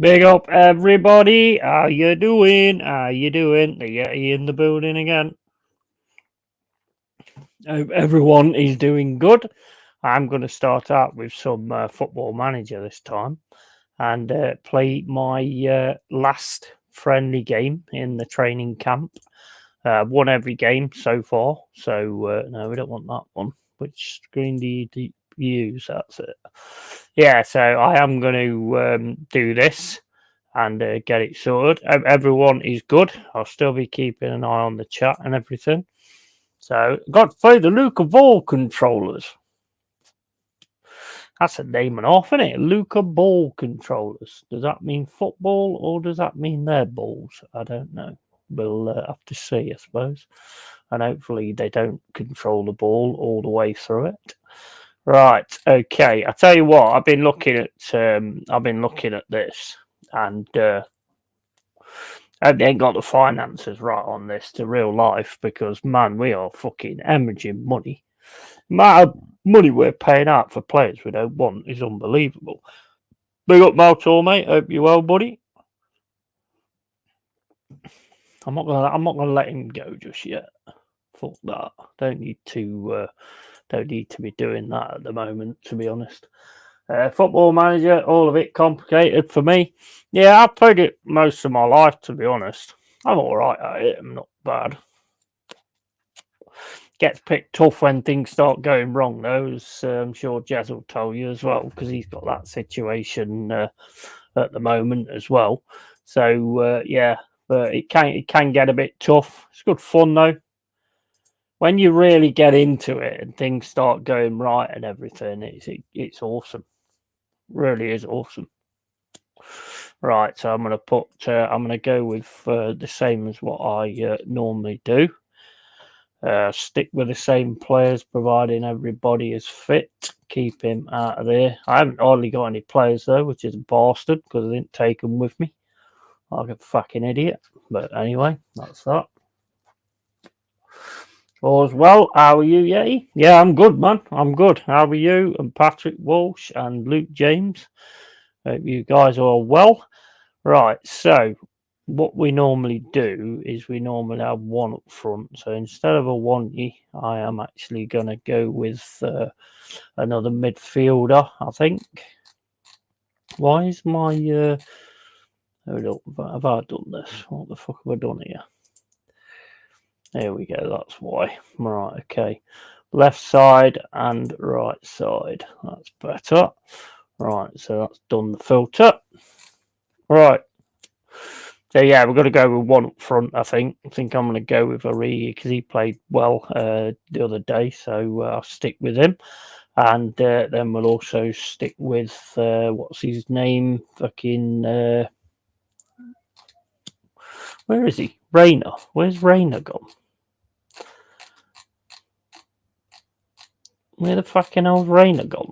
Big up, everybody. How you doing? How you doing? The Yeti in the building again. Hope everyone is doing good. I'm going to start out with some football manager this time and play my last friendly game in the training camp. Won every game so far. So, no, we don't want that one. Which screen do you use? That's it. Yeah, so I am going to do this and get it sorted. Everyone is good. I'll still be keeping an eye on the chat and everything. So, got to play the Luca Ball controllers. That's a name and off, isn't it? Luca Ball controllers. Does that mean football or does that mean their balls? I don't know. We'll have to see, I suppose. And hopefully they don't control the ball all the way through it. Right. Okay. I tell you what. I've been looking at this, and they ain't got the finances right on this to real life because man, we are fucking hemorrhaging money. The amount of money we're paying out for players we don't want is unbelievable. Big up Maltor, mate. Hope you're well, buddy. I'm not gonna let him go just yet. Fuck that. Don't need to be doing that at the moment, to be honest. Football Manager, all of it complicated for me. Yeah, I've played it most of my life, to be honest. I'm alright at it, I'm not bad. Gets picked tough when things start going wrong, though, as I'm sure Jez will tell you as well, because he's got that situation at the moment as well. So, yeah, but it can get a bit tough. It's good fun, though. When you really get into it and things start going right and everything, it's awesome. Really is awesome. Right, so I'm gonna go with the same as what I normally do. Stick with the same players, providing everybody is fit. Keep him out of there. I haven't hardly got any players though, which is a bastard because I didn't take them with me. Like a fucking idiot. But anyway, that's that. All's well. How are you, Yeti? Yeah, I'm good, man. I'm good. How are you? And Patrick Walsh and Luke James. Hope you guys are all well. Right, so what we normally do is we normally have one up front. So instead of a one, I am actually going to go with another midfielder, I think. Why is my... hold up, have I done this? What the fuck have I done here? There we go, that's why. Right, okay. Left side and right side. That's better. Right, so that's done the filter. Right. So yeah, we're going to go with one up front. I think I'm going to go with Origi because he played well the other day, so I'll stick with him. And then we'll also stick with what's his name? Fucking where is he? Rayner. Where's Rayner gone? Where the fucking hell's Rayner gone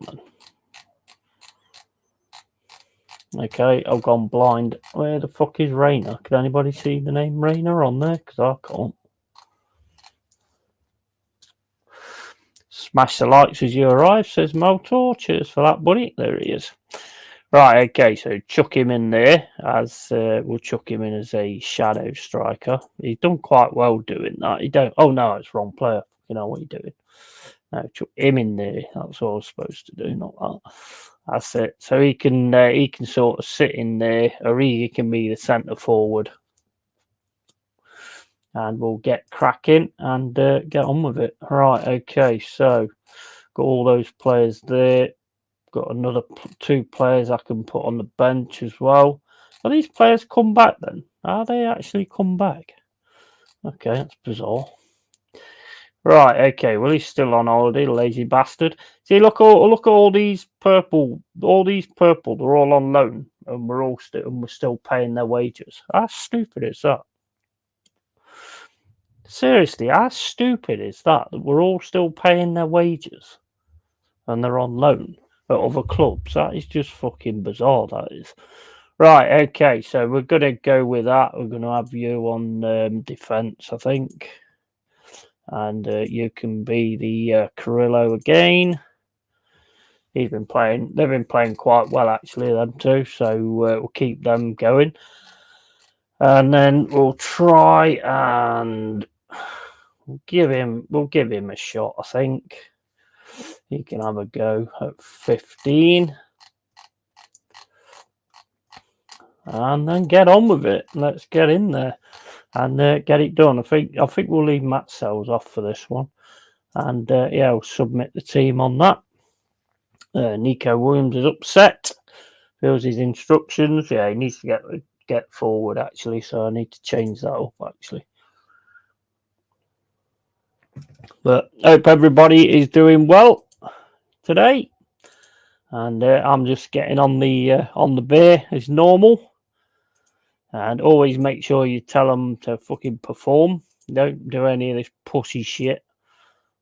then? Okay, I've gone blind. Where the fuck is Rayner? Can anybody see the name Rayner on there? Because I can't. Smash the likes as you arrive, says Motor. Cheers for that, buddy. There he is. Right, okay, so chuck him in there as we'll chuck him in as a shadow striker. He's done quite well doing that. He don't. Oh no, it's wrong player. You know what you're doing. No, chuck him in there. That's what I was supposed to do, not that. That's it. So he can sort of sit in there, or he can be the centre forward, and we'll get cracking and get on with it. Right, okay. So got all those players there. Got another two players I can put on the bench as well. Are these players come back then? Are they actually come back? Okay, that's bizarre. Right, okay. Well, he's still on holiday, lazy bastard. See, look at all these purple. All these purple. They're all on loan, and we're still paying their wages. How stupid is that? Seriously, how stupid is that? That we're all still paying their wages, and they're on loan at other clubs. That is just fucking bizarre. That is. Right, okay, so we're going to go with that. We're going to have you on defence, I think. And you can be the Carrillo again. They've been playing quite well actually, them two. So we'll keep them going, and then we'll try and give him a shot. I think he can have a go at 15, and then get on with it. Let's get in there and get it done. I think we'll leave Matt Sells off for this one, and yeah, we'll submit the team on that. Nico Williams is upset. Feels his instructions. Yeah, he needs to get forward actually. So I need to change that up actually. But hope everybody is doing well today, and I'm just getting on the beer as normal. And always make sure you tell them to fucking perform. Don't do any of this pussy shit.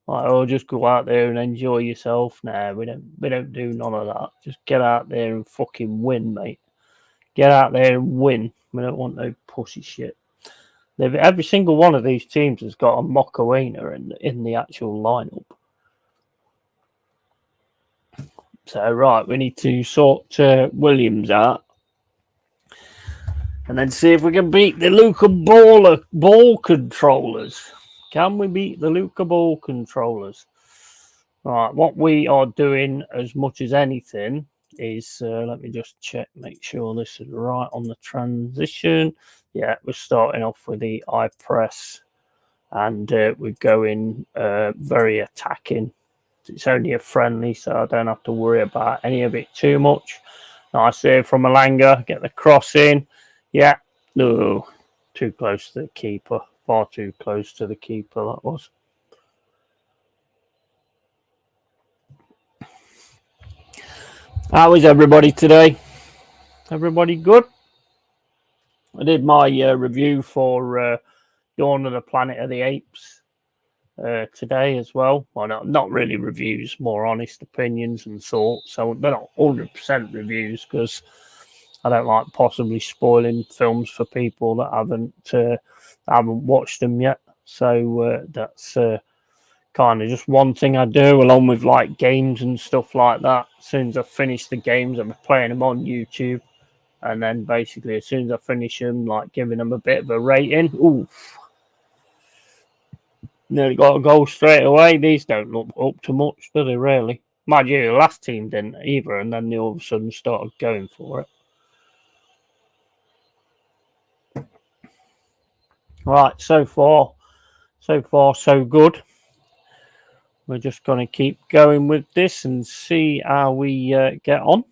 Like, oh, just go out there and enjoy yourself. Nah, we don't do none of that. Just get out there and fucking win, mate. Get out there and win. We don't want no pussy shit. Every single one of these teams has got a Mokoena in the actual lineup. So right, we need to sort Williams out, and then see if we can beat the Luca ball controllers. Can we beat the Luca ball controllers? Right, what we are doing as much as anything is, let me just check, make sure this is right on the transition. Yeah, we're starting off with the eye press, and we're going very attacking. It's only a friendly, so I don't have to worry about any of it too much. Nice save from Malanga, get the cross in. Yeah, no, too close to the keeper. Far too close to the keeper, that was. How is everybody today? Everybody good? I did my review for Dawn of the Planet of the Apes today as well. Well, not really reviews, more honest opinions and thoughts. So they're not 100% reviews because I don't like possibly spoiling films for people that haven't watched them yet. So that's kind of just one thing I do, along with like games and stuff like that. As soon as I finish the games, I'm playing them on YouTube, and then basically as soon as I finish them, like giving them a bit of a rating. Ooh, nearly got a goal straight away. These don't look up to much, do they? Really? Mind you, the last team didn't either, and then they all of a sudden started going for it. Right, so far so good. We're just going to keep going with this and see how we get on.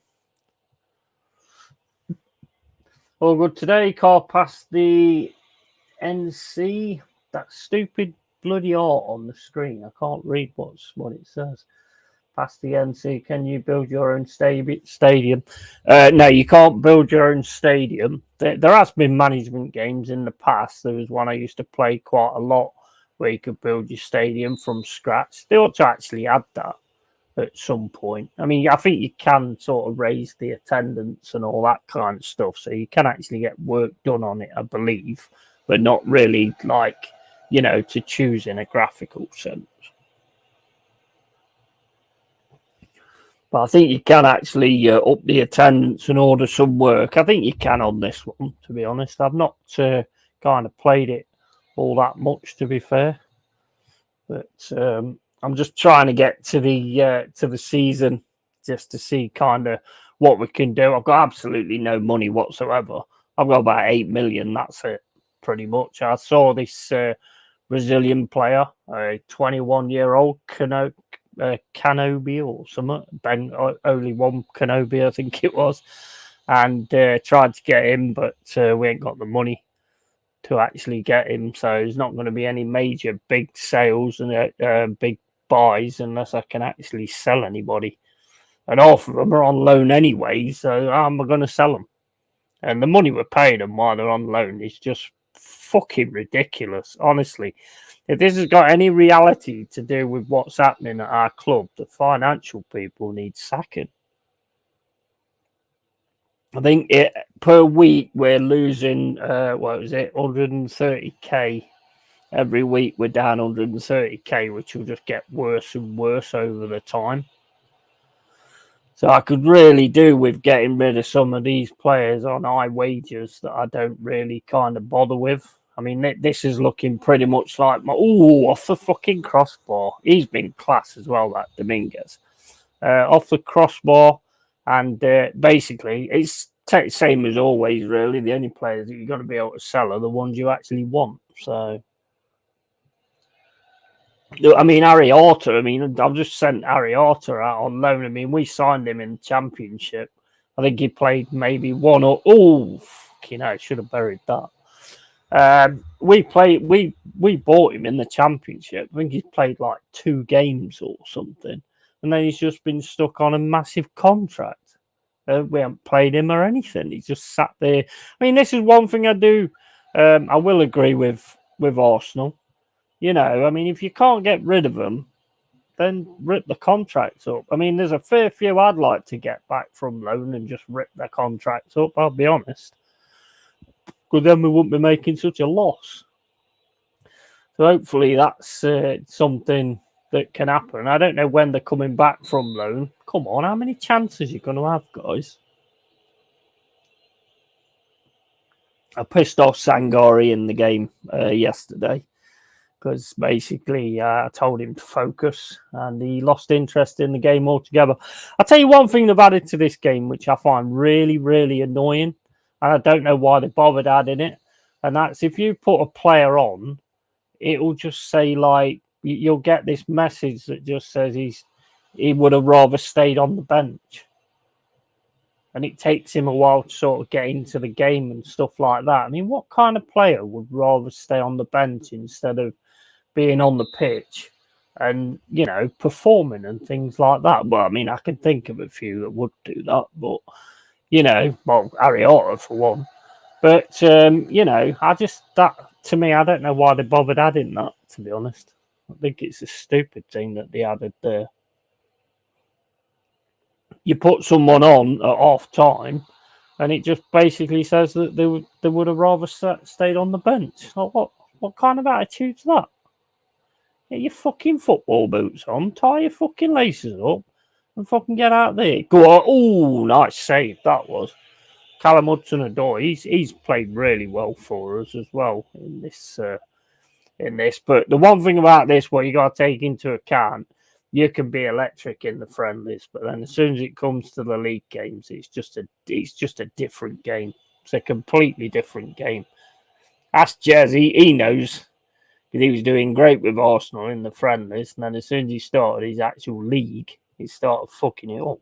All good today. Car past the NC. That stupid bloody art on the screen. I can't read what it says. Past the NC. Can you build your own stadium? No, you can't build your own stadium. There has been management games in the past. There was one I used to play quite a lot where you could build your stadium from scratch. They ought to actually add that at some point. I mean, I think you can sort of raise the attendance and all that kind of stuff, so you can actually get work done on it, I believe, but not really like, to choose in a graphical sense. But I think you can actually up the attendance and order some work. I think you can on this one, to be honest. I've not kind of played it all that much, to be fair. But I'm just trying to get to the season just to see kind of what we can do. I've got absolutely no money whatsoever. I've got about 8 million. That's it, pretty much. I saw this Brazilian player, a 21-year-old Kenobi or something. Only one Kenobi, I think it was, and tried to get him, but we ain't got the money to actually get him. So there's not going to be any major big sales and big buys unless I can actually sell anybody. And half of them are on loan anyway, so how am I going to sell them? And the money we're paying them while they're on loan is just fucking ridiculous, honestly. If this has got any reality to do with what's happening at our club, the financial people need sacking. I think per week we're losing, 130k. Every week we're down 130k, which will just get worse and worse over the time. So I could really do with getting rid of some of these players on high wages that I don't really kind of bother with. I mean, this is looking pretty much like my... Ooh, off the fucking crossbar. He's been class as well, that Dominguez. Off the crossbar. And basically, it's same as always, really. The only players that you're going to be able to sell are the ones you actually want. So... I mean, Ariata, I've just sent Ariata out on loan. I mean, we signed him in the Championship. I think he played maybe one or... Oh, fucking hell, I should have buried that. We bought him in the Championship. I think he's played like 2 games or something. And then he's just been stuck on a massive contract. We haven't played him or anything. He's just sat there. I mean, this is one thing I do. I will agree with Arsenal. You know, I mean, if you can't get rid of them, then rip the contracts up. I mean, there's a fair few I'd like to get back from loan and just rip their contracts up, I'll be honest. Because then we wouldn't be making such a loss. So hopefully that's something that can happen. I don't know when they're coming back from loan. Come on, how many chances are you going to have, guys? I pissed off Sangari in the game yesterday. Because basically I told him to focus and he lost interest in the game altogether. I'll tell you one thing they've added to this game, which I find really, really annoying. And I don't know why they bothered adding it. And that's if you put a player on, it'll just say like, you'll get this message that just says he would have rather stayed on the bench. And it takes him a while to sort of get into the game and stuff like that. I mean, what kind of player would rather stay on the bench instead of being on the pitch and, you know, performing and things like that? Well, I mean, I can think of a few that would do that, but, you know, well, Ariata for one. But, you know, to me, I don't know why they bothered adding that, to be honest. I think it's a stupid thing that they added there. You put someone on at half time and it just basically says that they would have rather stayed on the bench. What kind of attitude's that? Get your fucking football boots on, tie your fucking laces up, and fucking get out there. Go on. Oh, nice save that was. Callum Hudson-Odoi, he's played really well for us as well in this. But the one thing about this, what you got to take into account, you can be electric in the friendlies, but then as soon as it comes to the league games, it's just a different game. It's a completely different game. Ask Jazzy, he knows. Because he was doing great with Arsenal in the friendlies, and then as soon as he started his actual league, he started fucking it up.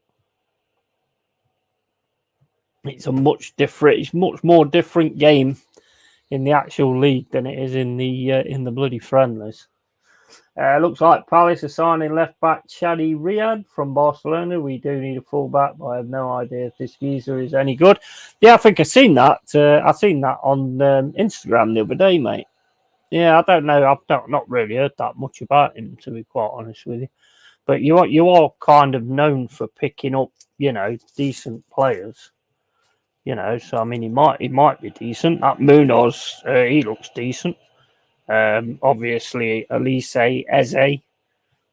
It's much more different game in the actual league than it is in the bloody friendlies. Looks like Palace are signing left back Chadi Riyad from Barcelona. We do need a fullback, but I have no idea if this geezer is any good. Yeah, I think I've seen that. I seen that on Instagram the other day, mate. Yeah, I don't know. I've not really heard that much about him, to be quite honest with you. But you are kind of known for picking up, you know, decent players. You know, so I mean, he might be decent. That Munoz, he looks decent. Obviously, Elise, Eze,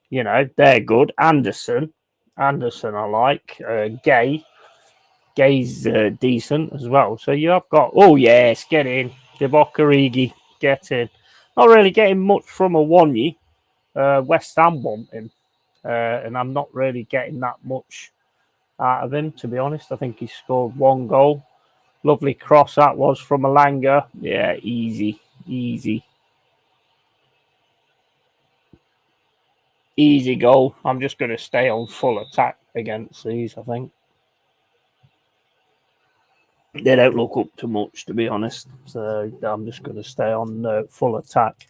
you know, they're good. Anderson, I like. Gay's decent as well. So you have got, oh yes, get in. Divock Origi, get in. Not really getting much from Awoniyi. West Ham want him. And I'm not really getting that much out of him, to be honest. I think he scored 1 goal. Lovely cross that was from Alanga. Yeah, easy. Easy goal. I'm just going to stay on full attack against these, I think. They don't look up to much, to be honest. So I'm just going to stay on full attack.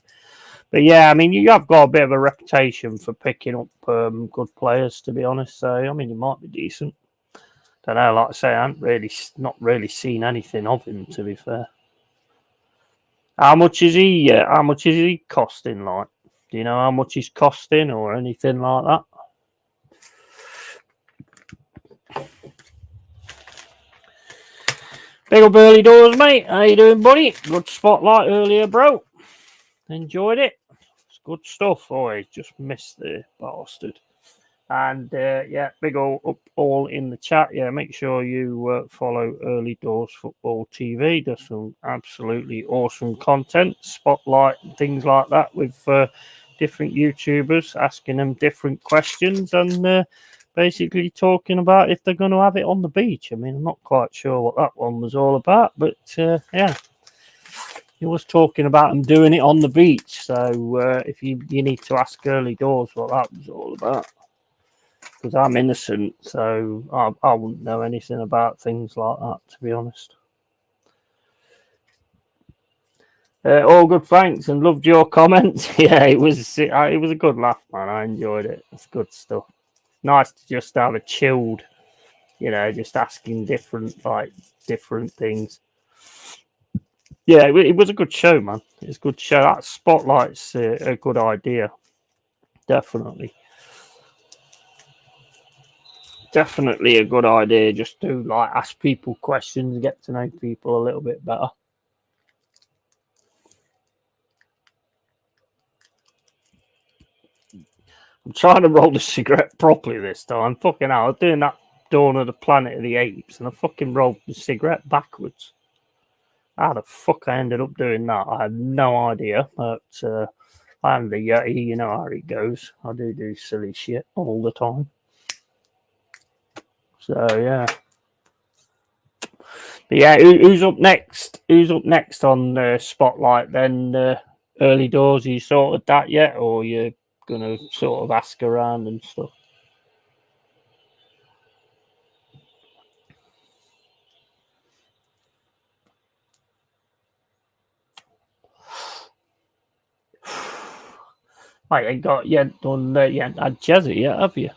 But yeah, I mean, you have got a bit of a reputation for picking up good players, to be honest. So, I mean, you might be decent. Don't know, like I say, I haven't not really seen anything of him, to be fair. How much is he costing, like? Do you know how much he's costing or anything like that? Big up early doors, mate. How you doing, buddy? Good spotlight earlier, bro. Enjoyed it. It's good stuff. Oh, he just missed the bastard. And yeah, big all in the chat. Yeah, make sure you follow Early Doors Football TV. There's some absolutely awesome content, spotlight, things like that with different YouTubers asking them different questions and basically talking about if they're going to have it on the beach. I mean, I'm not quite sure what that one was all about, but yeah. He was talking about them doing it on the beach. So if you need to ask Early Doors what that was all about. Because I'm innocent, so I wouldn't know anything about things like that, to be honest. All good, thanks, and loved your comments. Yeah, it was a good laugh, man. I enjoyed it. It's good stuff. Nice to just have a chilled, just asking different things. Yeah, it was a good show, man. It's a good show. That spotlight's a good idea. Definitely. Definitely a good idea just to ask people questions, get to know people a little bit better. I'm trying to roll the cigarette properly this time. Fucking hell, I was doing that Dawn of the Planet of the Apes and I fucking rolled the cigarette backwards. How the fuck I ended up doing that, I have no idea. But I'm the Yeti, you know how it goes. I do silly shit all the time. So yeah. But yeah, who's up next? Who's up next on Spotlight then? Early Doors, you sorted that yet? Or you're going to sort of ask around and stuff? Right, you ain't had Jezzy yet, have you?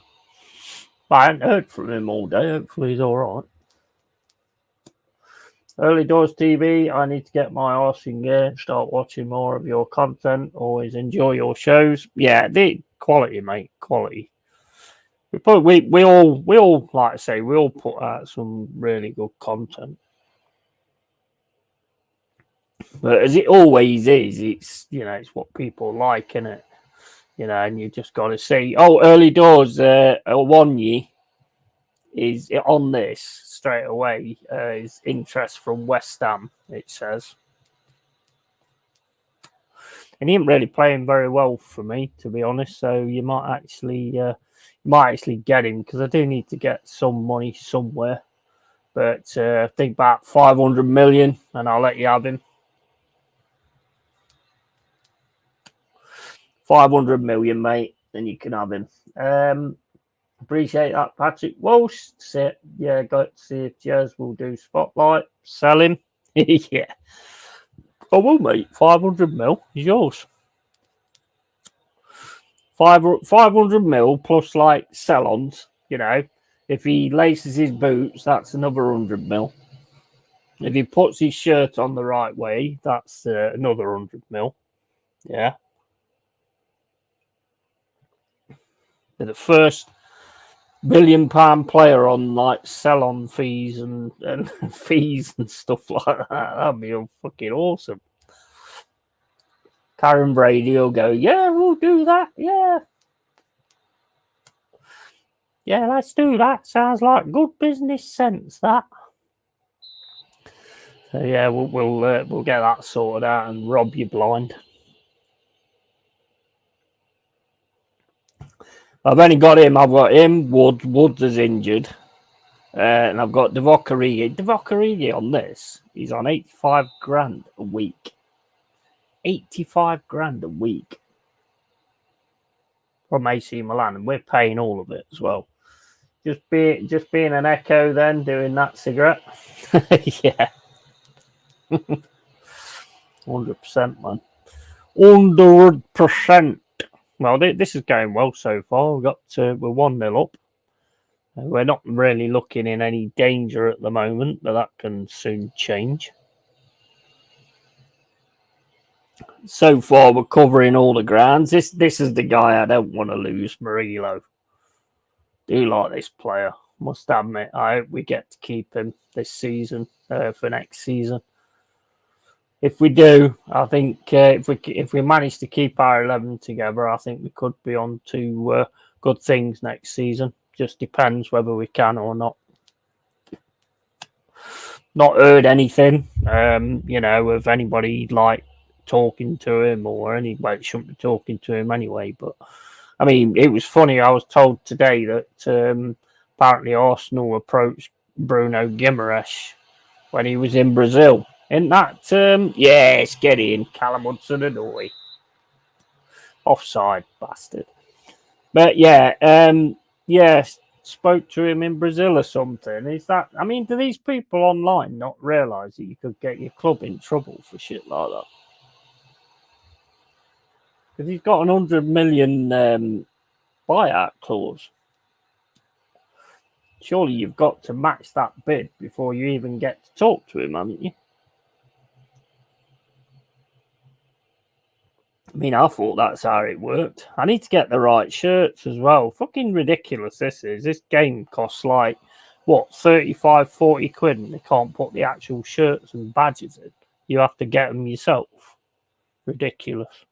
I haven't heard from him all day. Hopefully he's all right. Early Doors TV, I need to get my arse in gear, start watching more of your content. Always enjoy your shows. Yeah, the quality, mate, quality. We all like I say, we all put out some really good content. But as it always is, it's what people like, isn't it? And you just got to see. Oh, Early Doors, One is on this straight away. Is interest from West Ham, it says. And he ain't really playing very well for me, to be honest. So you might actually get him because I do need to get some money somewhere. But think about 500 million, and I'll let you have him. 500 million, mate, and you can have him. Appreciate that, Patrick Walsh. Yeah, got to see if Jez will do Spotlight. Sell him. Yeah. I will, mate. 500 mil is yours. 500 mil plus sell-ons, If he laces his boots, that's another 100 mil. If he puts his shirt on the right way, that's another 100 mil. Yeah. The first £1 billion player on sell-on fees and fees and stuff like that. That'd be fucking awesome. Karen Brady will go, yeah, we'll do that. Yeah. Yeah, let's do that. Sounds like good business sense, that. So yeah, we'll get that sorted out and rob you blind. I've only got him. I've got him. Woods is injured, and I've got Divock Origi. Divock Origi on this. He's on 85 grand a week. 85 grand a week from AC Milan, and we're paying all of it as well. Just being an echo, then doing that cigarette. Yeah. 100%, man. 100%. Well, this is going well so far. We're 1-0 up. We're not really looking in any danger at the moment, but that can soon change. So far, we're covering all the grounds. This is the guy I don't want to lose, Murillo. Do like this player. Must admit, I hope we get to keep him this season for next season. If we do, I think if we manage to keep our 11 together, I think we could be on to good things next season. Just depends whether we can or not. Not heard anything, of anybody like talking to him or anybody shouldn't be talking to him anyway. But I mean, it was funny. I was told today that apparently Arsenal approached Bruno Guimaraes when he was in Brazil. Isn't that, yes, get in, Callum Hudson-Odoi. Offside, bastard. But spoke to him in Brazil or something. Is that, I mean, do these people online not realise that you could get your club in trouble for shit like that? Because he's got an 100 million buyout clause. Surely you've got to match that bid before you even get to talk to him, haven't you? I mean, I thought that's how it worked. I need to get the right shirts as well. Fucking ridiculous this is. This game costs like, 35, 40 quid, and they can't put the actual shirts and badges in. You have to get them yourself. Ridiculous.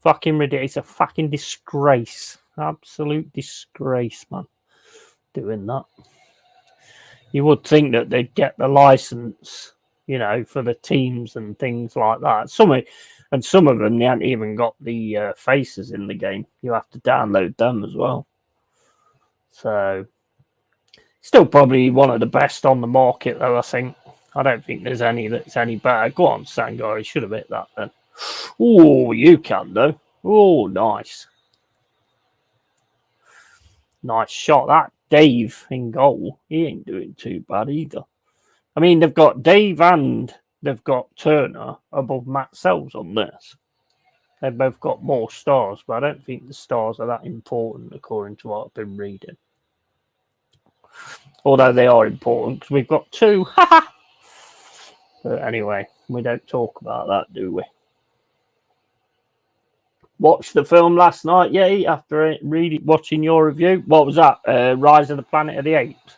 Fucking ridiculous. It's a fucking disgrace. Absolute disgrace, man. Doing that. You would think that they'd get the license, for the teams and things like that. Some of them, they haven't even got the faces in the game. You have to download them as well. So, still probably one of the best on the market, though, I think. I don't think there's any that's any better. Go on, Sangari. Should have hit that then. Oh, you can, though. Oh, nice. Nice shot. That Dave in goal, he ain't doing too bad either. I mean, they've got Dave and they've got Turner above Matt Sells on this. They've both got more stars, but I don't think the stars are that important according to what I've been reading. Although they are important because we've got 2. But anyway, we don't talk about that, do we? Watched the film last night, yeah, after watching your review. What was that? Rise of the Planet of the Apes.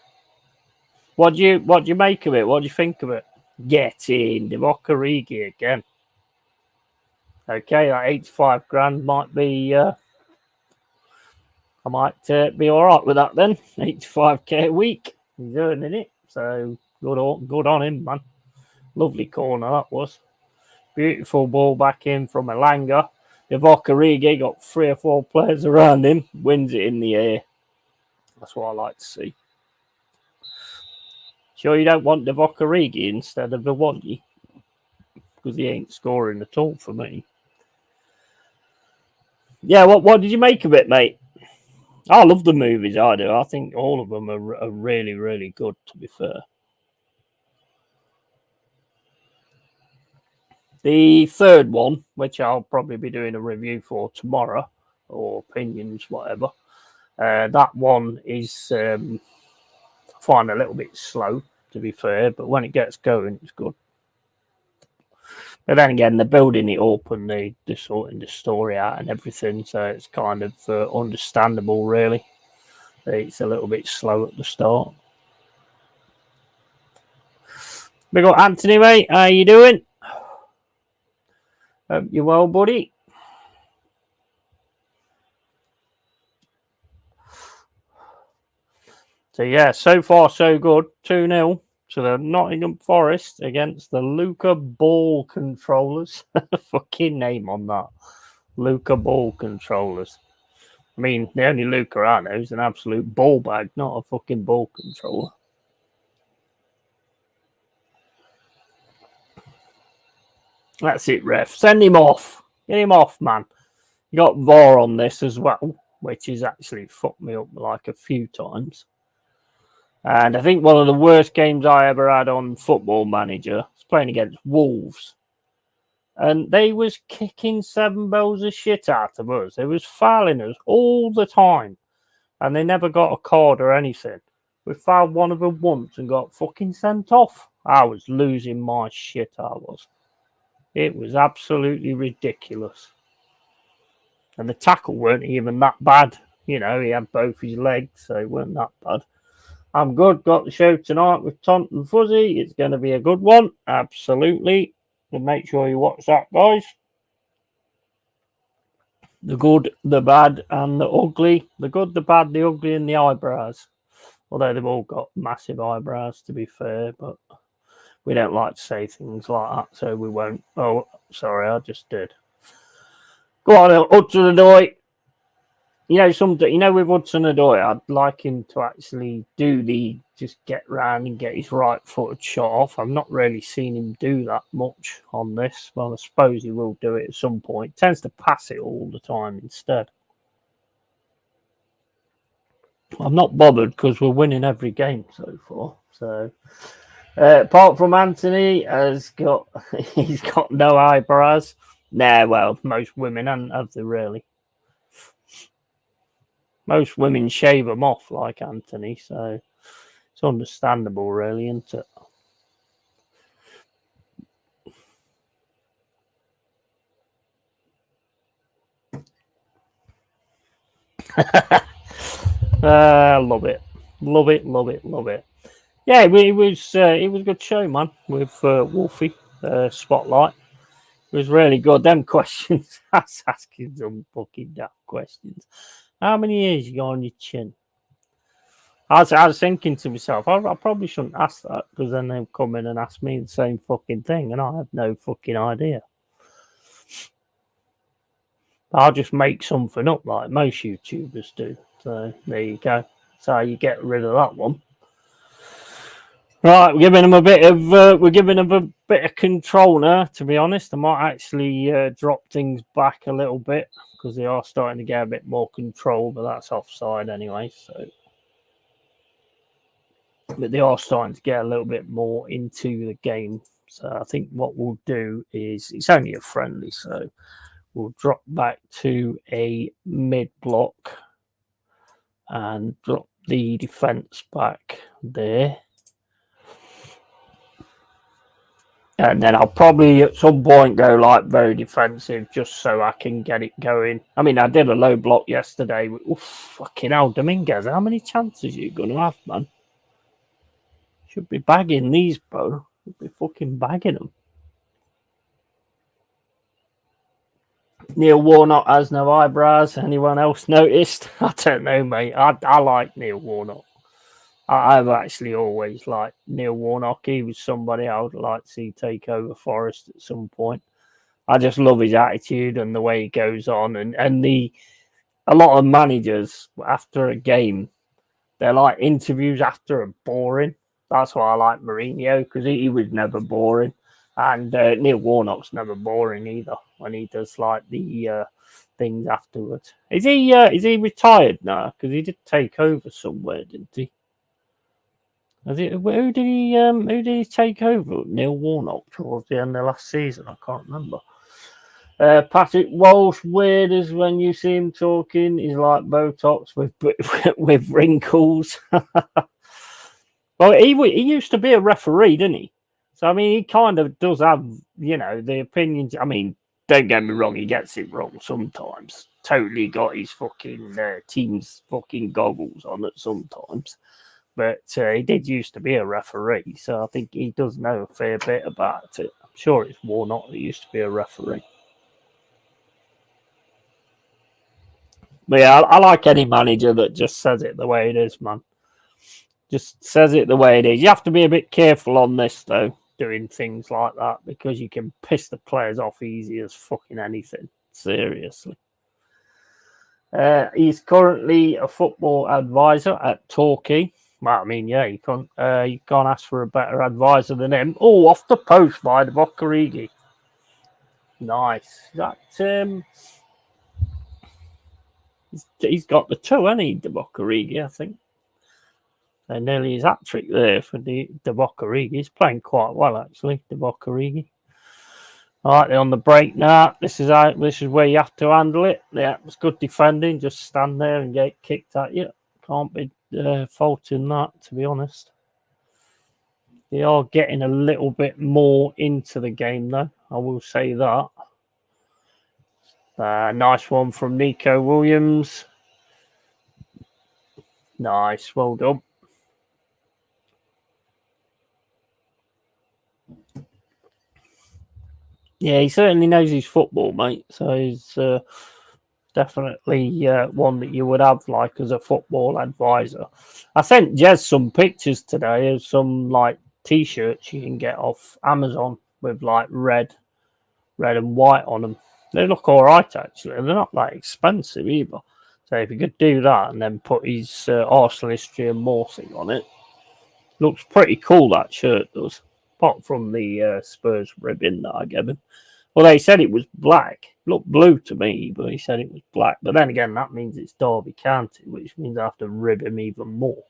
What do you make of it? What do you think of it? Get in, Divock Origi again. Okay, that 85 grand might be. I might be all right with that then. 85k a week. He's earning it, so good on him, man. Lovely corner that was. Beautiful ball back in from Elanga. Divock Origi got 3 or 4 players around him, wins it in the air. That's what I like to see. Sure you don't want Divock Origi instead of Iwobi? Because he ain't scoring at all for me. Yeah, what did you make of it, mate? I love the movies, I do. I think all of them are really, really good, to be fair. The third one, which I'll probably be doing a review for tomorrow, or opinions, whatever, that one is... find a little bit slow, to be fair, but when it gets going, it's good. But then again, they're building it up and they're sorting the story out and everything, so it's kind of understandable, really. It's a little bit slow at the start. We got Anthony, mate. How you doing? Hope you're well, buddy. So, yeah, so far so good. 2-0 to the Nottingham Forest against the Luca Ball Controllers. Fucking name on that. Luca Ball Controllers. I mean, the only Luca I know is an absolute ball bag, not a fucking ball controller. That's it, ref. Send him off. Get him off, man. You got VAR on this as well, which has actually fucked me up like a few times. And I think one of the worst games I ever had on Football Manager was playing against Wolves. And they was kicking 7 bells of shit out of us. They was fouling us all the time. And they never got a card or anything. We fouled one of them once and got fucking sent off. I was losing my shit, I was. It was absolutely ridiculous. And the tackle weren't even that bad. You know, he had both his legs, so it weren't that bad. I'm good. Got the show tonight with Tont and Fuzzy. It's going to be a good one. Absolutely. So make sure you watch that, guys. The good, the bad, and the ugly. The good, the bad, the ugly, and the eyebrows. Although they've all got massive eyebrows, to be fair, but we don't like to say things like that, so we won't. Oh, sorry, I just did. Go on, Hudson-Odoi. With Hudson-Odoi, I'd like him to actually just get round and get his right-footed shot off. I've not really seen him do that much on this. Well, I suppose he will do it at some point. He tends to pass it all the time instead. I'm not bothered because we're winning every game so far. So, apart from Anthony, he's got no eyebrows. Nah, well, most women have they really. Most women shave them off like Anthony, so it's understandable, really, isn't it? Love it. Love it, love it, love it. Yeah, it was a good show, man, with Wolfie, Spotlight. It was really good. Them questions, I was asking some fucking daft questions. How many years you got on your chin? I was thinking to myself, I probably shouldn't ask that because then they'll come in and ask me the same fucking thing, and I have no fucking idea. I'll just make something up like most YouTubers do. So there you go. So you get rid of that one. Right, we're giving them a bit of control now. To be honest, I might actually drop things back a little bit because they are starting to get a bit more control, but that's offside anyway. But they are starting to get a little bit more into the game. So I think what we'll do is it's only a friendly, so we'll drop back to a mid block and drop the defense back there. And then I'll probably at some point go like very defensive just so I can get it going. I mean, I did a low block yesterday. Oof, fucking hell, Dominguez, how many chances are you going to have, man? Should be bagging these, bro. Should be fucking bagging them. Neil Warnock has no eyebrows. Anyone else noticed? I don't know, mate. I like Neil Warnock. I've actually always liked Neil Warnock. He was somebody I would like to see take over Forest at some point. I just love his attitude and the way he goes on. And a lot of managers after a game, they're like interviews after are boring. That's why I like Mourinho because he was never boring. And Neil Warnock's never boring either when he does like the things afterwards. Is he retired now? Because he did take over somewhere, didn't he? Who did he take over? Neil Warnock towards the end of last season? I can't remember. Patrick Walsh, weird as when you see him talking, he's like Botox with wrinkles. Well, he used to be a referee, didn't he? So I mean, he kind of does have the opinions. I mean, don't get me wrong, he gets it wrong sometimes. Totally got his fucking team's fucking goggles on at sometimes. But he did used to be a referee, so I think he does know a fair bit about it. I'm sure it's Warnock that used to be a referee. But yeah, I like any manager that just says it the way it is, man. Just says it the way it is. You have to be a bit careful on this, though, doing things like that, because you can piss the players off easy as fucking anything. Seriously. He's currently a football advisor at Torquay. Well, I mean, yeah, you can't ask for a better advisor than him. Oh, off the post by the Bocarigi. Nice. That he's got the two, hasn't he, the Bocarigi, I think. And nearly his hat trick there for the Bocarigi. He's playing quite well, actually, the Bocarigi. All right, they're on the break now. This is where you have to handle it. Yeah, it's good defending. Just stand there and get kicked at you. Can't be faulting that, to be honest. They are getting a little bit more into the game, though. I will say that. Nice one from Nico Williams. Nice, well done. Yeah, he certainly knows his football, mate. So he's definitely one that you would have like as a football advisor. I sent Jez some pictures today of some like t-shirts you can get off Amazon with like red and white on them. They look all right actually. They're not that expensive either. So if you could do that and then put his Arsenal history and more thing on it, looks pretty cool. That shirt does. Apart from the Spurs ribbon that I gave him. Well, they said it was black. It looked blue to me, but he said it was black. But then again, that means it's Derby County, which means I have to rib him even more.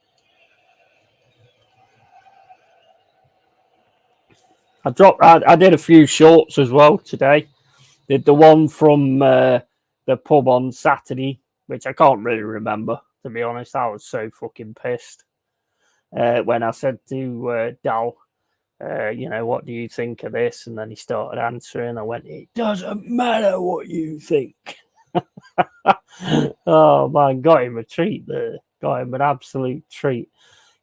I did a few shorts as well today. Did the one from the pub on Saturday, which I can't really remember, to be honest. I was so fucking pissed when I said to Dal, what do you think of this? And then he started answering. I went, it doesn't matter what you think. Oh, man, got him a treat there. Got him an absolute treat.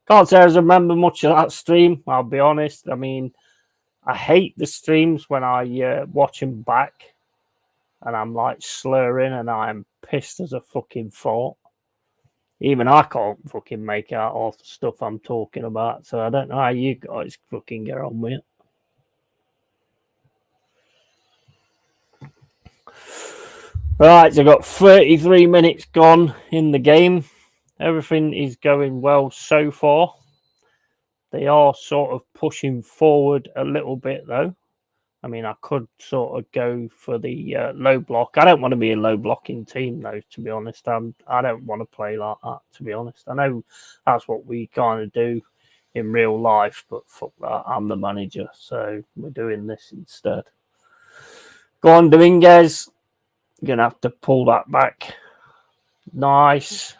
Can't say I remember much of that stream, I'll be honest. I mean, I hate the streams when I watch them back and I'm like slurring and I'm pissed as a fucking fart. Even I can't fucking make out all the stuff I'm talking about, so I don't know how you guys fucking get on with it. Right, so I've got 33 minutes gone in the game. Everything is going well so far. They are sort of pushing forward a little bit, though. I mean, I could sort of go for the low block. I don't want to be a low blocking team, though, to be honest. I don't want to play like that, to be honest. I know that's what we kind of do in real life, but fuck that. I'm the manager, so we're doing this instead. Go on, Dominguez. You're going to have to pull that back. Nice.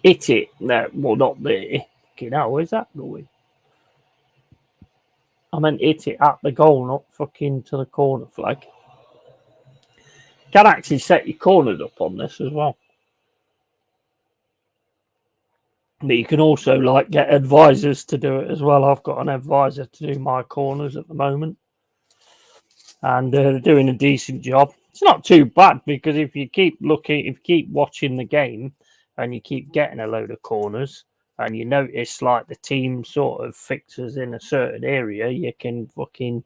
Hit it. No, well, not there. Okay, now, where's that going? I meant hit it at the goal, not fucking to the corner flag. Can actually set your corners up on this as well. But you can also like get advisors to do it as well. I've got an advisor to do my corners at the moment. And they're doing a decent job. It's not too bad because if you keep watching the game and you keep getting a load of corners, and you notice like the team sort of fixes in a certain area, you can fucking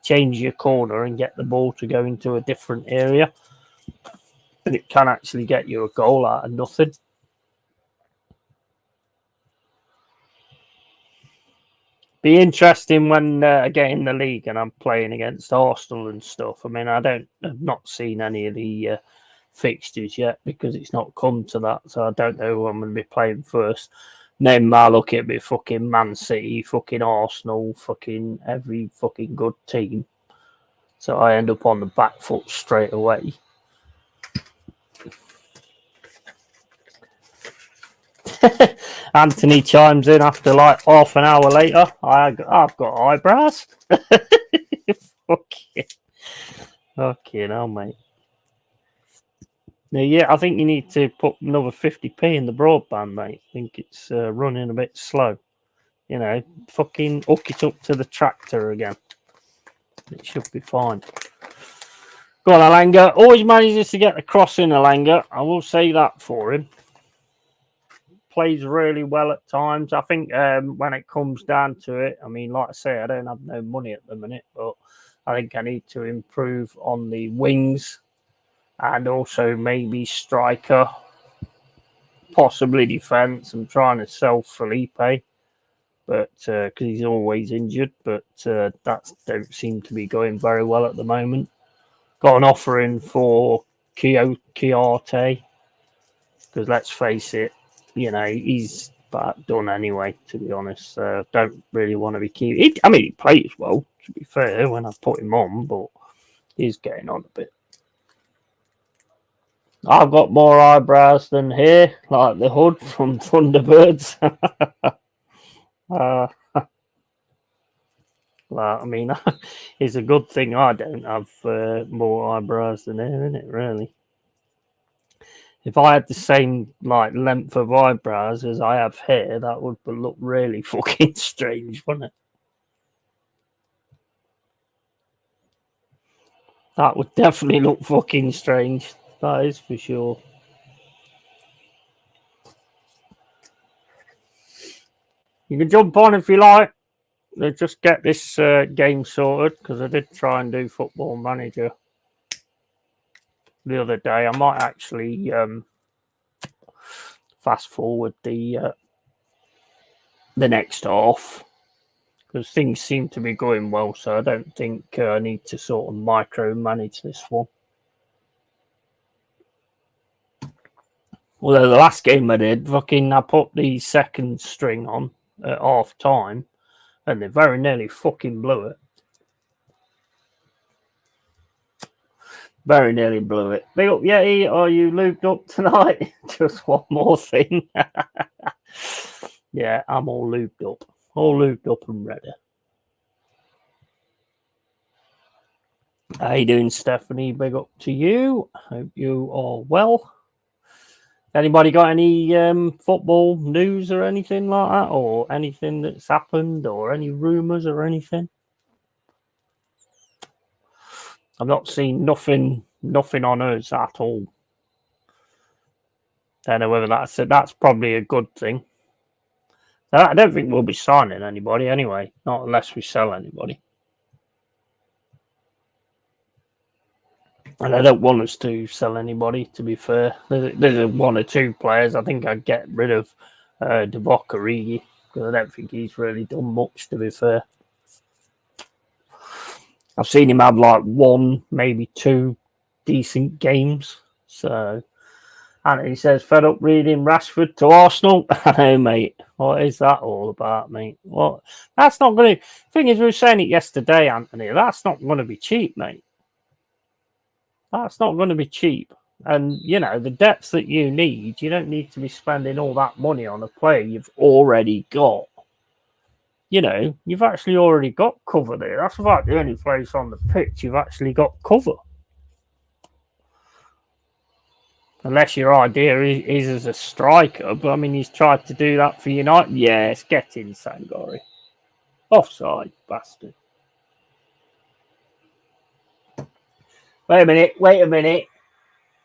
change your corner and get the ball to go into a different area. And it can actually get you a goal out of nothing. Be interesting when I get in the league and I'm playing against Arsenal and stuff. I mean, I've not seen any of the fixtures yet because it's not come to that. So I don't know who I'm going to be playing first. Then I look at me fucking Man City, fucking Arsenal, fucking every fucking good team. So I end up on the back foot straight away. Anthony chimes in after like half an hour later. I've got eyebrows. Okay, now, mate. Now, yeah, I think you need to put another 50p in the broadband, mate. I think it's running a bit slow. You know, fucking hook it up to the tractor again. It should be fine. Go on, Alanga. Always manages to get the cross in, Alanga. I will say that for him. Plays really well at times. I think when it comes down to it, I mean, like I say, I don't have no money at the minute, but I think I need to improve on the wings and also maybe striker, possibly defence. I'm trying to sell Felipe, but because he's always injured, but that don't seem to be going very well at the moment. Got an offer in for Chiarte, because let's face it, you know, he's about done anyway, to be honest. Don't really want to be keeping. I mean, he plays well, to be fair, when I put him on, but he's getting on a bit. I've got more eyebrows than hair, like the hood from Thunderbirds. Well, I mean, it's a good thing I don't have more eyebrows than hair, isn't it, really? If I had the same like length of eyebrows as I have hair, that would look really fucking strange, wouldn't it? That would definitely look fucking strange. That is for sure. You can jump on if you like. Just get this game sorted, because I did try and do Football Manager the other day. I might actually fast forward the next half, because things seem to be going well, so I don't think I need to sort of micromanage this one. Although the last game I did, I put the second string on at half time, and they very nearly fucking blew it. Very nearly blew it. Big up, Yeti. Are you lubed up tonight? Just one more thing. Yeah, I'm all lubed up. All lubed up and ready. How you doing, Stephanie? Big up to you. Hope you are well. Anybody got any football news or anything like that? Or anything that's happened? Or any rumours or anything? I've not seen nothing on us at all. I don't know whether that's probably a good thing. I don't think we'll be signing anybody anyway, not unless we sell anybody. And I don't want us to sell anybody, to be fair. There's one or two players I think I'd get rid of Divock Origi, because I don't think he's really done much, to be fair. I've seen him have like one, maybe two decent games. So, and he says, fed up reading Rashford to Arsenal. I know, mate. What is that all about, mate? What? That's not going to... Thing is, we were saying it yesterday, Anthony. That's not going to be cheap, mate. That's not going to be cheap. And, you know, the depth that you need, you don't need to be spending all that money on a player you've already got. You know, you've actually already got cover there. That's about the only place on the pitch you've actually got cover. Unless your idea is as a striker. But, I mean, he's tried to do that for United. Yes, get in, Sangori. Offside, bastard. Wait a minute.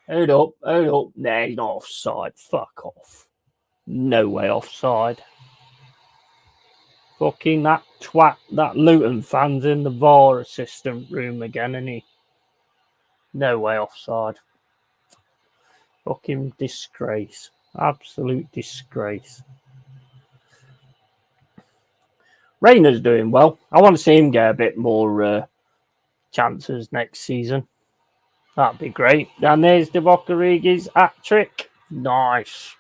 Hold up. Nah, he's not offside. Fuck off. No way offside. Fucking that twat, that Luton fan's in the VAR assistant room again, isn't he? No way offside. Fucking disgrace. Absolute disgrace. Rayner's doing well. I want to see him get a bit more chances next season. That'd be great. And there's Divock Origi's hat-trick. Nice.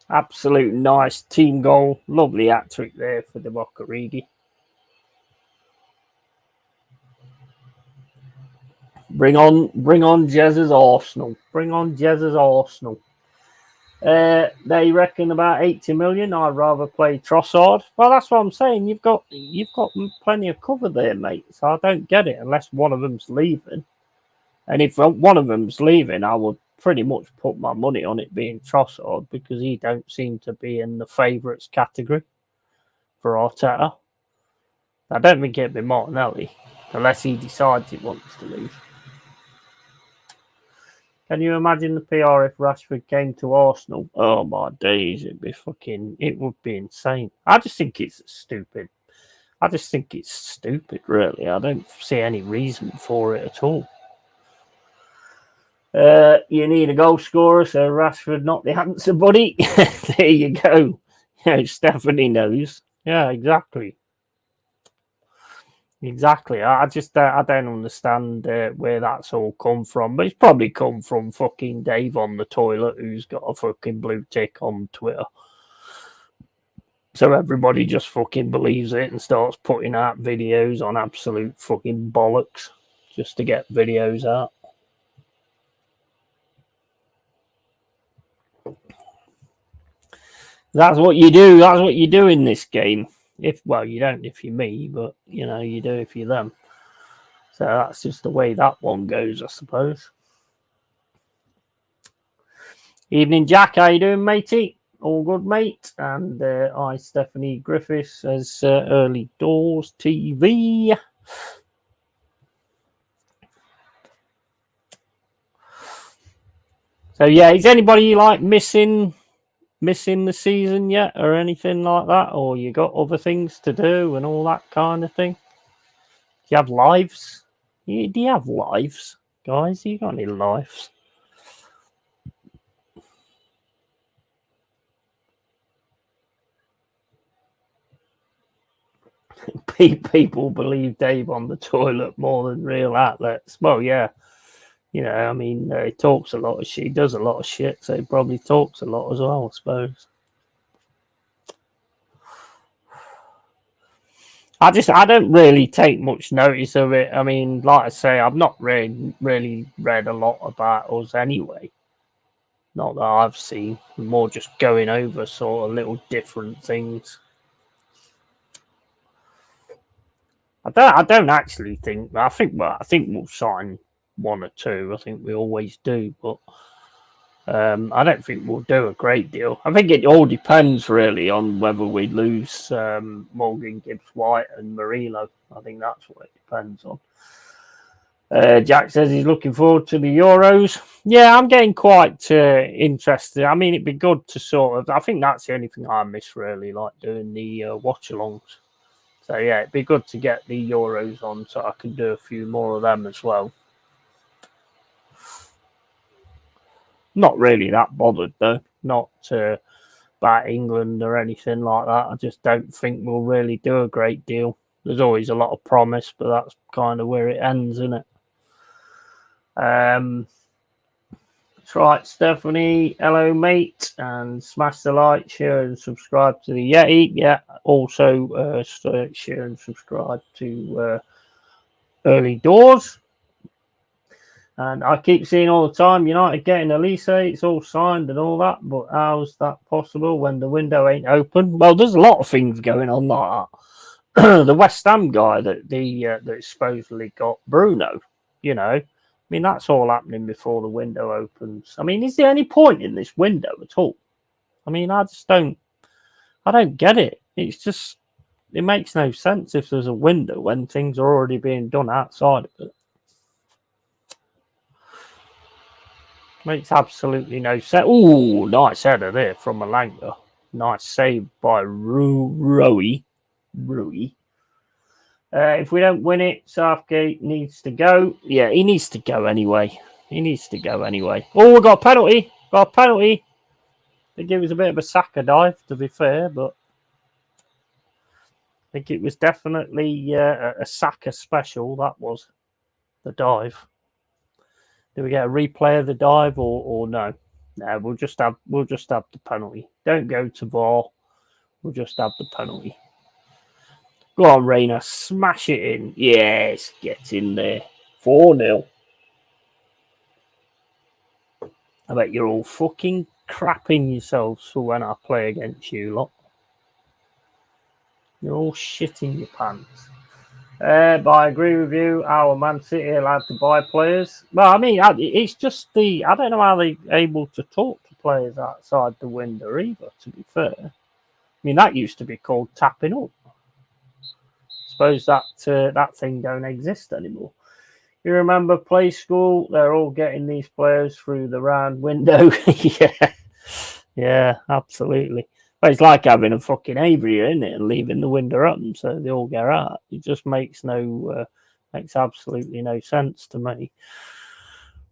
Absolute nice team goal. Lovely hat-trick there for Divock Origi. Bring on Jez's Arsenal. Bring on Jez's Arsenal. They reckon about 80 million. I'd rather play Trossard. Well, that's what I'm saying. You've got plenty of cover there, mate. So I don't get it unless one of them's leaving. And if one of them's leaving, I would pretty much put my money on it being Trossard, because he don't seem to be in the favourites category for Arteta. I don't think it'd be Martinelli unless he decides he wants to leave. Can you imagine the PR if Rashford came to Arsenal? Oh my days, it would be insane. I just think it's stupid. Really. I don't see any reason for it at all. You need a goal scorer, so Rashford not the answer, buddy. There you go. You know, Stephanie knows. Yeah, exactly. Exactly. I don't understand where that's all come from. But it's probably come from fucking Dave on the toilet, who's got a fucking blue tick on Twitter. So everybody just fucking believes it and starts putting out videos on absolute fucking bollocks just to get videos out. That's what you do. That's what you do in this game. You don't if you're me, but, you know, you do if you're them. So that's just the way that one goes, I suppose. Evening, Jack. How you doing, matey? All good, mate. And Stephanie Griffiths, says Early Doors TV. So yeah, is anybody like missing the season yet, or anything like that, or you got other things to do and all that kind of thing? Do you have lives? Do you have lives, guys? You got any lives? People believe Dave on the toilet more than real athletes. Well, yeah, I mean, he talks a lot of shit. He does a lot of shit, so he probably talks a lot as well, I suppose. I don't really take much notice of it. I mean, like I say, I've not really read a lot about us anyway. Not that I've seen. More just going over sort of little different things. I don't actually think. I think we'll sign one or two. I think we always do, but I don't think we'll do a great deal. I think it all depends really on whether we lose Morgan Gibbs White and Murillo. I think that's what it depends on. Jack says he's looking forward to the Euros. Yeah, I'm getting quite interested. I mean, it'd be good to sort of. I think that's the only thing I miss really, like doing the watch-alongs. So yeah, it'd be good to get the Euros on, so I can do a few more of them as well. Not really that bothered though. Not about England or anything like that. I just don't think we'll really do a great deal. There's always a lot of promise, but that's kind of where it ends, isn't it? That's right, Stephanie. Hello, mate, and smash the like, share, and subscribe to the Yeti. Yeah, also share and subscribe to Early Doors. And I keep seeing all the time United getting Elise, it's all signed and all that, but how's that possible when the window ain't open? Well, there's a lot of things going on like that. The West Ham guy that supposedly got Bruno, I mean, that's all happening before the window opens. I mean, is there any point in this window at all? I mean, I don't get it. It's just, it makes no sense if there's a window when things are already being done outside of it. Makes absolutely no sense. Ooh, nice header there from Malanga. Nice save by Rui. If we don't win it, Southgate needs to go. Yeah, he needs to go anyway. Oh, we got a penalty. They gave us a bit of a Saka dive, to be fair, but I think it was definitely a Saka special. That was the dive. Do we get a replay of the dive or no? No, we'll just have the penalty. Don't go to VAR. We'll just have the penalty. Go on, Reina. Smash it in. Yes, get in there. 4-0. I bet you're all fucking crapping yourselves for when I play against you lot. You're all shitting your pants. But I agree with you. Our Man City are allowed to buy players. Well, I mean, it's just I don't know how they're able to talk to players outside the window either, to be fair. I mean, that used to be called tapping up. Suppose that thing don't exist anymore. You remember play school? They're all getting these players through the round window. Yeah, absolutely. But it's like having a fucking aviary in it and leaving the window open so they all get out. It just makes absolutely no sense to me.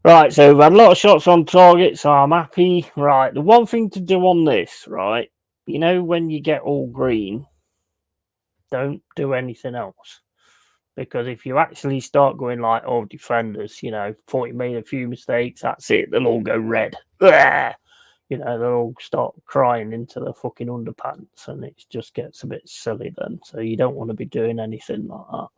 Right, so we've had a lot of shots on target, so I'm happy. Right, the one thing to do on this, right, when you get all green, don't do anything else. Because if you actually start going like, oh, defenders, thought you made a few mistakes, that's it, they'll all go red. They'll all start crying into the fucking underpants, and it just gets a bit silly then. So you don't want to be doing anything like that.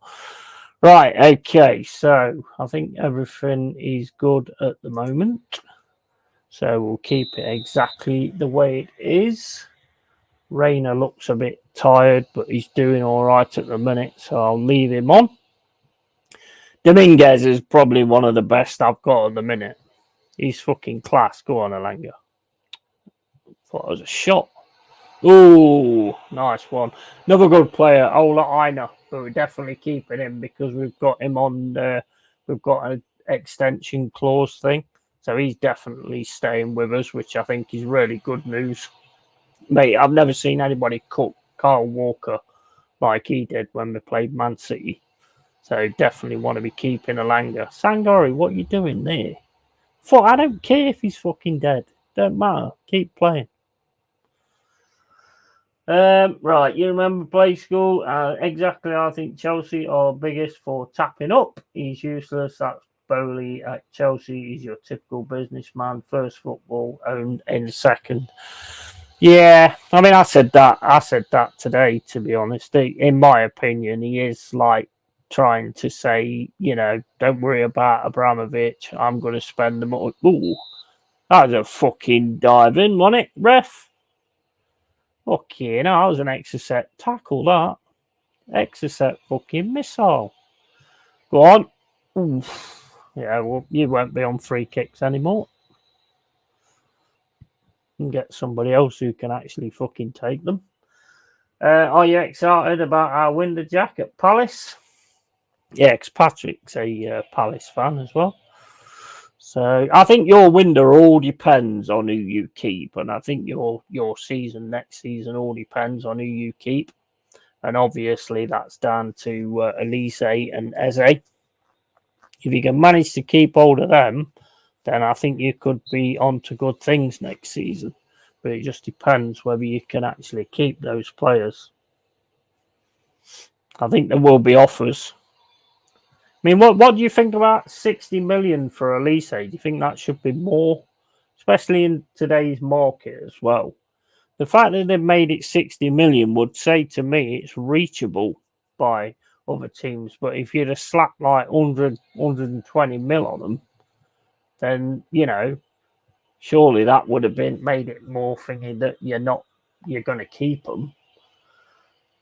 Right, okay, so I think everything is good at the moment. So we'll keep it exactly the way it is. Rayner looks a bit tired, but he's doing all right at the minute, so I'll leave him on. Dominguez is probably one of the best I've got at the minute. He's fucking class. Go on, Alanga. Thought it was a shot. Ooh, nice one. Another good player, Ola Aina, but we're definitely keeping him because we've got him on. We've got an extension clause thing, So he's definitely staying with us, which I think is really good news. Mate, I've never seen anybody cut Kyle Walker like he did when we played Man City. So definitely want to be keeping Alanga. Sangari, what are you doing there? I don't care if he's fucking dead. Don't matter. Keep playing. Right, you remember play school? Exactly, I think Chelsea are biggest for tapping up. He's useless. That's Bowley at Chelsea. He's your typical businessman. First football owned in second. Yeah, I mean, I said that. I said that today. To be honest, in my opinion, he is like trying to say, don't worry about Abramovich. I'm going to spend the money. Ooh, that was a fucking dive in, wasn't it, ref? Okay, no, that was an Exocet tackle, that. Exocet fucking missile. Go on. Oof. Yeah, well, you won't be on free kicks anymore. And get somebody else who can actually fucking take them. Are you excited about our window jack at Palace? Yeah, because Patrick's a Palace fan as well. So I think your window all depends on who you keep, and I think your season next season all depends on who you keep, and obviously that's down to Elise and Eze. If you can manage to keep hold of them, then I think you could be on to good things next season. But it just depends whether you can actually keep those players. I think there will be offers. I mean, what do you think about 60 million for Elise? Do you think that should be more, especially in today's market as well? The fact that they've made it 60 million would say to me it's reachable by other teams. But if you'd have slapped like 100, 120 mil on them, then, surely that would have been made it more thingy that you're going to keep them.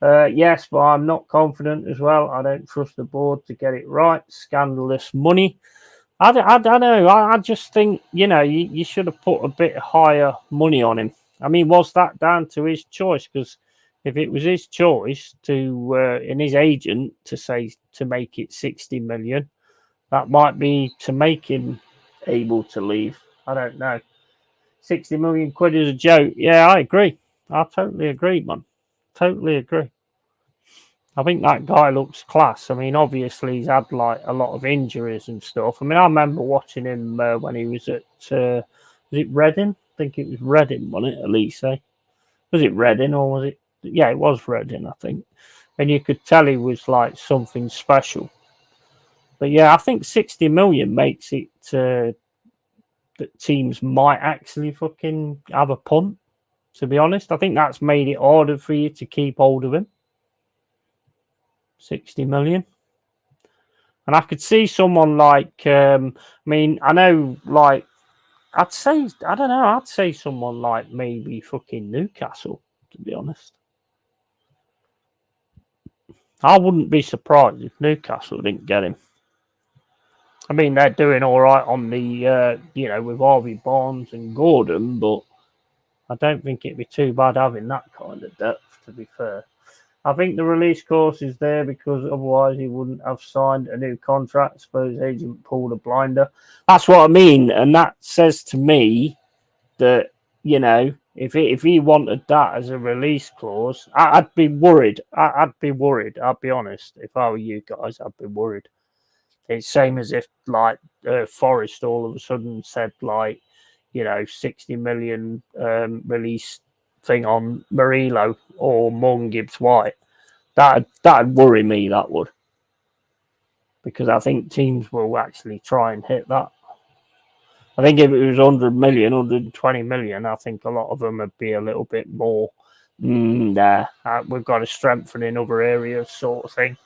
Yes, but I'm not confident as well. I don't trust the board to get it right. Scandalous money. I don't know. I just think, you should have put a bit higher money on him. I mean, was that down to his choice? Because if it was his choice and his agent to say to make it 60 million, that might be to make him able to leave. I don't know. 60 million quid is a joke. Yeah, I agree. I totally agree, man. Totally agree. I think that guy looks class. I mean, obviously he's had like a lot of injuries and stuff. I mean, I remember watching him when he was at was it Reading? I think it was Reading, wasn't it? Elise? Was it Reading or was it? Yeah, it was Reading, I think. And you could tell he was like something special. But yeah, I think 60 million makes it that teams might actually fucking have a punt. To be honest, I think that's made it harder for you to keep hold of him. 60 million. And I could see someone like, I mean, I know, like, I don't know, I'd say someone like maybe fucking Newcastle, to be honest. I wouldn't be surprised if Newcastle didn't get him. I mean, they're doing all right on the, with Harvey Barnes and Gordon, but I don't think it'd be too bad having that kind of depth, to be fair. I think the release clause is there because otherwise he wouldn't have signed a new contract. I suppose agent pulled a blinder. That's what I mean, and that says to me that if he wanted that as a release clause, I'd be worried. I'd be worried. I'll be honest. If I were you guys, I'd be worried. It's same as if like Forest all of a sudden said like 60 million release thing on Murillo or Morgan Gibbs White. That'd worry me. That would, because I think teams will actually try and hit that. I think if it was 100 million, 120 million, I think a lot of them would be a little bit more. Nah, we've got to strengthen in other areas, sort of thing.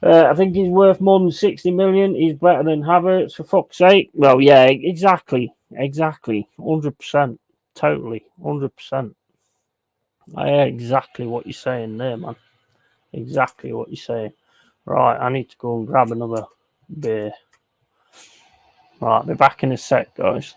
I think he's worth more than 60 million. He's better than Havertz, for fuck's sake. Well, yeah, exactly. 100%. Totally. 100%. Exactly what you're saying there, man. Exactly what you're saying. Right, I need to go and grab another beer. Right, I'll be back in a sec, guys.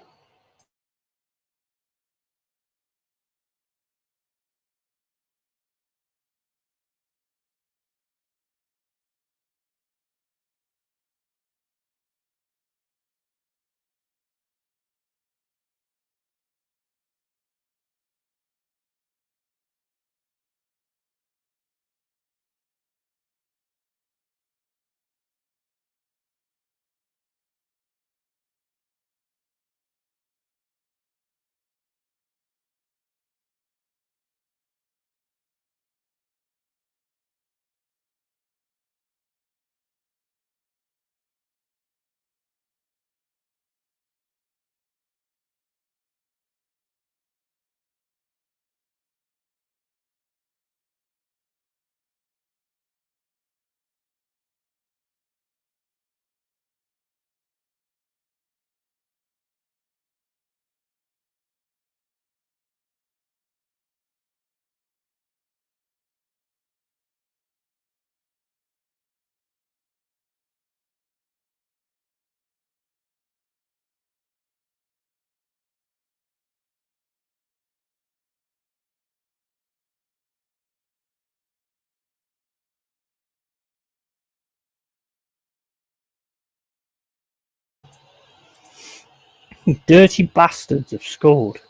Dirty bastards have scored.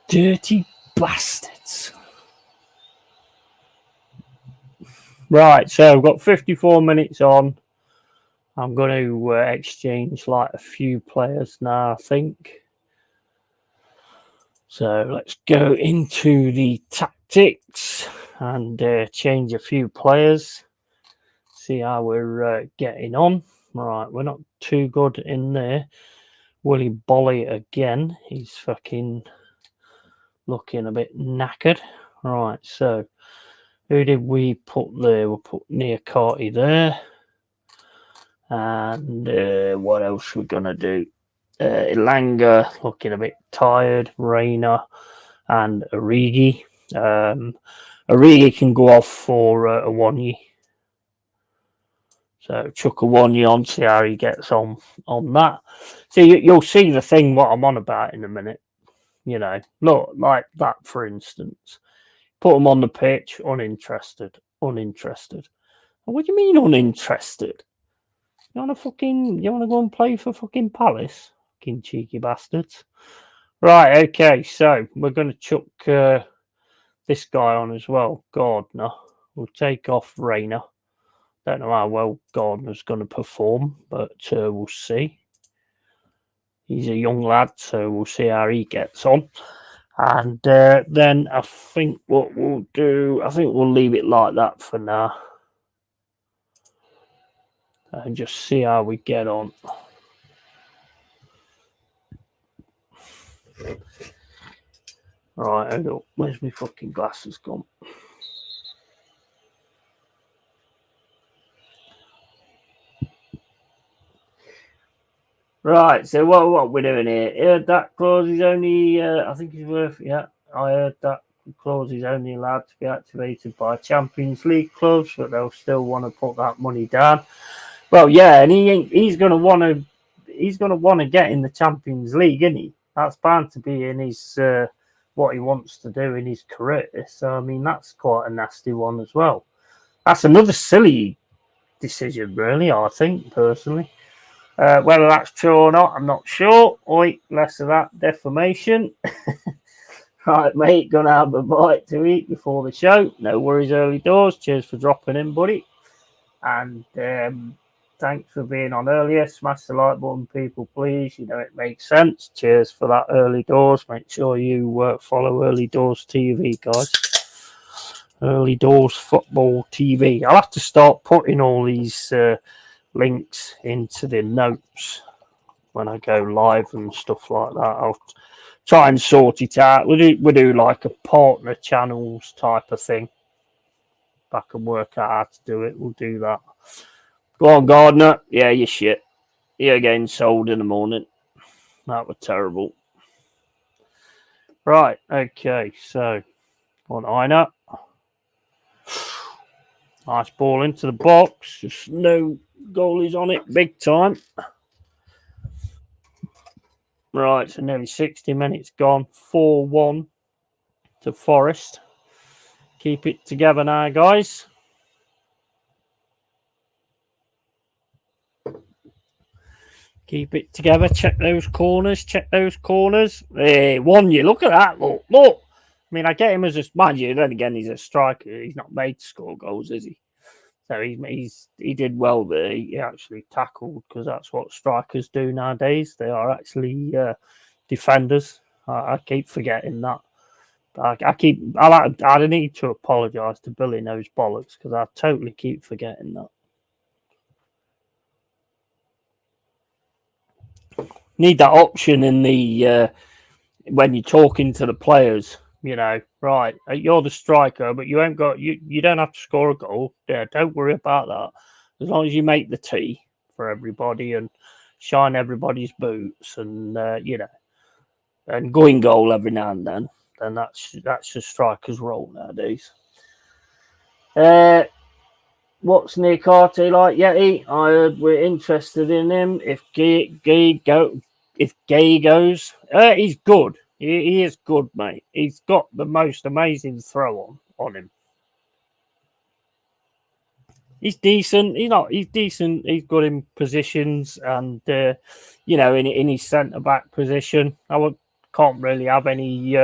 Dirty bastards. Right, so I've got 54 minutes on. I'm going to exchange like a few players now, I think. So let's go into the tactics and change a few players. See how we're getting on. Right, we're not too good in there. Willie Bolly again. He's fucking looking a bit knackered. Right, so who did we put there? We'll put Niakate there. And what else we're going to do? Ilanga looking a bit tired. Reina and Origi. Origi can go off for Awoniyi. So chuck Awoniyi on, see how he gets on that. See, you'll see the thing what I'm on about in a minute. You know, look, like that, for instance. Put him on the pitch, uninterested. What do you mean uninterested? You want to go and play for fucking Palace? Fucking cheeky bastards. Right, okay, so we're going to chuck this guy on as well, Gardner. We'll take off Reina. Don't know how well Gardner's going to perform, but we'll see. He's a young lad, so we'll see how he gets on. And then I think what we'll do, I think we'll leave it like that for now. And just see how we get on. Right, hold up. Where's my fucking glasses gone? Right, so what we're doing here? That clause is only, I think it's worth, yeah, I heard that clause is only allowed to be activated by Champions League clubs, but they'll still want to put that money down. Well, yeah, and he's going to want to get in the Champions League, isn't he? That's bound to be in his what he wants to do in his career. So I mean, that's quite a nasty one as well. That's another silly decision, really. I think personally. Whether that's true or not, I'm not sure. Oi, less of that defamation. Right, mate, gonna have a bite to eat before the show. No worries, early doors. Cheers for dropping in, buddy. And thanks for being on earlier. Smash the like button, people, please. You know, it makes sense. Cheers for that, early doors. Make sure you follow Early Doors TV, guys. Early Doors Football TV. I'll have to start putting all these links into the notes when I go live and stuff like that. I'll try and sort it out. We do like a partner channels type of thing. If I can work out how to do it, we'll do that. Go on, Gardner. Yeah, you shit. You're getting sold in the morning. That was terrible. Right, okay, so on Ina. Nice ball into the box. Just no goalies on it. Big time. Right, so nearly 60 minutes gone. 4-1 to Forest. Keep it together now, guys. Keep it together. Check those corners. One, you look at that. Look. I mean, I get him as a, mind you, then again, he's a striker. He's not made to score goals, is he? So he did well there. He actually tackled, because that's what strikers do nowadays. They are actually defenders. I keep forgetting that. I need to apologise to Billy Nose Bollocks, because I totally keep forgetting that. Need that option in the when you're talking to the players. You know, right? You're the striker, but you ain't got you don't have to score a goal. Yeah, don't worry about that. As long as you make the tee for everybody and shine everybody's boots, and you know, and go in goal every now and then that's the striker's role nowadays. What's Niakate like? Yeti, I heard we're interested in him. If Gay goes, he's good. He is good, mate. He's got the most amazing throw on him. He's decent. He's decent. He's good in positions, and in his centre back position, can't really have any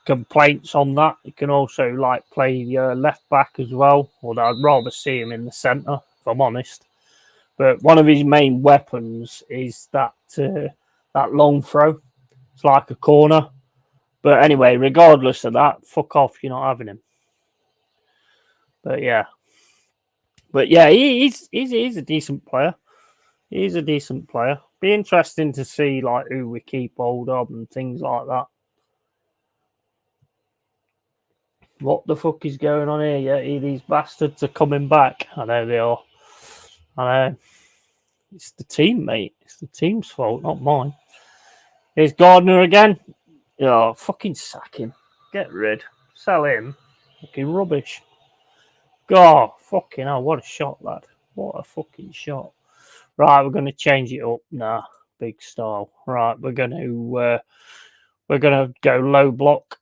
complaints on that. He can also play left back as well. Although I'd rather see him in the centre, if I'm honest. But one of his main weapons is that long throw. It's like a corner. But anyway, regardless of that, fuck off. You're not having him. But yeah. He's a decent player. He's a decent player. Be interesting to see who we keep hold of and things like that. What the fuck is going on here? Yeah, these bastards are coming back. I know they are. I know. It's the team, mate. It's the team's fault, not mine. Here's Gardner again. Oh, fucking sack him. Get rid. Sell him. Fucking rubbish. God, fucking hell, what a shot, lad. What a fucking shot. Right, we're going to change it up. Nah, big style. Right, we're going to go low block.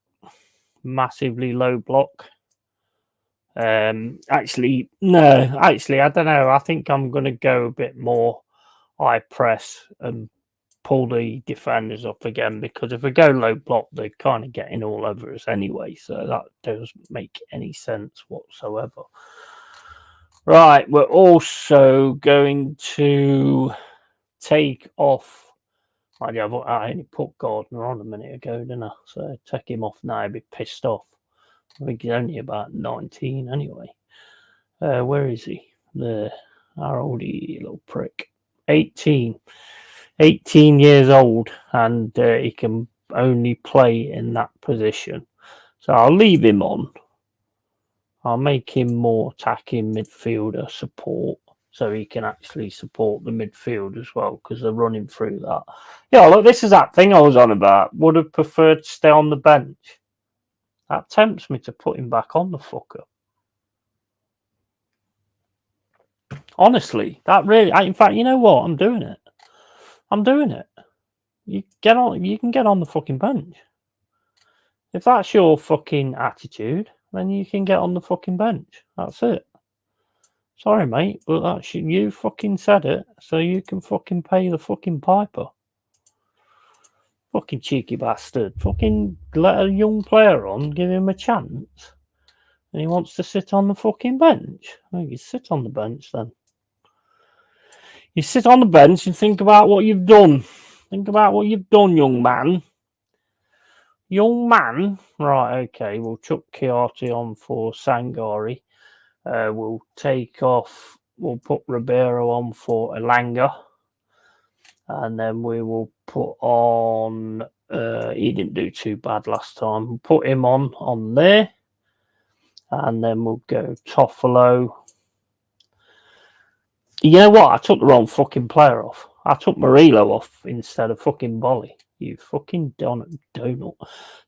Massively low block. Actually, I don't know. I think I'm going to go a bit more high press and pull the defenders up again, because if we go low block, they're kind of getting all over us anyway. So that doesn't make any sense whatsoever. Right, we're also going to take off. I only put Gardner on a minute ago, didn't I? So take him off now. I'd be pissed off. I think he's only about 19 anyway. Where is he? There. How old he, little prick? 18. 18 years old, and he can only play in that position. So I'll leave him on. I'll make him more attacking midfielder support, so he can actually support the midfield as well, because they're running through that. Yeah, look, this is that thing I was on about. Would have preferred to stay on the bench. That tempts me to put him back on the fucker. Honestly, that really. In fact, you know what? I'm doing it. I'm doing it. You get on. You can get on the fucking bench. If that's your fucking attitude, then you can get on the fucking bench. That's it. Sorry, mate, but that's you fucking said it, so you can fucking pay the fucking piper. Fucking cheeky bastard. Fucking let a young player on, give him a chance, and he wants to sit on the fucking bench. Well, you sit on the bench then. You sit on the bench and think about what you've done. Think about what you've done, young man. Young man. Right, okay, we'll chuck Chiarte on for Sangari. We'll take off, we'll put Ribeiro on for Elanga. And then we will put on, he didn't do too bad last time. We'll put him on there. And then we'll go Toffolo. You know what? I took the wrong fucking player off. I took Murillo off instead of fucking Bolly. You fucking donut.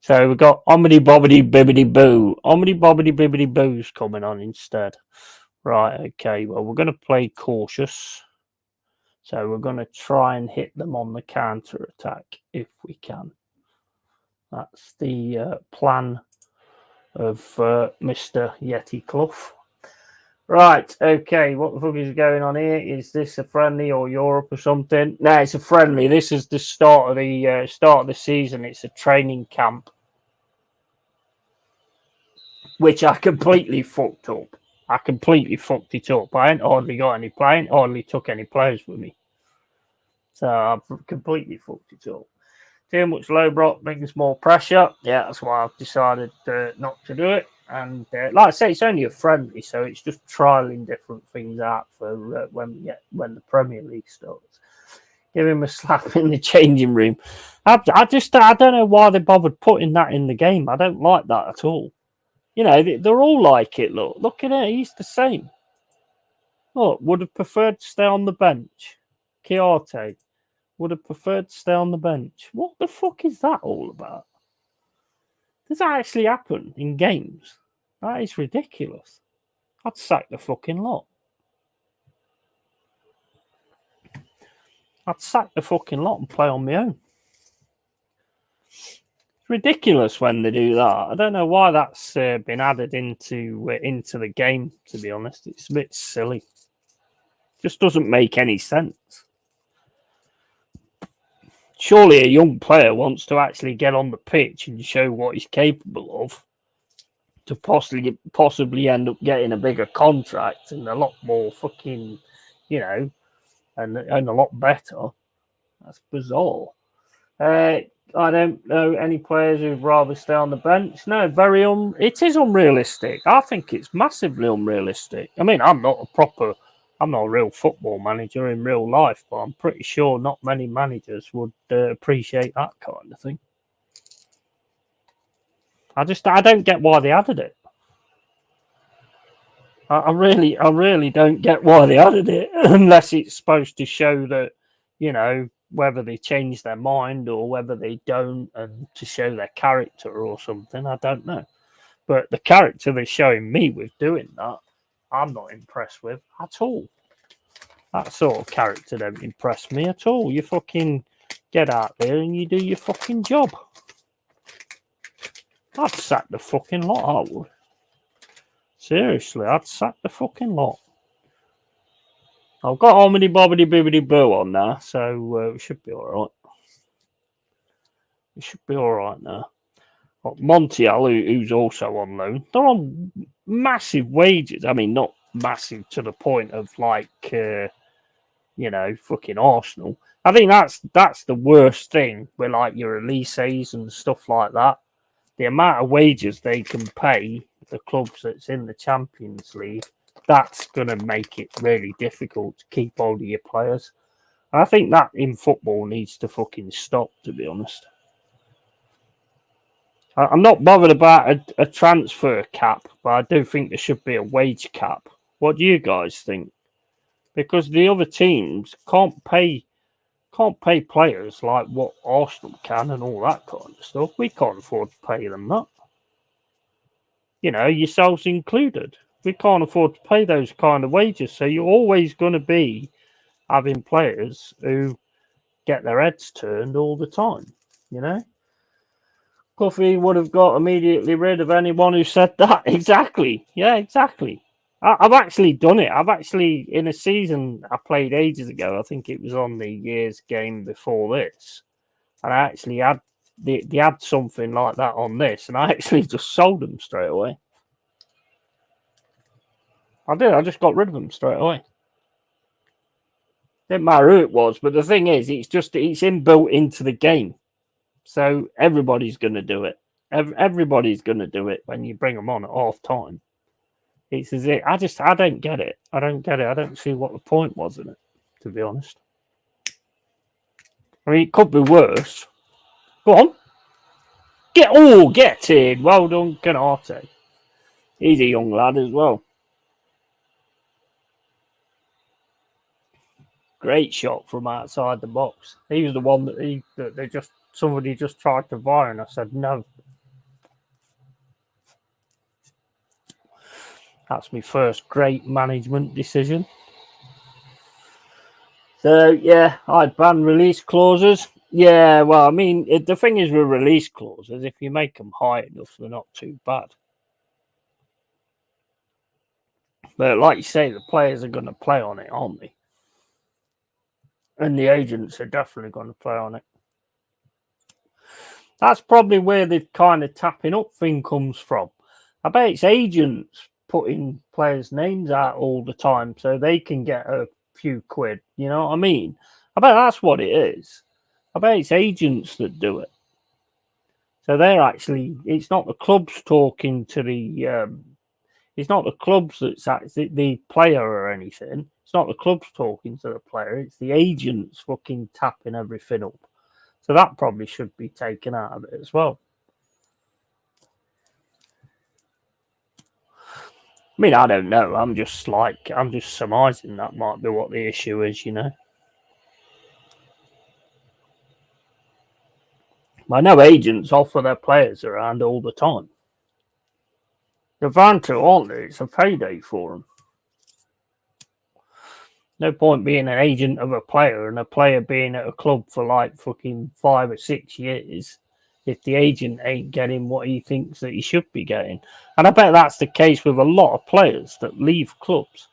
So we've got Omedy Bobbedy Bibbedy Boo. Omedy Bobbedy Bibbedy Boo's coming on instead. Right, okay. Well, we're going to play cautious. So we're going to try and hit them on the counter attack if we can. That's the plan of Mr. Yeti Clough. Right, okay, what the fuck is going on here? Is this a friendly or Europe or something? No, it's a friendly. This is the start of the season. It's a training camp, which I completely fucked up. I completely fucked it up. I ain't hardly got any play. I ain't hardly took any players with me. So I've completely fucked it up. Too much low block brings more pressure. Yeah, that's why I've decided not to do it. And like I say, it's only a friendly, so it's just trialing different things out for when the Premier League starts. Give him a slap in the changing room. I don't know why they bothered putting that in the game. I don't like that at all. You know, they're all like it. Look at it. He's the same. Look, would have preferred to stay on the bench. Chiarte would have preferred to stay on the bench. What the fuck is that all about? Does that actually happen in games? That is ridiculous. I'd sack the fucking lot. I'd sack the fucking lot and play on my own. It's ridiculous when they do that. I don't know why that's been added into the game. To be honest, it's a bit silly. Just doesn't make any sense. Surely a young player wants to actually get on the pitch and show what he's capable of, to possibly end up getting a bigger contract and a lot more fucking, and a lot better. That's bizarre. I don't know any players who'd rather stay on the bench. No, it is unrealistic. I think it's massively unrealistic. I mean, I'm not a real football manager in real life, but I'm pretty sure not many managers would appreciate that kind of thing. I don't get why they added it. I really don't get why they added it, unless it's supposed to show that, whether they change their mind or whether they don't, and to show their character or something. I don't know. But the character they're showing me with doing that, I'm not impressed with at all. That sort of character don't impress me at all. You fucking get out there and you do your fucking job. I'd sack the fucking lot, I would. Seriously, I'd sack the fucking lot. I've got Omedy Bobbedy Bibbedy Boo on now, so we should be alright. We should be alright now. Got Montiel, who's also on loan. They're on massive wages. I mean, not massive to the point of fucking Arsenal. I think that's the worst thing with like your Elises and stuff like that. The amount of wages they can pay the clubs that's in the Champions League, that's going to make it really difficult to keep hold of your players. And I think that in football needs to fucking stop, to be honest. I'm not bothered about a transfer cap, but I do think there should be a wage cap. What do you guys think? Because the other teams can't pay players like what Arsenal can and all that kind of stuff. We can't afford to pay them that. Yourselves included. We can't afford to pay those kind of wages. So you're always going to be having players who get their heads turned all the time, Coffee would have got immediately rid of anyone who said that. Exactly. Yeah, exactly. I've actually done it. I've actually, in a season I played ages ago, I think it was on the year's game before this, and I actually had, they had something like that on this, and I actually just sold them straight away. I did. I just got rid of them straight away. Didn't matter who it was, but the thing is, it's inbuilt into the game. So everybody's going to do it. Everybody's going to do it when you bring them on at half time. It's as if I don't get it. I don't get it. I don't see what the point was in it, to be honest. I mean, it could be worse. Go on. Get in. Well done, Canate. He's a young lad as well. Great shot from outside the box. He was the one that somebody just tried to fire, and I said no. That's my first great management decision. So yeah, I'd ban release clauses. Yeah, well, I mean, the thing is with release clauses, if you make them high enough, they're not too bad. But like you say, the players are going to play on it, aren't they? And the agents are definitely going to play on it. That's probably where the kind of tapping up thing comes from. I bet it's agents putting players' names out all the time so they can get a few quid. You know what I mean? I bet that's what it is. I bet it's agents that do it. So they're actually, it's not the clubs talking to the, it's not the clubs that's actually the player or anything. It's not the clubs talking to the player. It's the agents fucking tapping everything up. So that probably should be taken out of it as well. I mean, I don't know. I'm just surmising that might be what the issue is, I know agents offer their players around all the time. They're bound to, aren't they? It's a payday for them. No point being an agent of a player and a player being at a club for like fucking 5 or 6 years if the agent ain't getting what he thinks that he should be getting. And I bet that's the case with a lot of players that leave clubs.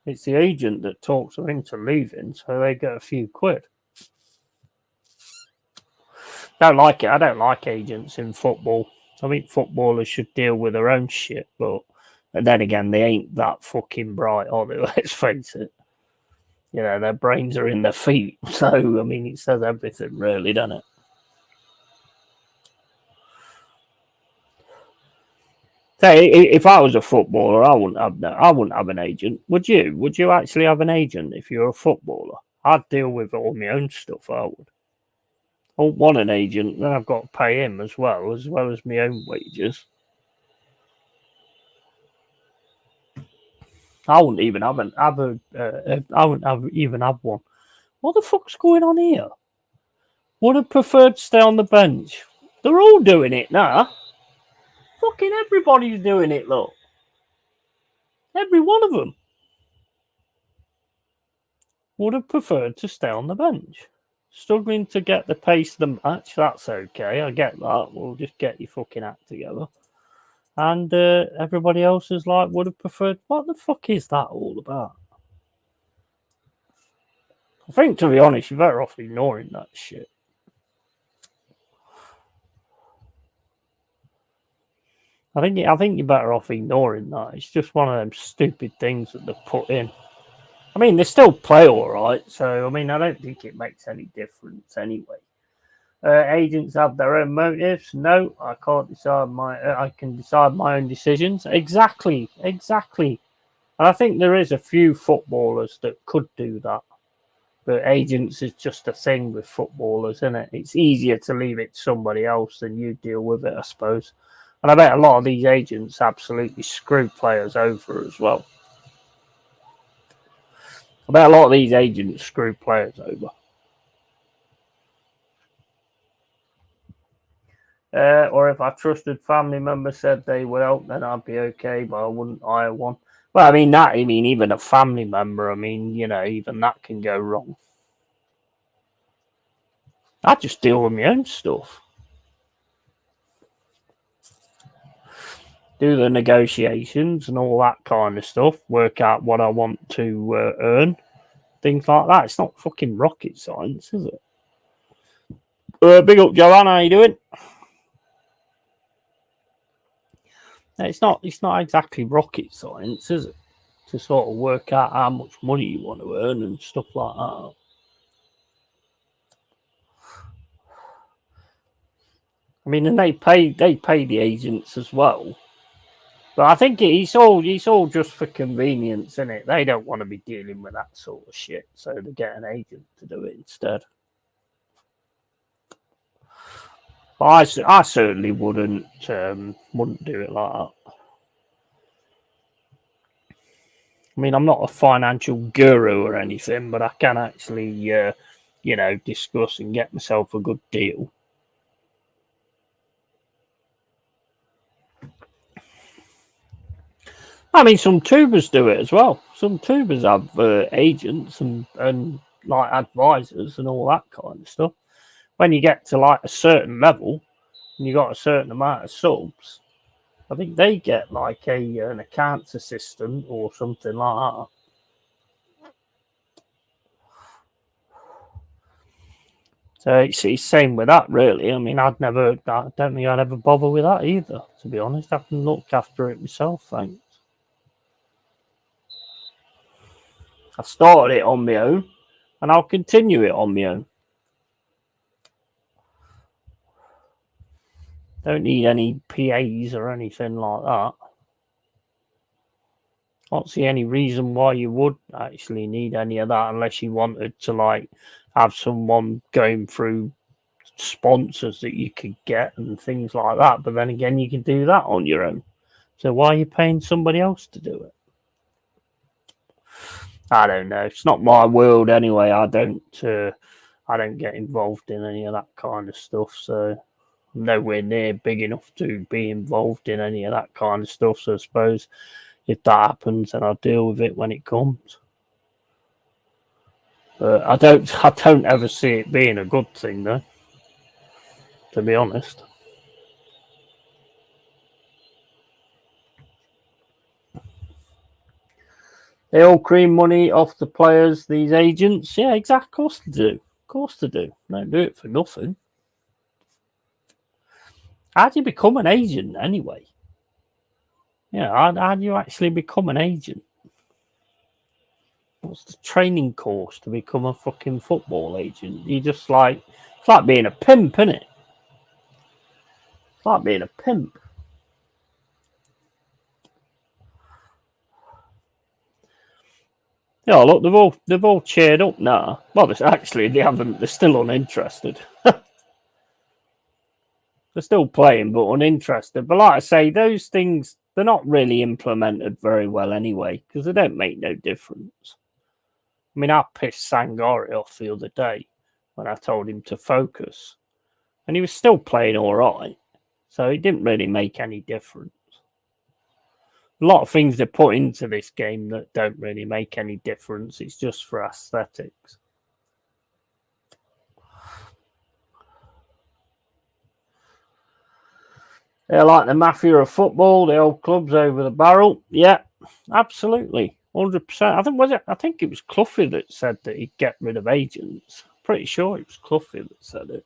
It's the agent that talks them into leaving, so they get a few quid. Don't like it. I don't like agents in football. I think footballers should deal with their own shit, but and then again, they ain't that fucking bright, are they? Let's face it. You know, their brains are in their feet. So, I mean, it says everything, really, doesn't it? So, if I was a footballer, I wouldn't have an agent. Would you? Would you actually have an agent if you're a footballer? I'd deal with all my own stuff. I would. I wouldn't want an agent, then I've got to pay him as well as my own wages. I wouldn't even have one. What the fuck's going on here? Would have preferred to stay on the bench. They're all doing it now. Fucking everybody's doing it, look. Every one of them. Would have preferred to stay on the bench. Struggling to get the pace of the match, that's okay. I get that. We'll just get your fucking act together. And everybody else is like, would have preferred. What the fuck is that all about? I think, to be honest, you're better off ignoring that shit. I think you're better off ignoring that. It's just one of them stupid things that they've put in. I mean, they still play all right, so I mean, I don't think it makes any difference anyway. Agents have their own motives. No, I can't decide I can decide my own decisions. Exactly. And I think there is a few footballers that could do that. But agents is just a thing with footballers, isn't it? It's easier to leave it to somebody else than you deal with it, I suppose. And I bet a lot of these agents absolutely screw players over as well. I bet a lot of these agents screw players over. Or if a trusted family member said they would help, then I'd be okay, but I wouldn't hire one. Well, I mean, even a family member, I mean, you know, even that can go wrong. I just deal with my own stuff. Do the negotiations and all that kind of stuff. Work out what I want to earn. Things like that. It's not fucking rocket science, is it? Big up, Joanne. How you doing? It's not exactly rocket science, is it? To sort of work out how much money you want to earn and stuff like that. I mean, and they pay the agents as well. But I think it's all just for convenience, isn't it? They don't want to be dealing with that sort of shit, so they get an agent to do it instead. But I certainly wouldn't do it like that. I mean, I'm not a financial guru or anything, but I can actually, discuss and get myself a good deal. I mean, some tubers do it as well. Some tubers have agents and like advisors and all that kind of stuff. When you get to like a certain level and you got a certain amount of subs, I think they get like an accounts assistant or something like that. So it's same with that, really. I mean, I don't think I'd ever bother with that either, to be honest. I can look after it myself, thanks. I started it on my own, and I'll continue it on my own. Don't need any PAs or anything like that. I don't see any reason why you would actually need any of that unless you wanted to like have someone going through sponsors that you could get and things like that. But then again, you can do that on your own. So why are you paying somebody else to do it? I don't know. It's not my world anyway. I don't get involved in any of that kind of stuff. So I'm nowhere near big enough to be involved in any of that kind of stuff. So I suppose if that happens, then I'll deal with it when it comes. But I don't ever see it being a good thing, though. to be honest. They all cream money off the players, these agents. Yeah, exactly. Of course they do. Of course they do. They don't do it for nothing. How do you become an agent anyway? Yeah, how do you actually become an agent? What's the training course to become a fucking football agent? You just like, it's like being a pimp, isn't it? It's like being a pimp. Yeah, look, they've all cheered up now. Well, actually, they haven't. They're still uninterested. They're still playing, but uninterested. But like I say, those things, they're not really implemented very well anyway, because they don't make no difference. I mean, I pissed Sangari off the other day when I told him to focus, and he was still playing all right. So it didn't really make any difference. A lot of things they put into this game that don't really make any difference. It's just for aesthetics. They're like the mafia of football, the old clubs over the barrel. Yeah, absolutely. 100%. I think it was Cloughie that said that he'd get rid of agents. Pretty sure it was Cloughie that said it.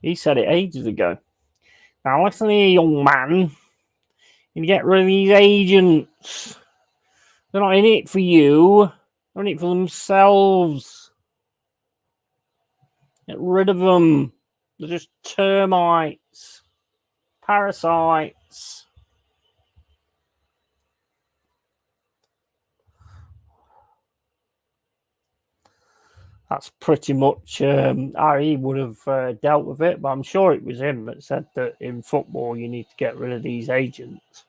He said it ages ago. Now listen here, young man. You get rid of these agents. They're not in it for you. They're in it for themselves. Get rid of them. They're just termites. Parasites. That's pretty much how he would have dealt with it, but I'm sure it was him that said that in football you need to get rid of these agents.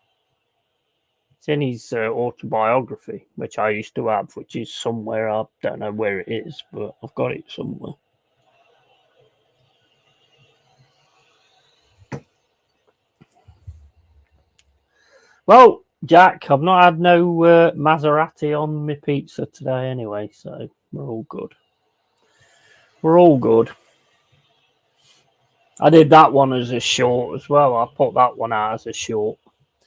It's in his autobiography, which I used to have, which is somewhere. I don't know where it is, but I've got it somewhere. Well, Jack, I've not had no Maserati on my pizza today anyway, so we're all good. We're all good. I did that one as a short as well. I put that one out as a short.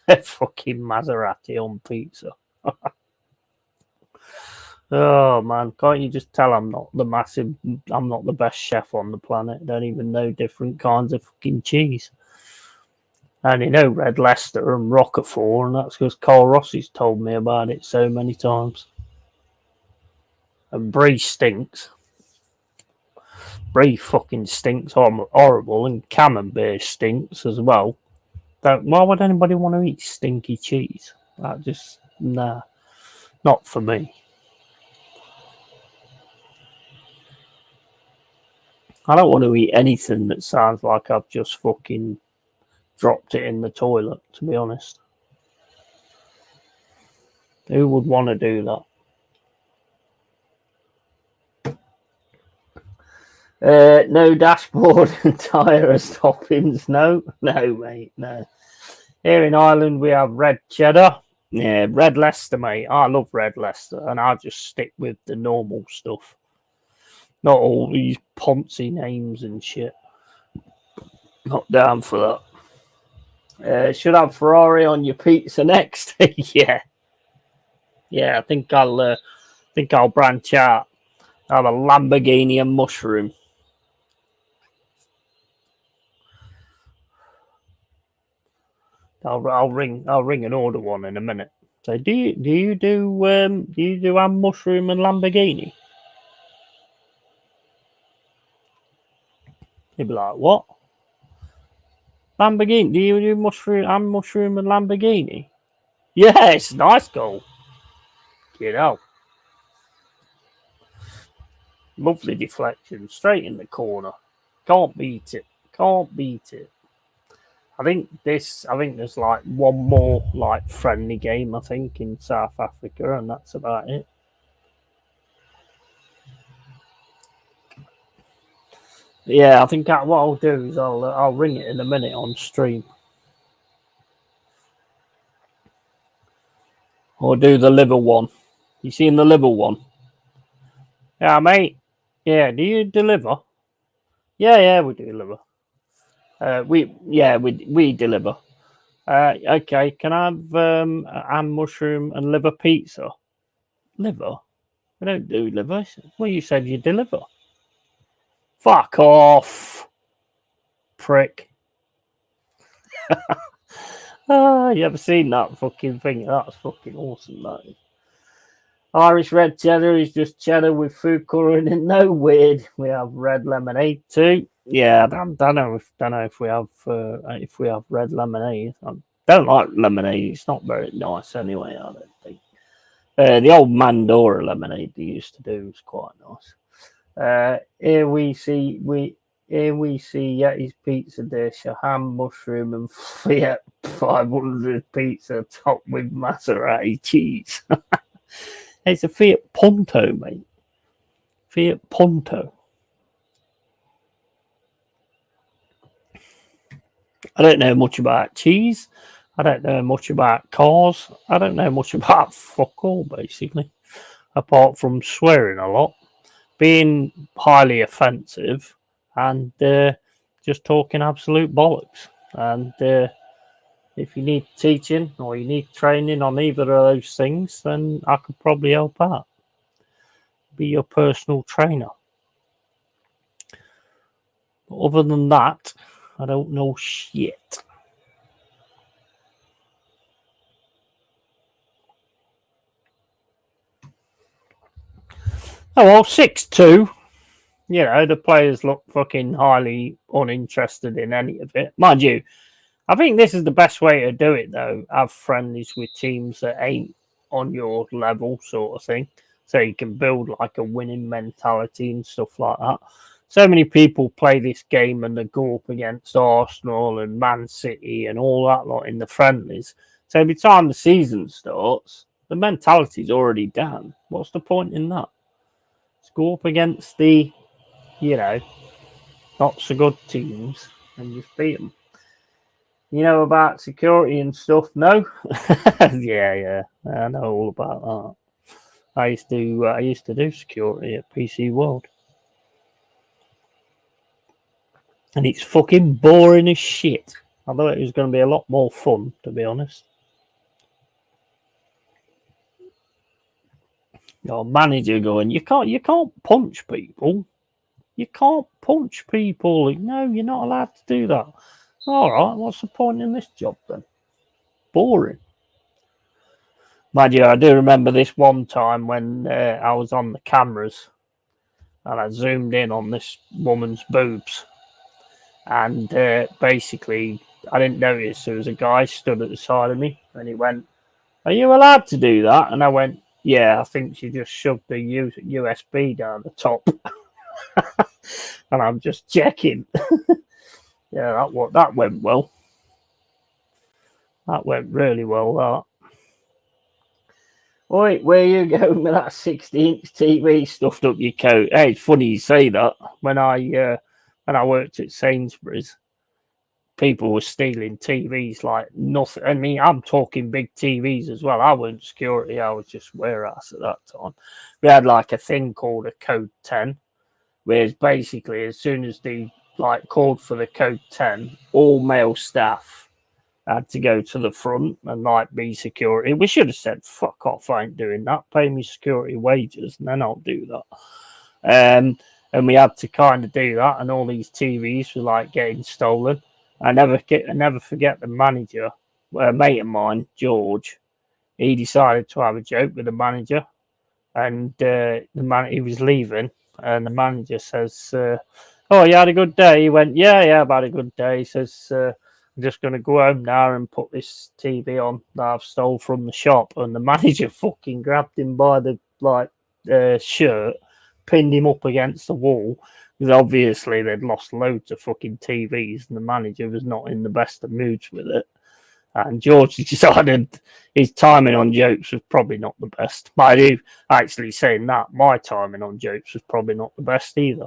Fucking Maserati on pizza. Oh man, can't you just tell I'm not the best chef on the planet? I don't even know different kinds of fucking cheese. I only know Red Leicester and Roquefort, and that's because Carl Rossi's told me about it so many times. And Brie stinks. Brie fucking stinks horrible, and Camembert stinks as well. Why would anybody want to eat stinky cheese? That just, nah, not for me. I don't want to eat anything that sounds like I've just fucking dropped it in the toilet, to be honest. Who would want to do that? No dashboard and tyre as toppings. No, mate, no. Here in Ireland, we have red cheddar. Yeah, Red Leicester, mate. I love Red Leicester, and I'll just stick with the normal stuff. Not all these poncy names and shit. Not down for that. Should have Ferrari on your pizza next. Yeah. I think I'll branch out. I'll have a Lamborghini and mushroom. I'll ring and order one in a minute. So do you do ham mushroom and Lamborghini? He'd be like, what? Lamborghini? Do you do ham mushroom and Lamborghini? Yes, nice goal. You know. Lovely deflection, straight in the corner. Can't beat it. I think there's like one more like friendly game, I think, in South Africa, and that's about it. Yeah, I think what I'll do is I'll ring it in a minute on stream. Or do the liver one. You seen the liver one? Yeah, mate. Yeah, do you deliver? Yeah, we deliver. We deliver. Okay, can I have a ham, mushroom, and liver pizza? Liver? We don't do liver. Well, you said you deliver. Fuck off, prick. You ever seen that fucking thing? That's fucking awesome, that is. Irish red cheddar is just cheddar with food colouring and no weird. We have red lemonade too. Yeah, I don't know if we have red lemonade. I don't like lemonade. It's not very nice anyway. I don't think. The old Mandora lemonade they used to do was quite nice. Here we see Yeti's pizza dish, a ham, mushroom, and Fiat 500 pizza topped with Maserati cheese. It's a Fiat Punto, mate. Fiat Punto. I don't know much about cheese. I don't know much about cars. I don't know much about fuck all, basically. Apart from swearing a lot, being highly offensive, and just talking absolute bollocks. And if you need teaching or you need training on either of those things, then I could probably help out. Be your personal trainer. But other than that, I don't know shit. Oh well, 6-2. You know, the players look fucking highly uninterested in any of it. Mind you, I think this is the best way to do it, though. Have friendlies with teams that ain't on your level, sort of thing. So you can build like a winning mentality and stuff like that. So many people play this game and they go up against Arsenal and Man City and all that lot in the friendlies. So every time the season starts, the mentality's already down. What's the point in that? Let's go up against the, you know, not so good teams and just beat them. You know about security and stuff? No? yeah, I know all about that. I used to do security at PC World. And it's fucking boring as shit. I thought it was going to be a lot more fun, to be honest. Your manager going, you can't punch people. You can't punch people. No, you're not allowed to do that. All right, what's the point in this job then? Boring. Mind you, I do remember this one time when I was on the cameras and I zoomed in on this woman's boobs. And basically, I didn't notice there was a guy stood at the side of me and he went, "Are you allowed to do that?" And I went, "Yeah, I think she just shoved the USB down the top." And I'm just checking. Yeah, that went well. That went really well, that. Oi, where you going with that 60-inch TV stuffed up your coat? Hey, it's funny you say that. When I worked at Sainsbury's, people were stealing TVs like nothing. I mean, I'm talking big TVs as well. I wasn't security. I was just warehouse at that time. We had like a thing called a code 10, whereas basically as soon as they like called for the code 10, all male staff had to go to the front and like be security. We should have said, "Fuck off, I ain't doing that. Pay me security wages, and then I'll do that." And we had to kind of do that, and all these TVs were like getting stolen. I never forget the manager, a mate of mine, George. He decided to have a joke with the manager, and he was leaving, and the manager says, "Oh, you had a good day?" He went, "Yeah, I've had a good day." He says, "I'm just going to go home now and put this TV on that I've stole from the shop." And the manager fucking grabbed him by the shirt, pinned him up against the wall, because obviously they'd lost loads of fucking TVs and the manager was not in the best of moods with it. And George decided his timing on jokes was probably not the best. I do actually saying that my timing on jokes was probably not the best either,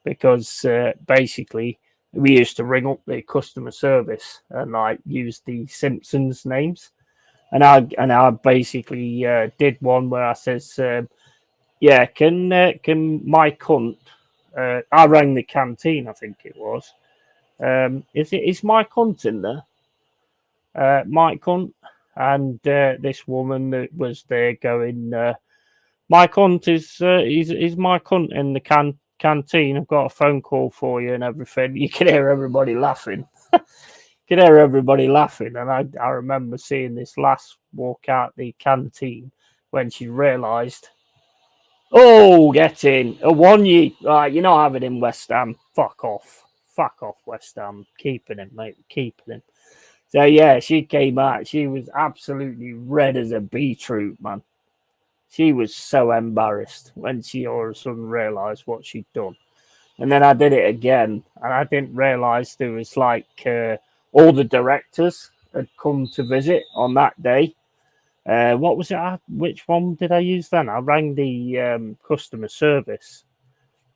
because basically we used to ring up the customer service and like use the Simpsons names, and I basically did one where I says, "Yeah, can my cunt I rang the canteen, I think it was. Is Mike Hunt in there? Mike Hunt and this woman that was there going, Mike Hunt is Mike Hunt in the canteen. I've got a phone call for you and everything. You can hear everybody laughing. You can hear everybody laughing. And I remember seeing this lass walk out the canteen when she realised, oh, get in. A one ye. Right, you're not having him, West Ham. Fuck off. Fuck off, West Ham. Keeping him, mate. Keeping him. So, yeah, she came out. She was absolutely red as a beetroot, man. She was so embarrassed when she all of a sudden realised what she'd done. And then I did it again, and I didn't realise there was like all the directors had come to visit on that day. What was it? Which one did I use then? I rang the customer service.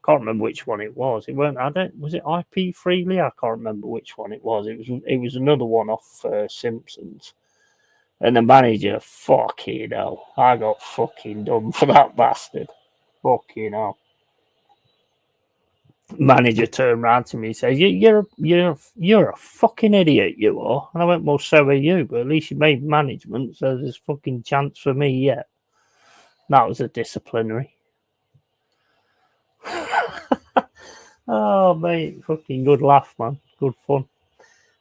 Can't remember which one it was. It weren't. Was it IP Freely? I can't remember which one it was. It was another one off Simpsons. And the manager, fucking hell, I got fucking done for that bastard. Fucking hell. Manager turned around to me and says, "You're a fucking idiot, you are." And I went, "Well, so are you, but at least you made management, so there's fucking chance for me yet." That was a disciplinary. Oh, mate, fucking good laugh, man. Good fun.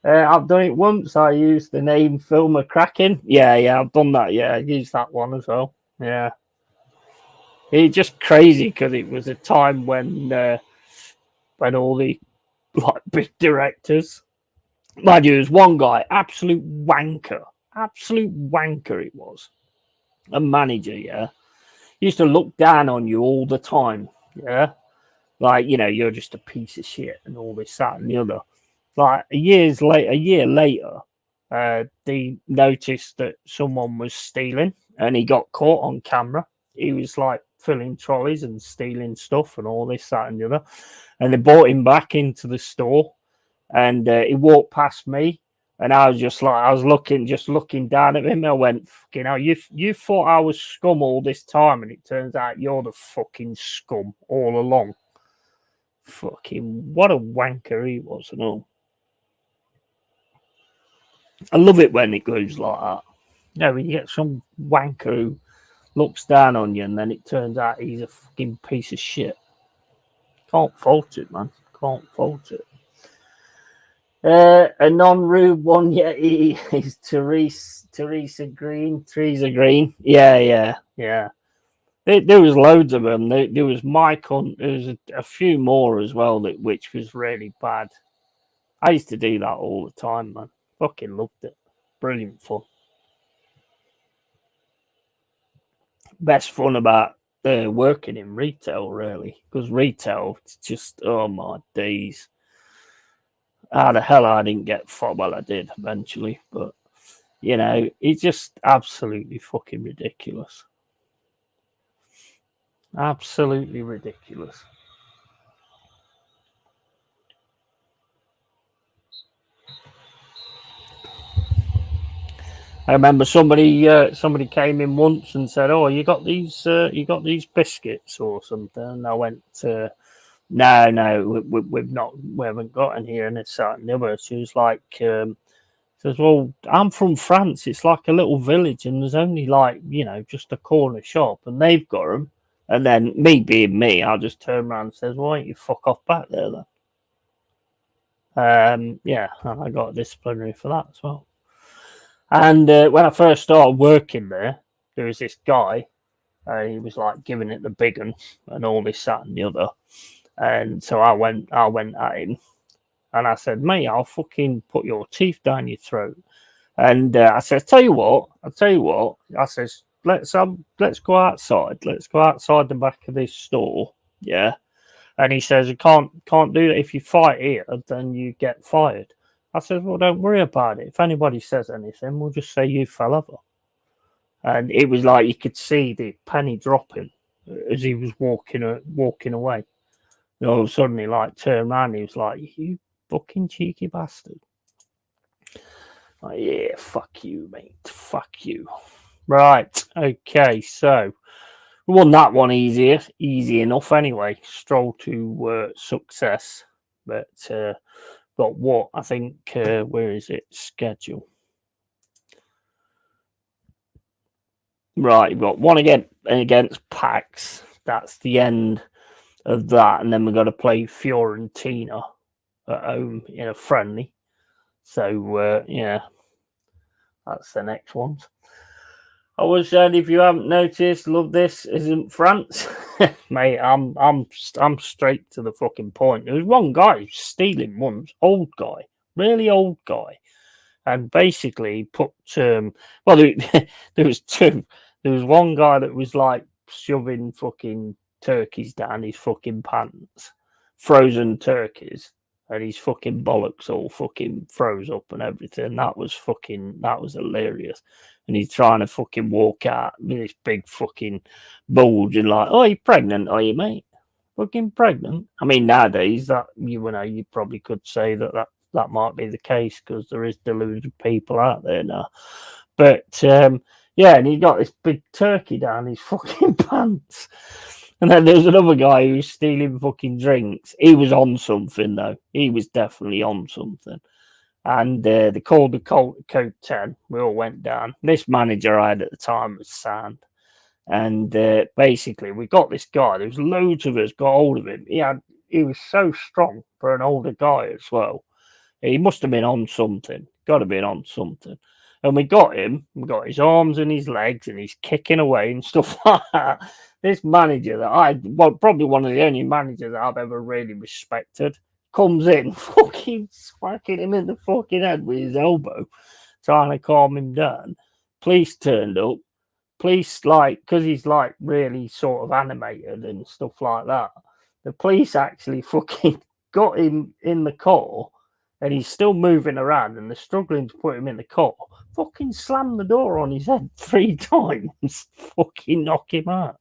I've done it once. I used the name Phil McCracken. Yeah, I've done that. Yeah, I used that one as well. Yeah. It's just crazy because it was a time when all the like big directors, mind you, there's one guy, absolute wanker he was, a manager, yeah. He used to look down on you all the time, yeah. Like, you know, you're just a piece of shit and all this, that, and the other. Like a year later, they noticed that someone was stealing, and he got caught on camera. He was like filling trolleys and stealing stuff and all this, that, and the other. And they brought him back into the store, and he walked past me, and I was just like, I was looking down at him. I went, "Fucking hell, you thought I was scum all this time, and it turns out you're the fucking scum all along." Fucking what a wanker he was and all. I love it when it goes like that. You know, when you get some wanker who looks down on you and then it turns out he's a fucking piece of shit. Can't fault it, man. Can't fault it. A non-rude one yet is Teresa Green. Yeah. There was loads of them. There was Mike Hunt. There was a few more as well, which was really bad. I used to do that all the time, man. Fucking loved it. Brilliant fun. Best fun about working in retail, really, because retail, it's just, oh my days. How the hell I didn't get far? Well, I did eventually, but you know, it's just absolutely fucking ridiculous. Absolutely ridiculous. I remember somebody came in once and said, "Oh, you got these biscuits or something?" And I went, "No, we haven't got any here." And it's that and the other. She was like, says, "Well, I'm from France. It's like a little village, and there's only like, you know, just a corner shop, and they've got them." And then me being me, I'll just turn around and says, "Why don't you fuck off back there then?" Yeah, and I got a disciplinary for that as well. And when I first started working there was this guy. He was like giving it the big one and all this, that, and the other. And so I went at him, and I said, "Mate, I'll fucking put your teeth down your throat." And I said, I'll tell you what. I says, let's go outside. Let's go outside the back of this store. Yeah. And he says, "You can't do that. If you fight here, then you get fired." I said, "Well, don't worry about it. If anybody says anything, we'll just say you fell over." And it was like you could see the penny dropping as he was walking away. And all of a sudden, he like turned around. He was like, "You fucking cheeky bastard!" Like, yeah, fuck you, mate. Fuck you. Right. Okay. So We won that one easy enough anyway. Stroll to success, but got what I think. Where is it? Schedule. Right, we've got one against Pax. That's the end of that, and then we've got to play Fiorentina at home in a friendly. So yeah, that's the next one. I was saying, if you haven't noticed, love this isn't France, mate. I'm straight to the fucking point. There was one guy stealing once, old guy, really old guy, and basically put well, there was two. There was one guy that was like shoving fucking turkeys down his fucking pants, frozen turkeys, and his fucking bollocks all fucking froze up and everything. That was hilarious. And he's trying to fucking walk out with this big fucking bulge and like, oh, you pregnant, are you, mate? Fucking pregnant? I mean, nowadays that you probably could say that might be the case because there is deluded people out there now. But yeah, and he got this big turkey down his fucking pants. And then there's another guy who was stealing fucking drinks. He was on something though. He was definitely on something. And they called the code 10. We all went down. This manager I had at the time was Sand. And basically, we got this guy. There was loads of us got hold of him. He was so strong for an older guy as well. He must have been on something. Got to be on something. And we got him. We got his arms and his legs, and he's kicking away and stuff like that. This manager probably one of the only managers that I've ever really respected, comes in, fucking smacking him in the fucking head with his elbow, trying to calm him down. Police turned up. Police, because he's really sort of animated and stuff like that. The police actually fucking got him in the car, and he's still moving around, and they're struggling to put him in the car. Fucking slammed the door on his head 3 times. Fucking knock him out.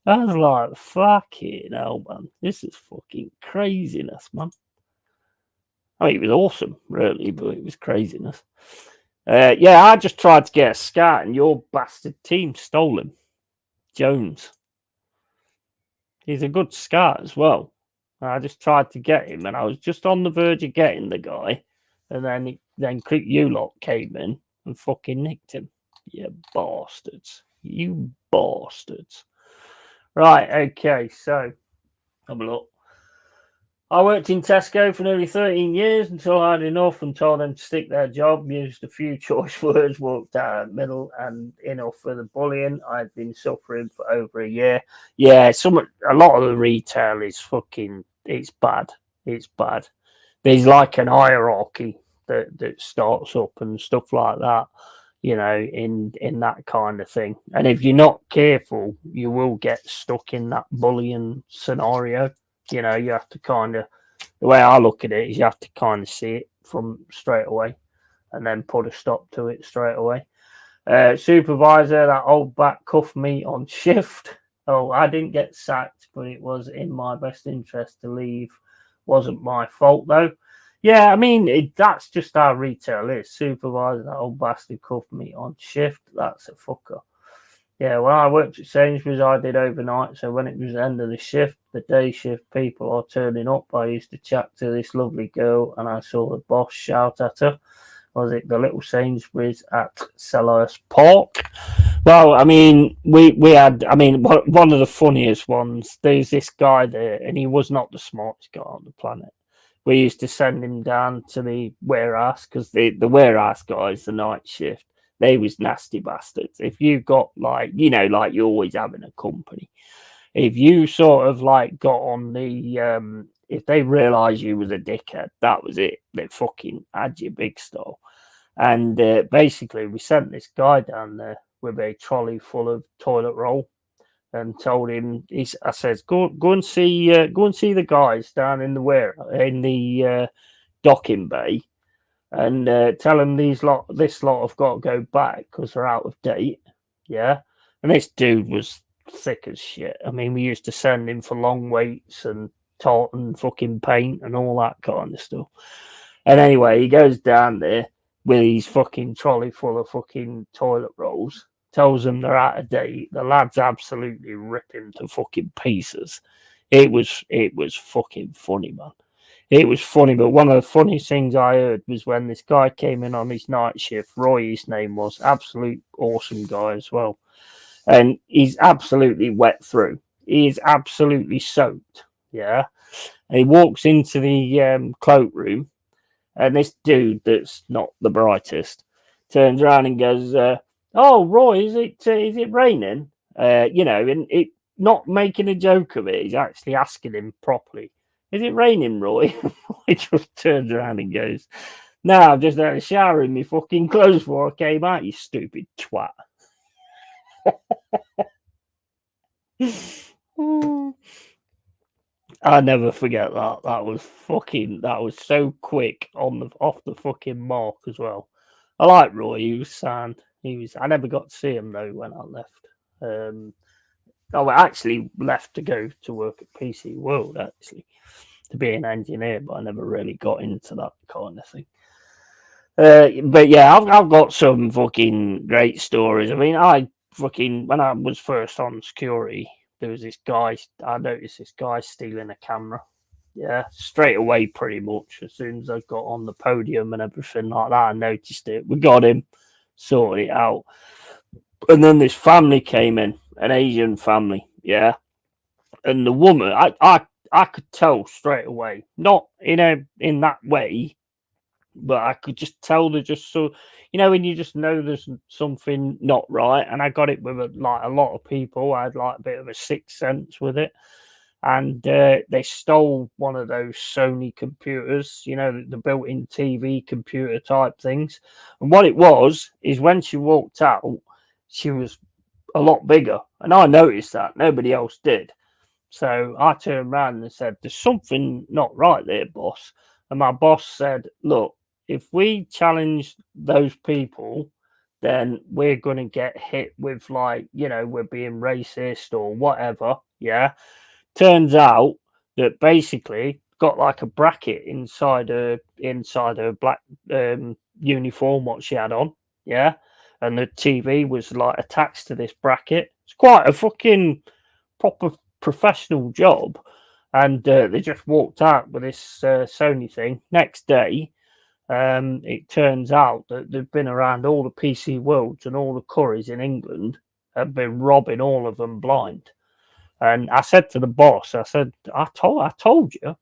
I was like, fucking hell, man. This is fucking craziness, man. I mean, it was awesome, really, but it was craziness. Yeah, I just tried to get a scat, and your bastard team stole him. Jones. He's a good scat as well. I just tried to get him, and I was just on the verge of getting the guy, and then you lot came in and fucking nicked him. You bastards. You bastards. Right, okay, so have a look. I worked in Tesco for nearly 13 years until I had enough and told them to stick their job, used a few choice words, walked out the middle, and enough for the bullying. I'd been suffering for over a year. Yeah, a lot of the retail is fucking, it's bad. It's bad. There's like an hierarchy that starts up and stuff like that. In that kind of thing. And if you're not careful, you will get stuck in that bullying scenario. You have to the way I look at it is you have to kind of see it from straight away and then put a stop to it straight away. Supervisor, that old bat cuffed me on shift. Oh, I didn't get sacked, but it was in my best interest to leave. Wasn't my fault, though. Yeah, I mean, that's just how retail is. Supervisor, that old bastard cuffed me on shift. That's a fucker. Yeah, when I worked at Sainsbury's, I did overnight. So when it was the end of the shift, the day shift people are turning up. I used to chat to this lovely girl, and I saw the boss shout at her. Was it the little Sainsbury's at Selhurst Park? Well, I mean, we had, one of the funniest ones, there's this guy there, and he was not the smartest guy on the planet. We used to send him down to the warehouse because the warehouse guys, the night shift, they was nasty bastards. If you got you always have in a company, if you sort of got on the, if they realised you was a dickhead, that was it. They fucking had you big style. And basically, we sent this guy down there with a trolley full of toilet roll. And told him, I says, go and see the guys down in the docking bay, and tell them this lot have got to go back because they're out of date. Yeah, and this dude was thick as shit. I mean, we used to send him for long waits and tartan fucking paint and all that kind of stuff. And anyway, he goes down there with his fucking trolley full of fucking toilet rolls. tells them they're out of date. The lads absolutely rip him to fucking pieces. It was fucking funny, man. It was funny, but one of the funniest things I heard was when this guy came in on his night shift. Roy, his name was, absolute awesome guy as well, and he's absolutely wet through. He is absolutely soaked. Yeah, and he walks into the cloakroom, and this dude that's not the brightest turns around and goes, "Oh, Roy, is it raining?" And it not making a joke of it. He's actually asking him properly, "Is it raining, Roy?" He just turns around and goes, "No, I've just had a shower in my fucking clothes before I came out, you stupid twat." I never forget that. That was so quick off the fucking mark as well. I like Roy. He was sound. I never got to see him though when I left. I actually left to go to work at PC World actually to be an engineer, but I never really got into that kind of thing. But yeah, I've got some fucking great stories. I mean, when I was first on security, there was this guy. I noticed this guy stealing a camera. Yeah, straight away, pretty much. As soon as I got on the podium and everything like that, I noticed it. We got him, sorted it out, and then this family came in, an Asian family. Yeah, and the woman, I could tell straight away, not in that way, but I could just tell they're just when you just know there's something not right. And I got it with a lot of people. I had like a bit of a sixth sense with it, and they stole one of those Sony computers, the built-in TV computer type things. And what it was is when she walked out, she was a lot bigger, and I noticed that nobody else did. So I turned around and said, "There's something not right there, boss." And my boss said, "Look, if we challenge those people, then we're going to get hit with we're being racist or whatever." Yeah. Turns out that basically got like a bracket inside her black uniform what she had on. Yeah. And the TV was like attached to this bracket. It's quite a fucking proper professional job, and they just walked out with this Sony thing. Next day, it turns out that they've been around all the PC worlds and all the curries in England have been robbing all of them blind. And I said to the boss, I said, I told you,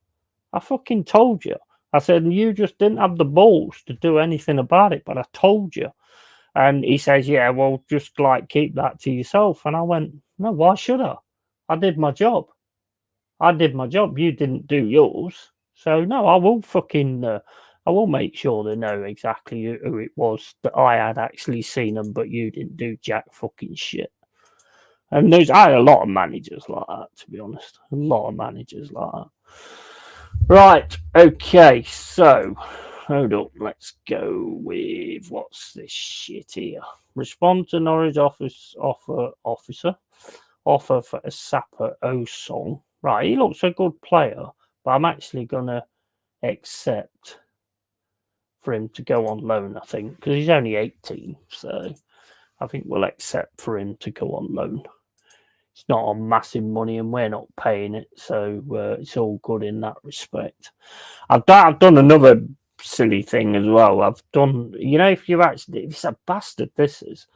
I fucking told you. I said, and you just didn't have the balls to do anything about it, but I told you. And he says, "Yeah, well, just like keep that to yourself." And I went, "No, why should I? I did my job. I did my job. You didn't do yours. So no, I will fucking, I will make sure they know exactly who it was that I had actually seen them, but you didn't do jack fucking shit." And I had a lot of managers like that, to be honest. A lot of managers like that. Right. Okay. So, hold up. Let's go with what's this shit here? Respond to Norwich officer. Offer for a Sapper O song. Right. He looks a good player, but I'm actually gonna accept for him to go on loan. I think because he's only 18, so I think we'll accept for him to go on loan. It's not on massive money, and we're not paying it, so it's all good in that respect. I've done another silly thing as well. I've done, if it's a bastard, this is,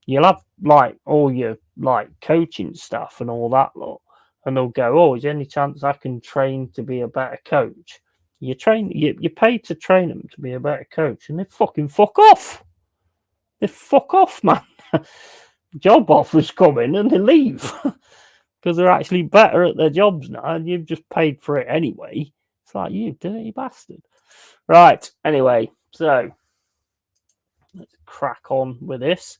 you'll have like all your like coaching stuff and all that lot, and they'll go, "Oh, is there any chance I can train to be a better coach?" You pay to train them to be a better coach, and they fucking fuck off. They fuck off, man. Job offers come in and they leave because they're actually better at their jobs now, and you've just paid for it anyway. It's like, you dirty bastard. Right. Anyway, so let's crack on with this.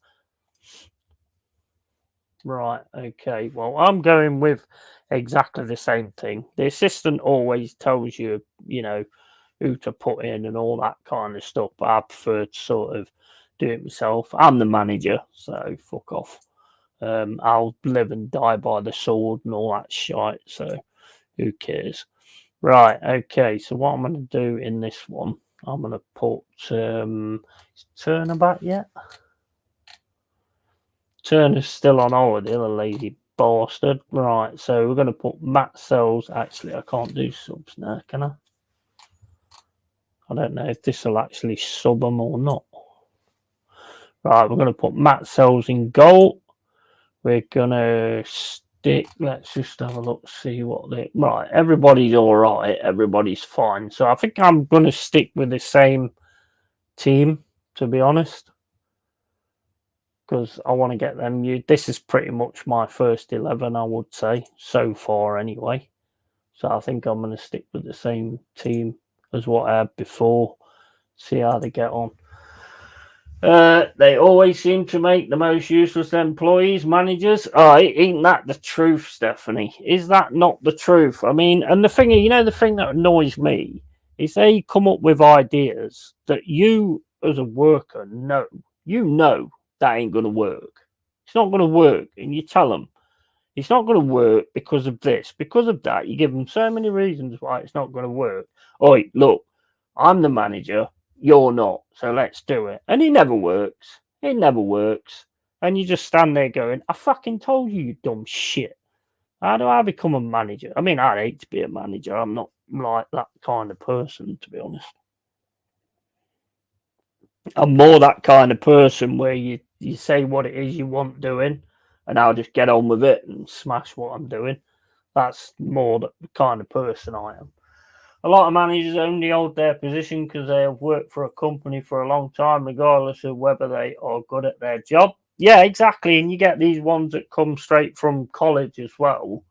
Right. Okay. Well, I'm going with exactly the same thing. The assistant always tells you, who to put in and all that kind of stuff, but I prefer to sort of do it myself. I'm the manager, so fuck off. I'll live and die by the sword and all that shite, so who cares? Right, okay, so what I'm going to do in this one, I'm going to put, is Turner back yet? Turner's still on holiday, the lazy bastard. Right, so we're going to put Matt Sells. Actually, I can't do subs now, can I? I don't know if this will actually sub them or not. Right, we're going to put Matt Sells in goal. We're going to stick. Let's just have a look, see what they. Right, everybody's all right. Everybody's fine. So I think I'm going to stick with the same team, to be honest, because I want to get them. This is pretty much my first 11, I would say, so far anyway. So I think I'm going to stick with the same team as what I had before. See how they get on. They always seem to make the most useless employees, managers. Oh, ain't that the truth, Stephanie? Is that not the truth? I mean, and the thing, the thing that annoys me is they come up with ideas that you, as a worker, know that ain't going to work. It's not going to work, and you tell them it's not going to work because of this, because of that. You give them so many reasons why it's not going to work. Oi, look, I'm the manager. You're not, so let's do it. And it never works. It never works. And you just stand there going, I fucking told you, you dumb shit. How do I become a manager? I mean, I'd hate to be a manager. I'm not like that kind of person, to be honest. I'm more that kind of person where you say what it is you want doing, and I'll just get on with it and smash what I'm doing. That's more the kind of person I am. A lot of managers only hold their position because they have worked for a company for a long time, regardless of whether they are good at their job. Yeah, exactly. And you get these ones that come straight from college as well,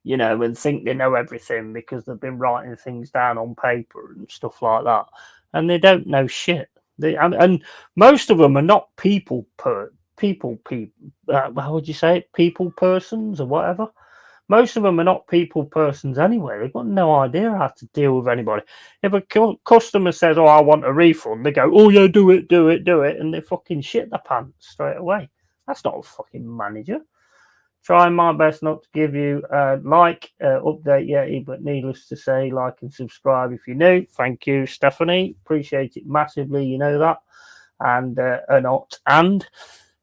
and think they know everything because they've been writing things down on paper and stuff like that. And they don't know shit. And most of them are not people. How would you say it? People persons or whatever. Most of them are not people persons anyway. They've got no idea how to deal with anybody. If a customer says, "Oh, I want a refund," they go, "Oh yeah, do it," and they fucking shit their pants straight away. That's not a fucking manager. Trying my best not to give you a update Yeti, but needless to say, like and subscribe if you're new. Thank you, Stephanie. Appreciate it massively. You know that. And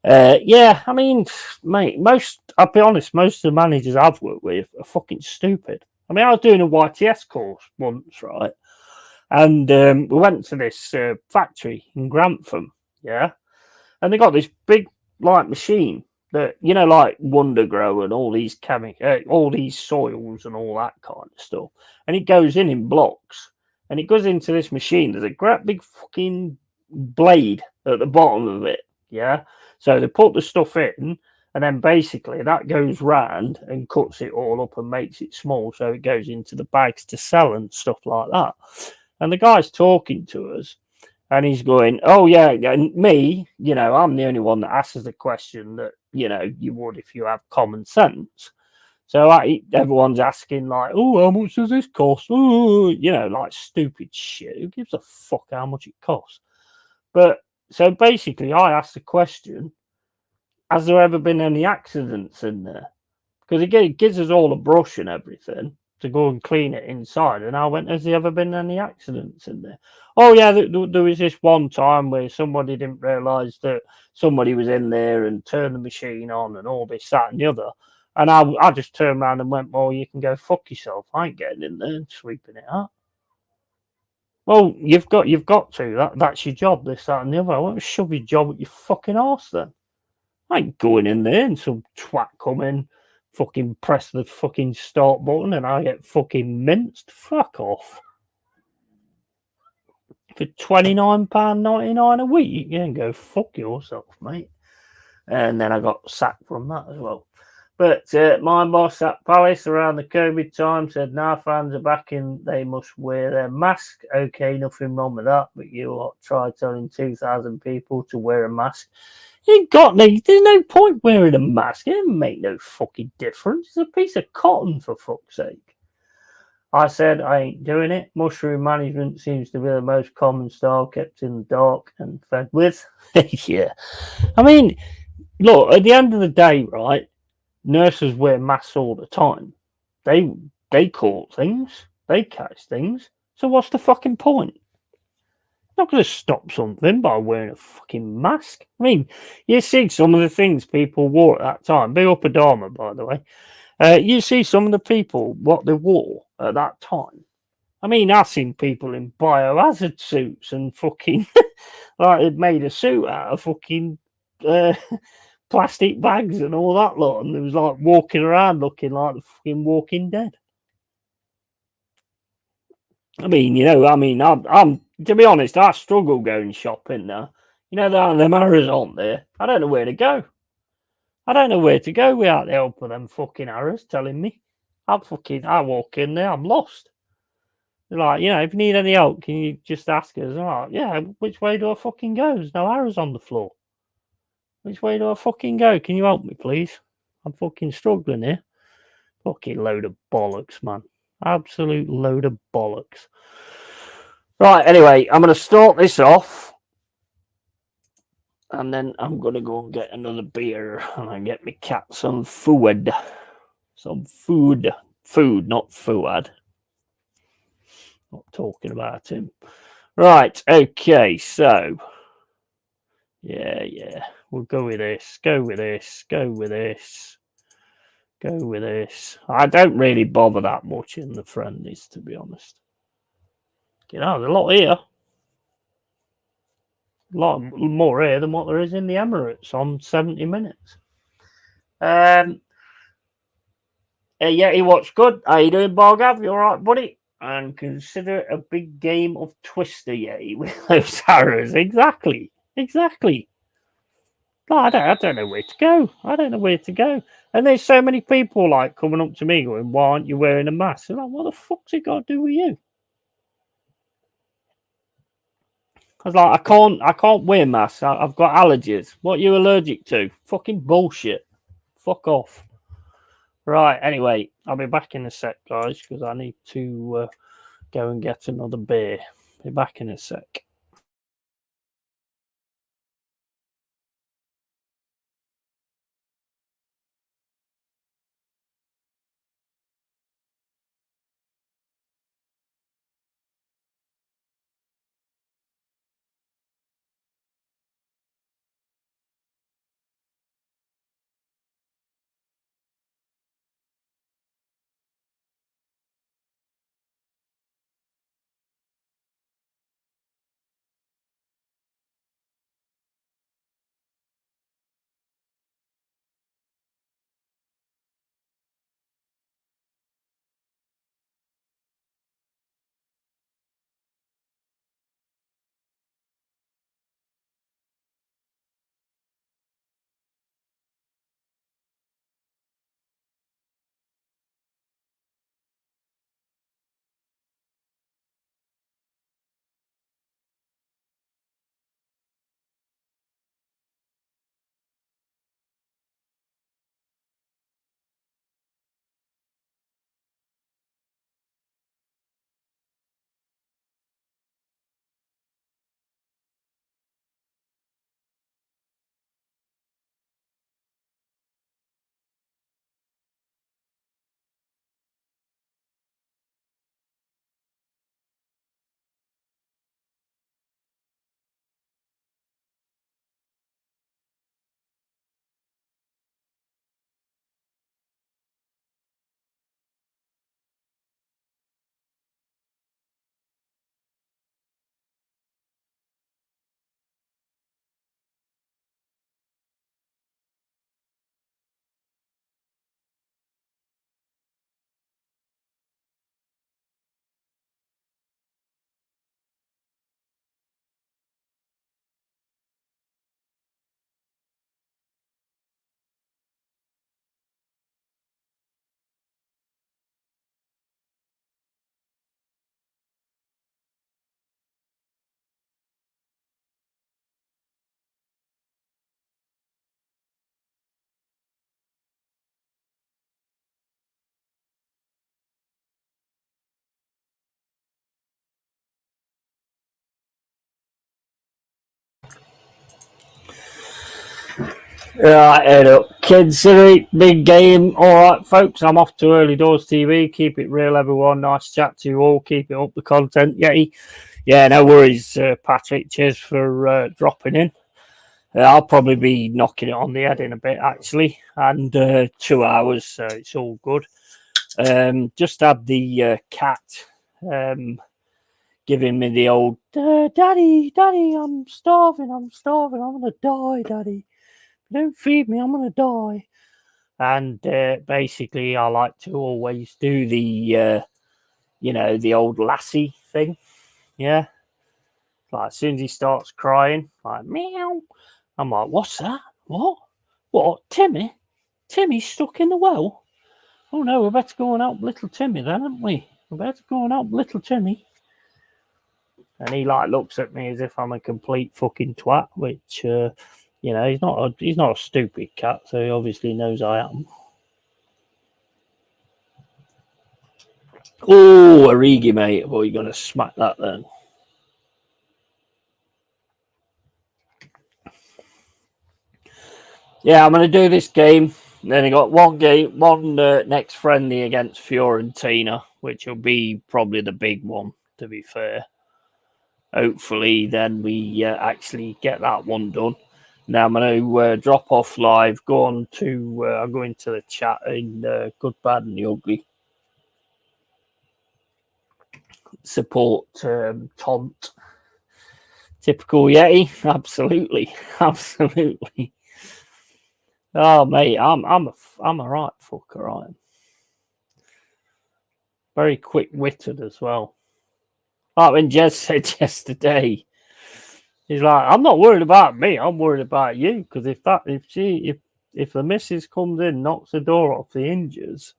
yeah, I mean, mate, I'll be honest, most of the managers I've worked with are fucking stupid. I mean, I was doing a YTS course once, right? And we went to this factory in Grantham, yeah? And they got this big, machine that, like Wonder Grow and all these all these soils and all that kind of stuff. And it goes in blocks. And it goes into this machine. There's a great big fucking blade at the bottom of it, yeah? So they put the stuff in, and then basically that goes round and cuts it all up and makes it small, so it goes into the bags to sell and stuff like that. And the guy's talking to us, and he's going, "Oh yeah," and me, I'm the only one that asks the question that you would if you have common sense. So everyone's asking like, "Oh, how much does this cost?" Oh, like stupid shit. Who gives a fuck how much it costs? But so basically, I asked the question: has there ever been any accidents in there? Because it gives us all a brush and everything to go and clean it inside. And I went, has there ever been any accidents in there? Oh, yeah, there was this one time where somebody didn't realise that somebody was in there and turned the machine on and all this, that, and the other. And I just turned around and went, well, you can go fuck yourself. I ain't getting in there and sweeping it up. Well, you've got to. That's your job, this, that, and the other. I won't shove your job at your fucking arse then. I ain't going in there and some twat come in, fucking press the fucking start button and I get fucking minced. Fuck off. For £29.99 a week, you can go fuck yourself, mate. And then I got sacked from that as well. But my boss at Palace around the COVID time said, "Nah, fans are back in. They must wear their mask." Okay, nothing wrong with that. But you try telling 2,000 people to wear a mask. There's no point wearing a mask. It doesn't make no fucking difference. It's a piece of cotton, for fuck's sake. I said I ain't doing it. Mushroom management seems to be the most common style, kept in the dark and fed with. Yeah. I mean, look, at the end of the day, right, nurses wear masks all the time. They caught things. They catch things. So what's the fucking point? not going to stop something by wearing a fucking mask. I mean, you see some of the things people wore at that time. Big up Adama, by the way. You see some of the people, what they wore at that time. I mean, I've seen people in biohazard suits and fucking, like they'd made a suit out of fucking uh, plastic bags and all that lot. And they was like walking around looking like the fucking Walking Dead. I mean, I'm to be honest, I struggle going shopping now. Them arrows aren't there. I don't know where to go. I don't know where to go without the help of them fucking arrows telling me. I walk in there, I'm lost. They're like, if you need any help, can you just ask us? I'm like, yeah, which way do I fucking go? There's no arrows on the floor. Which way do I fucking go? Can you help me, please? I'm fucking struggling here. Fucking load of bollocks, man. Absolute load of bollocks. Right, anyway, I'm going to start this off. And then I'm going to go and get another beer. And I get my cat some food. Some food. Food, not Fuad. Not talking about him. Right, okay, so. Yeah. We'll go with this. Go with this. I don't really bother that much in the friendlies, to be honest. There's a lot here. A lot more here than what there is in the Emirates on 70 minutes. Yeah, what's good? How you doing, Bargav? You all right, buddy? And consider it a big game of Twister, with those arrows. Exactly. No, I don't know where to go. And there's so many people like coming up to me going, "Why aren't you wearing a mask?" I'm like, "What the fuck's it got to do with you?" I was like, I can't wear masks. I've got allergies. What are you allergic to? Fucking bullshit. Fuck off. Right. Anyway, I'll be back in a sec, guys, because I need to go and get another beer. Be back in a sec. Right, consider it big game. All right, folks, I'm off to Early Doors TV. Keep it real, everyone. Nice chat to you all. Keep it up the content. Yeah, no worries, Patrick. Cheers for dropping in. I'll probably be knocking it on the head in a bit, actually, and 2 hours, so it's all good. Just had the cat giving me the old, Daddy, I'm starving, I'm going to die, Daddy. Don't feed me, I'm going to die. And basically, I like to always do the, the old lassie thing. Yeah. Like, as soon as he starts crying, like, meow. I'm like, what's that? What? Timmy? Timmy's stuck in the well? Oh no, we better go and help little Timmy then, haven't we? We better go and help little Timmy. And he like looks at me as if I'm a complete fucking twat, which he's not a stupid cat, so he obviously knows I am. Oh, Origi, mate. Well, you're gonna smack that then. Yeah, I'm gonna do this game. Then I got one next friendly against Fiorentina, which will be probably the big one, to be fair. Hopefully, then we actually get that one done. Now I'm going to drop off live. I'll go into the chat in Good, Bad, and the Ugly. Support Tont. Typical Yeti, absolutely. Oh mate, I'm a right fucker. I am very quick-witted as well. Like when Jez said yesterday, he's like, I'm not worried about me, I'm worried about you. Because if the missus comes in, knocks the door off the hinges,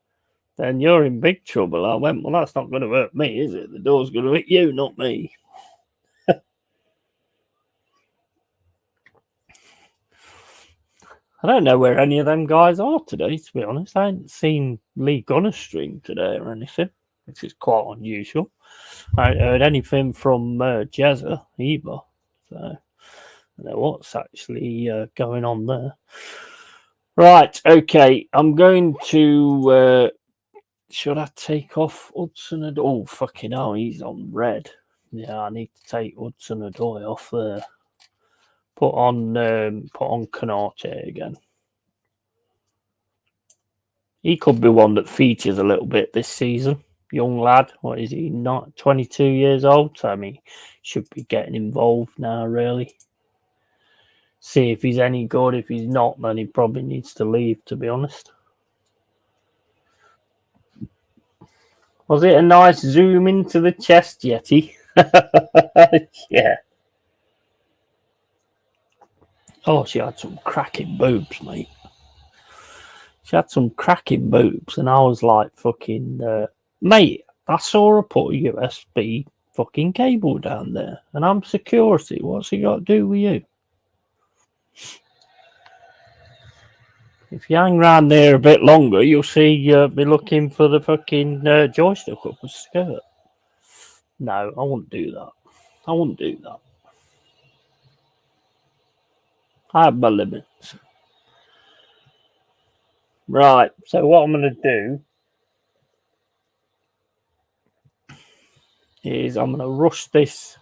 then you're in big trouble. I went, well, that's not going to hurt me, is it? The door's going to hit you, not me. I don't know where any of them guys are today, to be honest. I ain't seen Lee Gunner stream today or anything, which is quite unusual. I haven't heard anything from Jezza either. So I don't know what's actually going on there. Right, okay. I'm going to. Should I take off Hudson? Oh, fucking hell, he's on red. Yeah, I need to take Hudson Odoi off there. Put on Canate again. He could be one that features a little bit this season. Young lad, what is he? Not 22 years old. So I mean, should be getting involved now. Really, see if he's any good. If he's not, then he probably needs to leave. To be honest. Was it a nice zoom into the chest, Yeti? Yeah. Oh, she had some cracking boobs, mate. She had some cracking boobs, and I was like, fucking, mate, I saw her put a USB fucking cable down there, and I'm security. What's he got to do with you? If you hang around there a bit longer, you'll see me looking for the fucking joystick up the skirt. No, I wouldn't do that. I have my limits. Right, so what I'm going to do is I'm going to rush this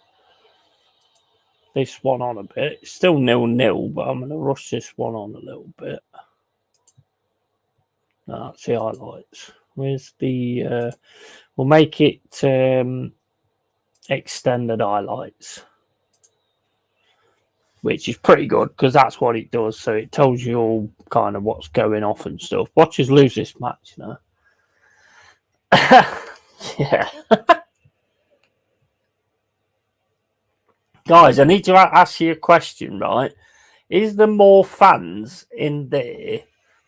one on a bit. It's still 0-0, but I'm going to rush this one on a little bit. That's the highlights. Where's the... we'll make it extended highlights, which is pretty good because that's what it does. So it tells you all kind of what's going off and stuff. Watch us lose this match now. Yeah. Guys, I need to ask you a question, right? Is there more fans in there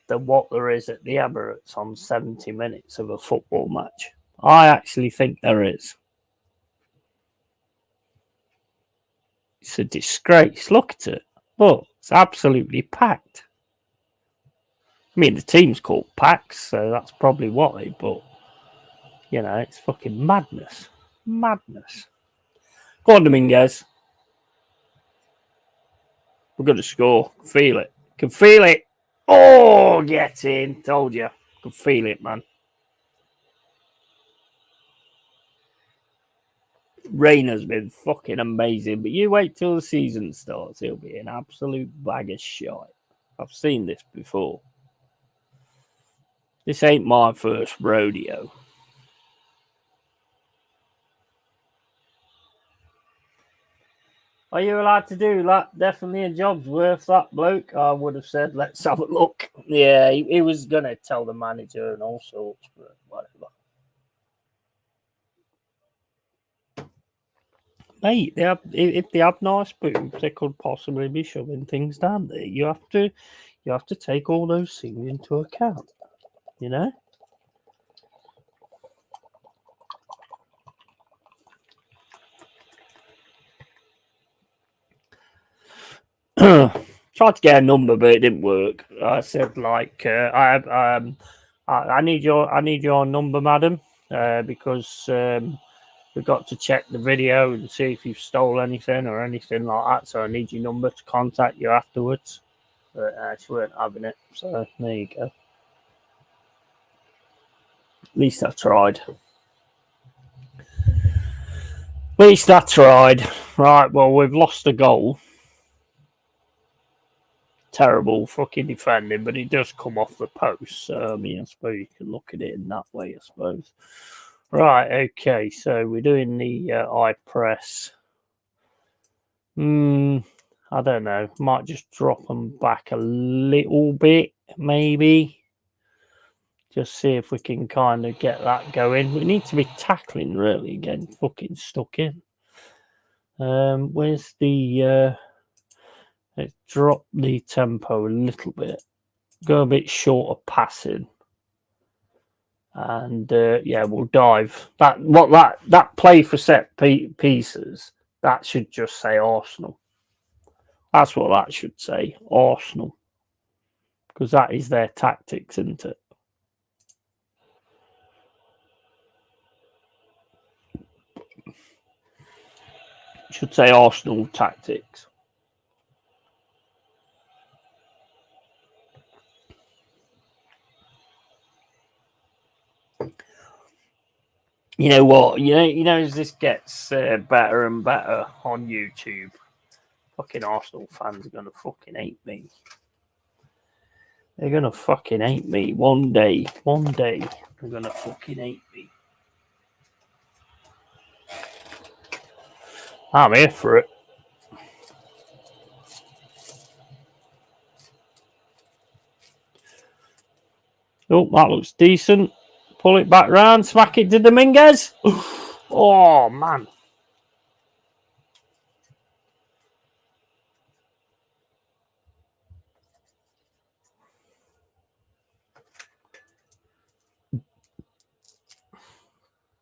than what there is at the Emirates on 70 minutes of a football match? I actually think there is. It's a disgrace. Look at it. Look, it's absolutely packed. I mean, the team's called Pax, so that's probably why, but, it's fucking madness. Madness. Go on, Dominguez. We're going to score. Feel it. Can feel it. Oh, get in. Told you. Can feel it, man. Rain has been fucking amazing, but you wait till the season starts. It'll be an absolute bag of shite. I've seen this before. This ain't my first rodeo. Are you allowed to do that? Definitely a job's worth that bloke. I would have said, let's have a look. Yeah, he was going to tell the manager and all sorts, but whatever. Mate, if they have nice boobs, they could possibly be shoving things down there. You have to take all those things into account, you know? Tried to get a number, but it didn't work. I said like, I need your number, madam, because we've got to check the video and see if you've stole anything or anything like that. So I need your number to contact you afterwards. But she weren't having it. So there you go. At least I tried. At least I tried. Right, well, we've lost a goal. Terrible fucking defending, but it does come off the post. So, I mean, I suppose you can look at it in that way, I suppose. Right, okay, so we're doing the eye press. I don't know. Might just drop them back a little bit, maybe. Just see if we can kind of get that going. We need to be tackling, really, again, fucking stuck in. Where's the... let's drop the tempo a little bit. Go a bit short of passing. And, yeah, we'll dive. That play for set pieces, that should just say Arsenal. That's what that should say, Arsenal. Because that is their tactics, isn't it? It should say Arsenal tactics. You know what? You know as this gets better and better on YouTube, fucking Arsenal fans are gonna fucking hate me. They're gonna fucking hate me one day. One day, they're gonna fucking hate me. I'm here for it. Oh, that looks decent. Pull it back round, smack it to Dominguez. Oh, man.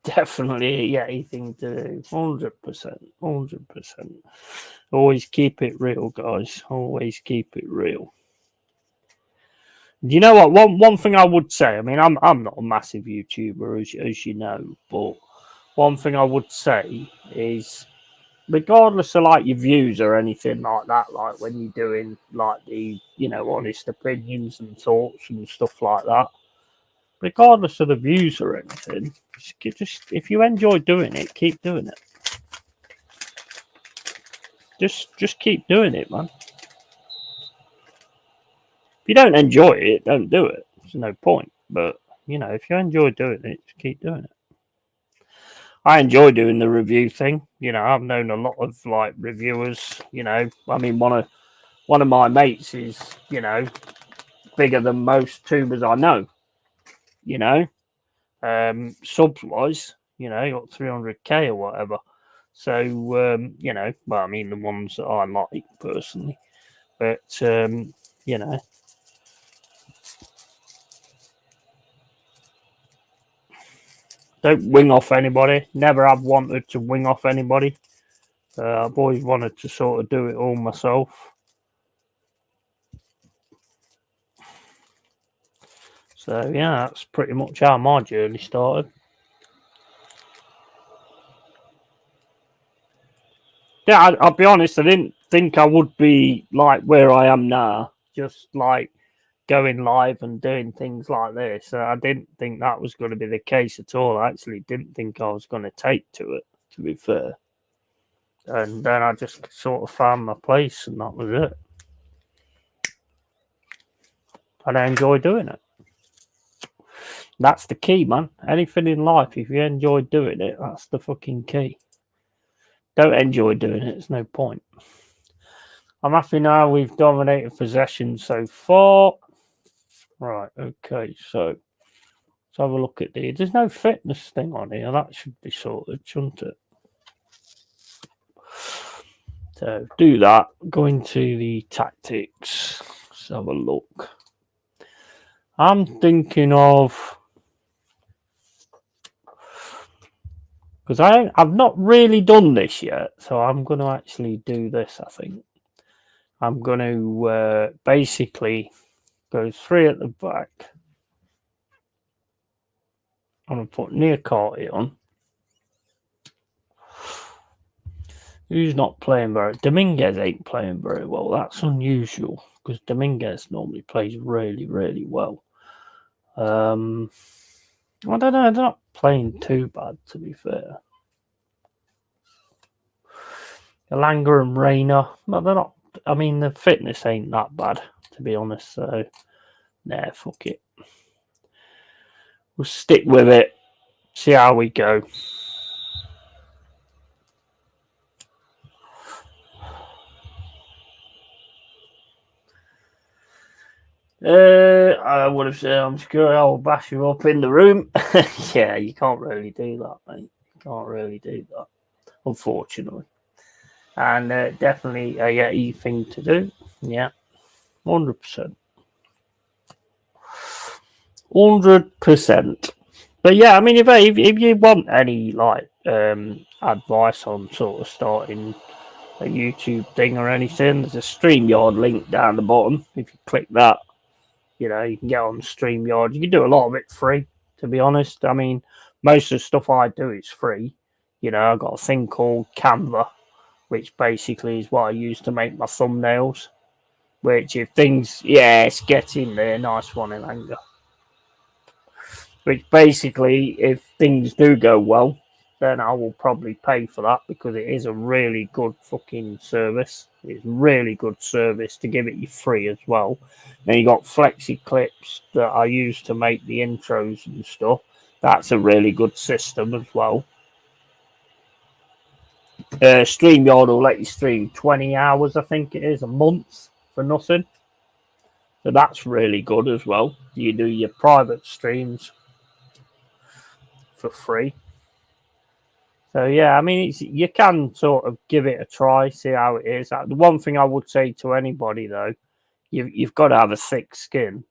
Definitely a Yeti thing to do. 100%. 100%. Always keep it real, guys. Always keep it real. Do you know what? One thing I would say, I mean, I'm not a massive YouTuber, as you know, but one thing I would say is, regardless of like your views or anything like that, like when you're doing like the honest opinions and thoughts and stuff like that, regardless of the views or anything, just if you enjoy doing it, keep doing it. Just keep doing it, man. If you don't enjoy it, don't do it. There's no point. But if you enjoy doing it, just keep doing it. I enjoy doing the review thing. I've known a lot of like reviewers. I mean, one of my mates is bigger than most tubers I know. Subs wise, got 300k or whatever. So well, I mean the ones that I like personally, but don't wing off anybody. Never have wanted to wing off anybody. I've always wanted to sort of do it all myself. So yeah, that's pretty much how my journey started. Yeah, I'll be honest. I didn't think I would be like where I am now. just like going live and doing things like this. I didn't think that was going to be the case at all. I actually didn't think I was going to take to it, to be fair. And then I just sort of found my place, and that was it. And I enjoy doing it. That's the key, man. Anything in life, if you enjoy doing it, that's the fucking key. Don't enjoy doing it, there's no point. I'm happy now we've dominated possession so far. Right, okay, so let's have a look at the. There's no fitness thing on here. That should be sorted, shouldn't it? So do that. Go into the tactics. Let's have a look. I'm thinking of, because I've not really done this yet, so I'm going to actually do this. I think I'm going to basically go 3 at the back. I'm going to put Niakate on. Who's not playing very? Dominguez ain't playing very well. That's unusual because Dominguez normally plays really, really well. I don't know. They're not playing too bad, to be fair. Elanga and Reina, but they're not. I mean, the fitness ain't that bad, to be honest. So, nah, fuck it. We'll stick with it. See how we go. I would have said, I'm sure I'll bash you up in the room. Yeah, you can't really do that, mate. You can't really do that, unfortunately. And definitely a Yeti thing to do. Yeah, 100%. 100%. But yeah, I mean, if you want any like advice on sort of starting a YouTube thing or anything, there's a StreamYard link down the bottom. If you click that, you know, you can get on StreamYard. You can do a lot of it free, to be honest. I mean, most of the stuff I do is free. You know, I've got a thing called Canva, which basically is what I use to make my thumbnails. Which if things, yeah, it's getting there. Nice one, Elanga. Which basically, if things do go well, then I will probably pay for that because it is a really good fucking service. It's really good service to give it you free as well. Then you got flexi clips that I use to make the intros and stuff. That's a really good system as well. StreamYard will let you stream 20 hours, I think it is, a month for nothing. So that's really good as well. You do your private streams for free. So yeah, I mean, you can sort of give it a try, see how it is. The one thing I would say to anybody though, you've got to have a thick skin.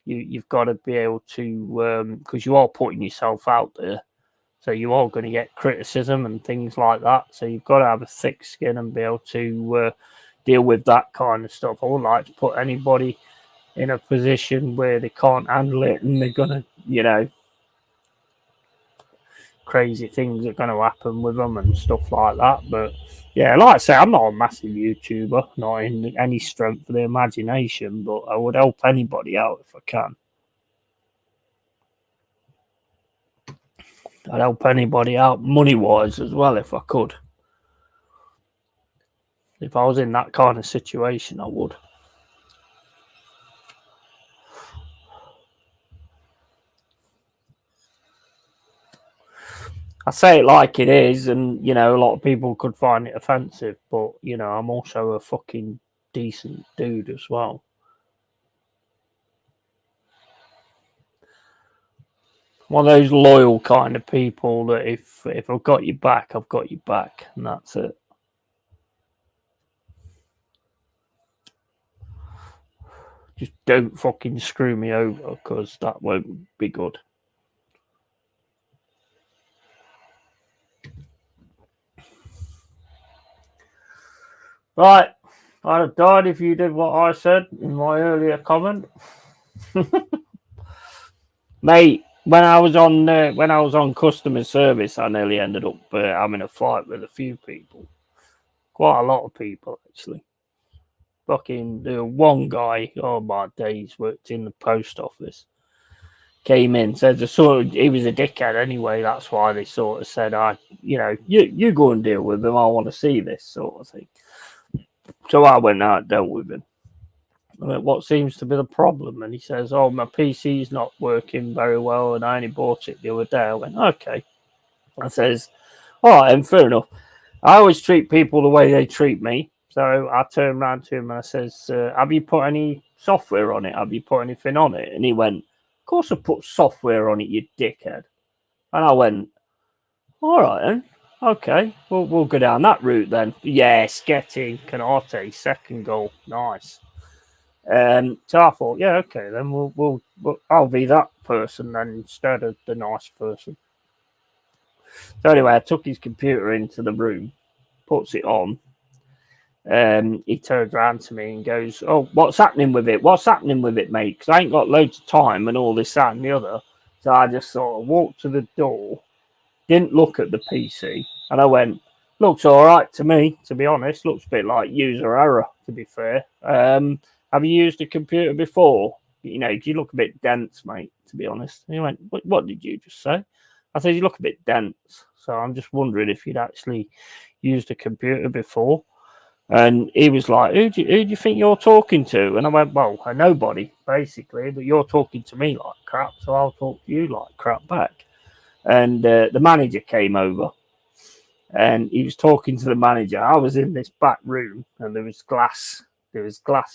You've got to be able to, because you are putting yourself out there, so you are going to get criticism and things like that. So you've got to have a thick skin and be able to deal with that kind of stuff. I wouldn't like to put anybody in a position where they can't handle it and they're going to, you know, crazy things are going to happen with them and stuff like that. But yeah, like I say, I'm not a massive YouTuber, not in any strength of the imagination, but I would help anybody out if I can. I'd help anybody out money-wise as well if I could. If I was in that kind of situation, I would. I say it like it is, and, you know, a lot of people could find it offensive, but, you know, I'm also a fucking decent dude as well. One of those loyal kind of people that if I've got your back, I've got your back, and that's it. Just don't fucking screw me over, because that won't be good. Right, I'd have died if you did what I said in my earlier comment. Mate, when I was on customer service, I nearly ended up having a fight with a few people. Quite a lot of people, actually. fucking one guy, oh my days, worked in the post office. Came in, said the sort of, he was a dickhead anyway. That's why they sort of said, you go and deal with him. I want to see this sort of thing. So I went out and dealt with him. I went, what seems to be the problem? And he says, oh, my PC's not working very well, and I only bought it the other day. I went, okay. I says, all right, and fair enough. I always treat people the way they treat me. So I turned around to him and I says, have you put any software on it? Have you put anything on it? And he went, of course I put software on it, you dickhead. And I went, all right then. Okay, we'll go down that route then. Yes, getting Canate, second goal. Nice. So I thought, yeah, okay, then we'll I'll be that person then instead of the nice person. So anyway, I took his computer into the room, puts it on. He turns around to me and goes, "Oh, what's happening with it? What's happening with it, mate? Because I ain't got loads of time and all this, that, and the other." So I just sort of walked to the door, didn't look at the PC, and I went, "Looks all right to me, to be honest. Looks a bit like user error, to be fair. Have you used a computer before? You know, you look a bit dense, mate, to be honest." And he went, what did you just say? I said, you look a bit dense. So I'm just wondering if you'd actually used a computer before. And he was like, who do you think you're talking to? And I went, well, a nobody, basically, but you're talking to me like crap, so I'll talk to you like crap back. And the manager came over and he was talking to the manager. I was in this back room and there was glass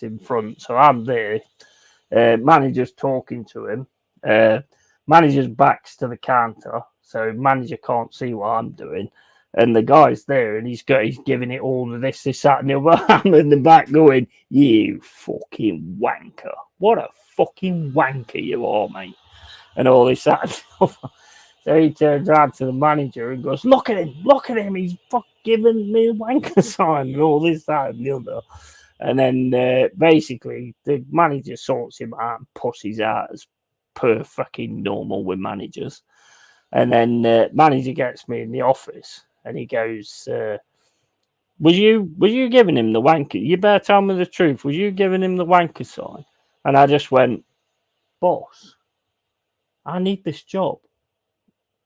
in front. So I'm there. Manager's talking to him. Manager's back's to the counter, so manager can't see what I'm doing. And the guy's there, and he's giving it all of this, that, and the other. I'm in the back going, "You fucking wanker! What a fucking wanker you are, mate!" And all this, that, and stuff. So he turns around to the manager and goes, look at him! He's fucking giving me a wanker sign and all this, that, and the other." And then basically the manager sorts him out and pushes out as per fucking normal with managers. And then manager gets me in the office and he goes, was you giving him the wanker? You better tell me the truth. Was you giving him the wanker sign? And I just went, boss, I need this job.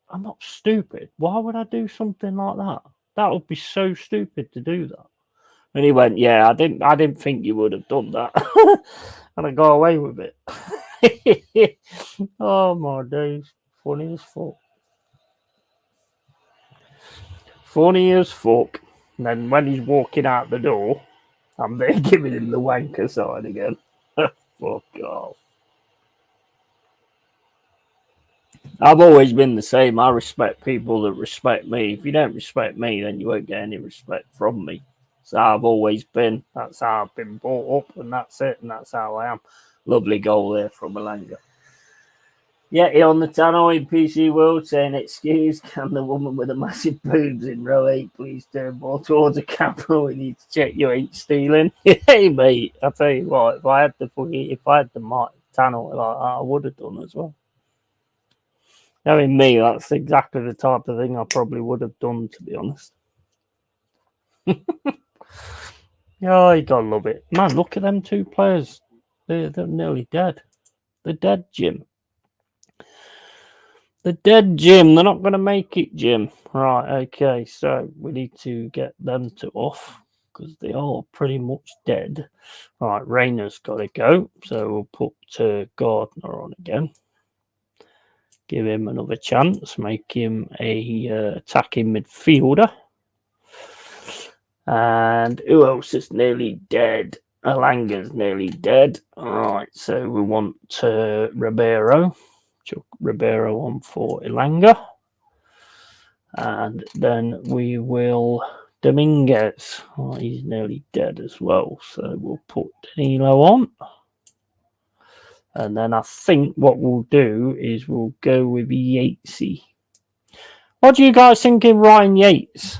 I'm not stupid. Why would I do something like that? That would be so stupid to do that. And he went, yeah, I didn't think you would have done that. And I got away with it. Oh my days. Funny as fuck. Funny as fuck. And then when he's walking out the door, I'm there giving him the wanker sign again. Fuck off. I've always been the same. I respect people that respect me. If you don't respect me, then you won't get any respect from me. So I've always been. That's how I've been brought up, and that's it, and that's how I am. Lovely goal there from Malanga. Yeti on the channel in PC World saying, excuse, can the woman with the massive boobs in row 8 please turn more towards the camera? We need to check you ain't stealing. Hey, mate, I'll tell you what, if I had the channel like that, I would have done as well. Knowing me, that's exactly the type of thing I probably would have done, to be honest. Yeah, you gotta love it. Man, look at them two players. They're nearly dead. They're dead, Jim. They're dead, Jim. They're not going to make it, Jim. Right, okay. So we need to get them to off because they are pretty much dead. Right, Rayner's got to go. So we'll put Gardner on again. Give him another chance. Make him a attacking midfielder. And who else is nearly dead? Alanga's nearly dead. All right, so we want Ribeiro. Chuck Ribeiro on for Elanga. And then we will Dominguez. Oh, he's nearly dead as well. So we'll put Danilo on. And then I think what we'll do is we'll go with Yatesy. What do you guys think of Ryan Yates?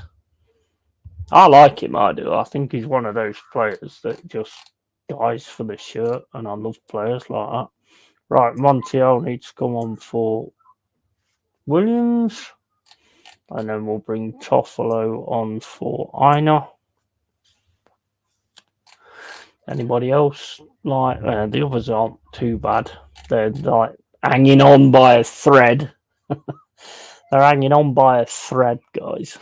I like him, I do. I think he's one of those players that just dies for the shirt, and I love players like that. Right, Montiel needs to come on for Williams. And then we'll bring Toffolo on for Aina. Anybody else? Like the others aren't too bad. They're like hanging on by a thread. They're hanging on by a thread, guys.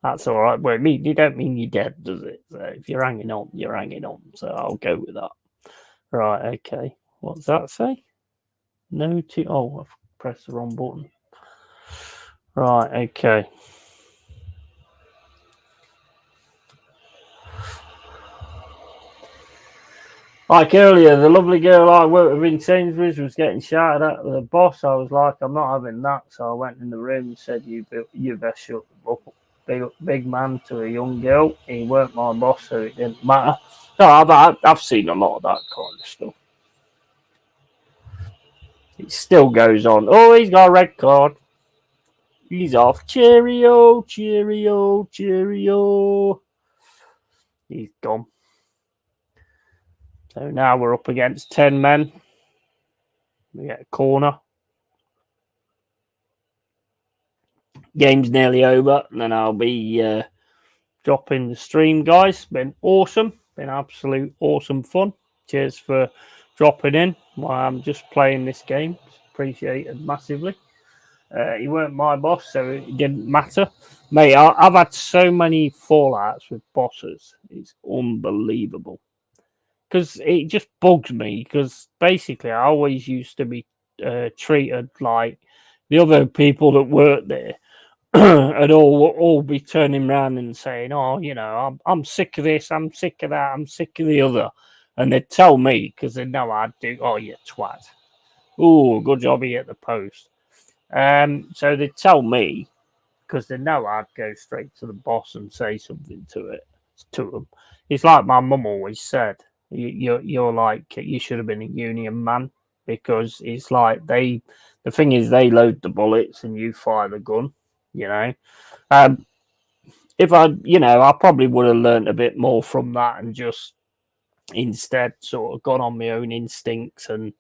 That's all right. Well, you don't mean you're dead, does it? So if you're hanging on, you're hanging on. So I'll go with that. Right. Okay. What's that say? No to. Oh, I've pressed the wrong button. Right. Okay. Like earlier, the lovely girl I worked with in Sainsbury's was getting shouted at the boss. I was like, I'm not having that. So I went in the room and said, you best shut up. Big man to a young girl. He weren't my boss, so it didn't matter. No, I've seen a lot of that kind of stuff. It still goes on. Oh, he's got a red card. He's off. Cheerio, cheerio, cheerio. He's gone. So now we're up against 10 men. We get a corner. Game's nearly over, and then I'll be dropping the stream, guys. Been awesome. Been absolute awesome fun. Cheers for dropping in while I'm just playing this game. Appreciated massively. He weren't my boss, so it didn't matter. Mate, I've had so many fallouts with bosses. It's unbelievable. Because it just bugs me. Because basically, I always used to be treated like the other people that worked there and all be turning around and saying, "Oh, you know, I'm sick of this, I'm sick of that, I'm sick of the other," and they'd tell me because they know I'd do. Oh, you twat! Oh, good job he hit the post. So they'd tell me because they know I'd go straight to the boss and say something to them. It's like my mum always said, you're like you should have been a union man because it's like the thing is they load the bullets and you fire the gun, you know. If I probably would have learned a bit more from that and just instead sort of gone on my own instincts and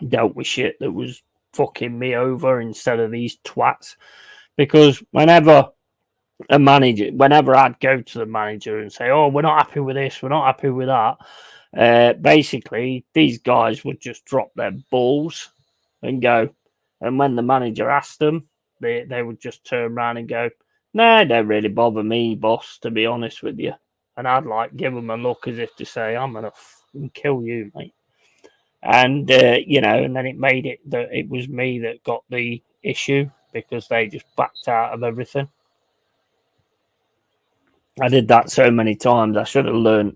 dealt with shit that was fucking me over instead of these twats. Because whenever I'd go to the manager and say, "Oh, we're not happy with this, we're not happy with that," basically these guys would just drop their balls and go. And when the manager asked them, they would just turn around and go, "No, don't really bother me, boss, to be honest with you." And I'd like give them a look as if to say, "I'm gonna kill you, mate." And and then it made it that it was me that got the issue because they just backed out of everything. I did that so many times. I should have learned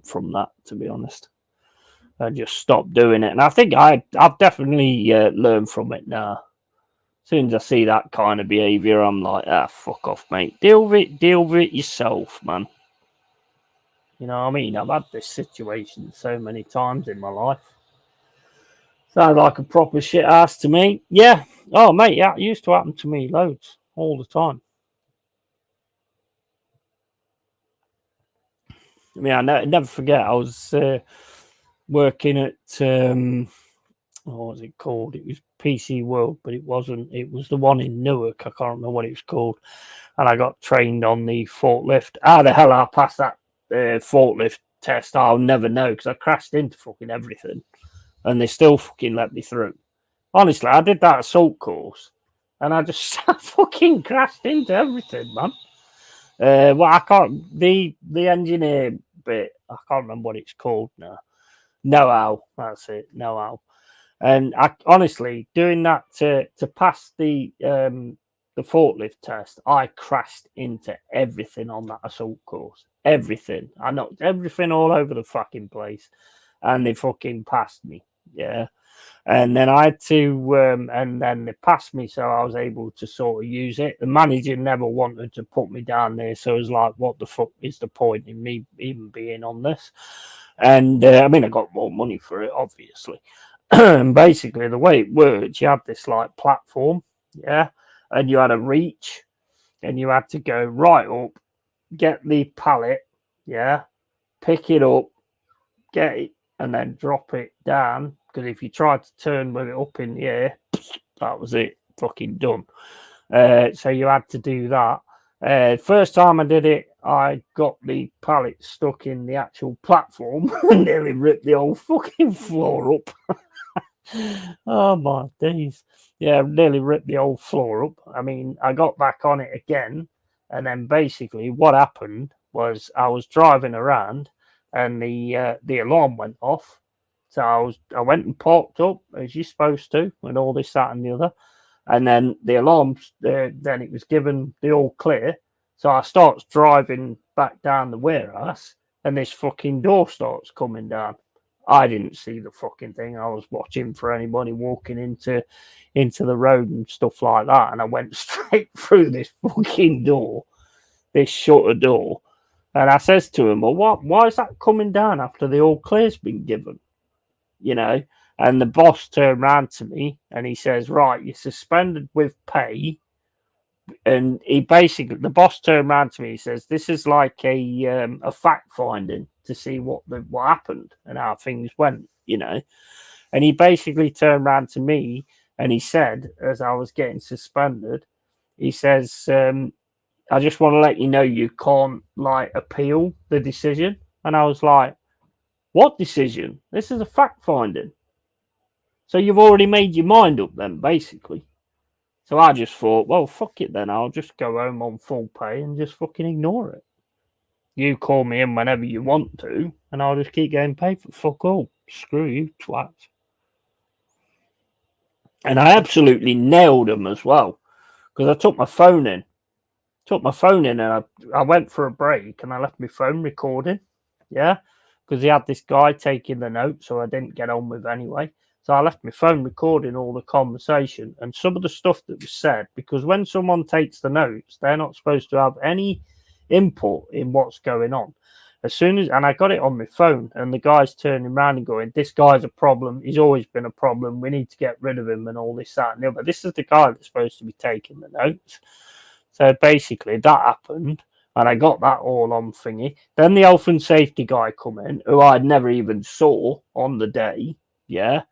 from that, to be honest. I just stopped doing it, and I think I've definitely learned from it now. As soon as I see that kind of behaviour, I'm like, fuck off, mate. Deal with it yourself, man. You know what I mean? I've had this situation so many times in my life. Sounds like a proper shit ass to me. Yeah. Oh, mate, yeah, it used to happen to me loads, all the time. I mean, I never forget. I was working at what was it called? It was PC World, but it wasn't. It was the one in Newark. I can't remember what it was called. And I got trained on the forklift. How the hell I passed that forklift test? I'll never know because I crashed into fucking everything, and they still fucking let me through. Honestly, I did that assault course, and I just fucking crashed into everything, man. Well, I can't. The engineer bit, I can't remember what it's called now. Know-how, that's it. Know-how. And I honestly doing that to pass the forklift test, I crashed into everything on that assault course. Everything. I knocked everything all over the fucking place, and they fucking passed me. Yeah. And then I had to, and then they passed me, so I was able to sort of use it. The manager never wanted to put me down there, so it was like, what the fuck is the point in me even being on this? And I mean, I got more money for it, obviously. And basically, the way it worked, you had this like platform, yeah, and you had a reach, and you had to go right up, get the pallet, yeah, pick it up, get it, and then drop it down. Because if you tried to turn with it up in the air, that was it, fucking done. So you had to do that. First time I did it, I got the pallet stuck in the actual platform and nearly ripped the whole fucking floor up. Oh my days. Yeah, nearly ripped the whole floor up. I mean, I got back on it again, and then basically what happened was I was driving around and the alarm went off. So I went and parked up as you're supposed to, and all this, that, and the other. And then the alarm, then it was given the all clear. So I starts driving back down the warehouse, and this fucking door starts coming down. I didn't see the fucking thing. I was watching for anybody walking into the road and stuff like that, and I went straight through this fucking door, this shutter door. And I says to him, "Well, what? Why is that coming down after the all clear's been given?" You know. And the boss turned round to me and he says, "Right, you're suspended with pay." And he basically, the boss turned around to me. He says, "This is like a fact finding to see what happened and how things went, you know." And he basically turned around to me and he said, as I was getting suspended, he says, "I just want to let you know you can't like appeal the decision." And I was like, "What decision? This is a fact finding." So you've already made your mind up then, basically. So I just thought, well, fuck it then. I'll just go home on full pay and just fucking ignore it. You call me in whenever you want to, and I'll just keep getting paid for fuck all. Screw you, twat. And I absolutely nailed them as well, because I took my phone in. And I went for a break and I left my phone recording. Yeah, because he had this guy taking the notes, so I didn't get on with anyway. So I left my phone recording all the conversation and some of the stuff that was said, because when someone takes the notes, they're not supposed to have any input in what's going on. And I got it on my phone, and the guy's turning around and going, "This guy's a problem. He's always been a problem. We need to get rid of him," and all this, that, and the other. This is the guy that's supposed to be taking the notes. So basically, that happened, and I got that all on thingy. Then the health and safety guy come in, who I'd never even saw on the day. Yeah,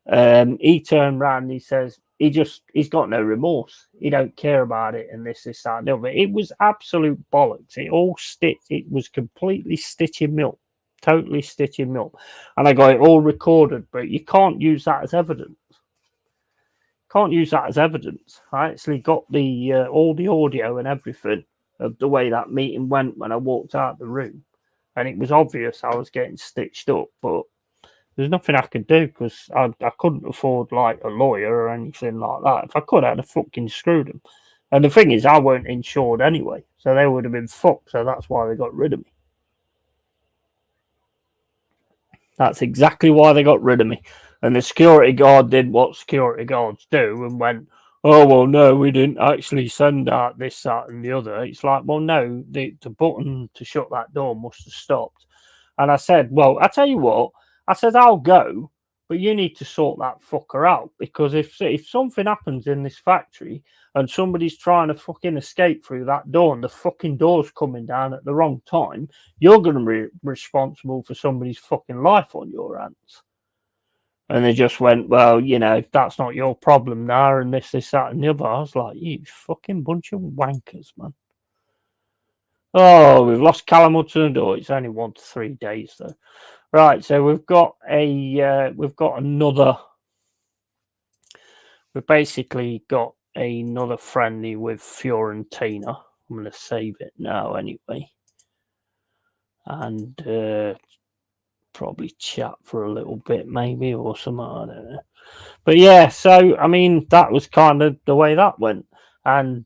he turned around and he says he's got no remorse. He don't care about it, and this, that, and the other. It was absolute bollocks. It all stitched. It was completely stitching milk, totally stitching milk, and I got it all recorded. But you can't use that as evidence. Can't use that as evidence. I actually got the all the audio and everything of the way that meeting went when I walked out the room, and it was obvious I was getting stitched up. But there's nothing I could do because I couldn't afford like a lawyer or anything like that. If I could, I'd have fucking screwed them. And the thing is, I weren't insured anyway, so they would have been fucked. So that's why they got rid of me. That's exactly why they got rid of me. And the security guard did what security guards do and went, "Oh, well, no, we didn't actually send out this, that, and the other." It's like, well, no, the button to shut that door must have stopped. And I said, "Well, I tell you what," I said, "I'll go, but you need to sort that fucker out, because if something happens in this factory and somebody's trying to fucking escape through that door and the fucking door's coming down at the wrong time, you're going to be responsible for somebody's fucking life on your hands." And they just went, "Well, that's not your problem now," and this, that, and the other. I was like, "You fucking bunch of wankers, man." Oh, we've lost Callum Hudson-Odoi. It's only 1 to 3 days though. Right, so we've basically got another friendly with Fiorentina. I'm going to save it now anyway, and probably chat for a little bit maybe or something. I don't know. But yeah, so I mean that was kind of the way that went, and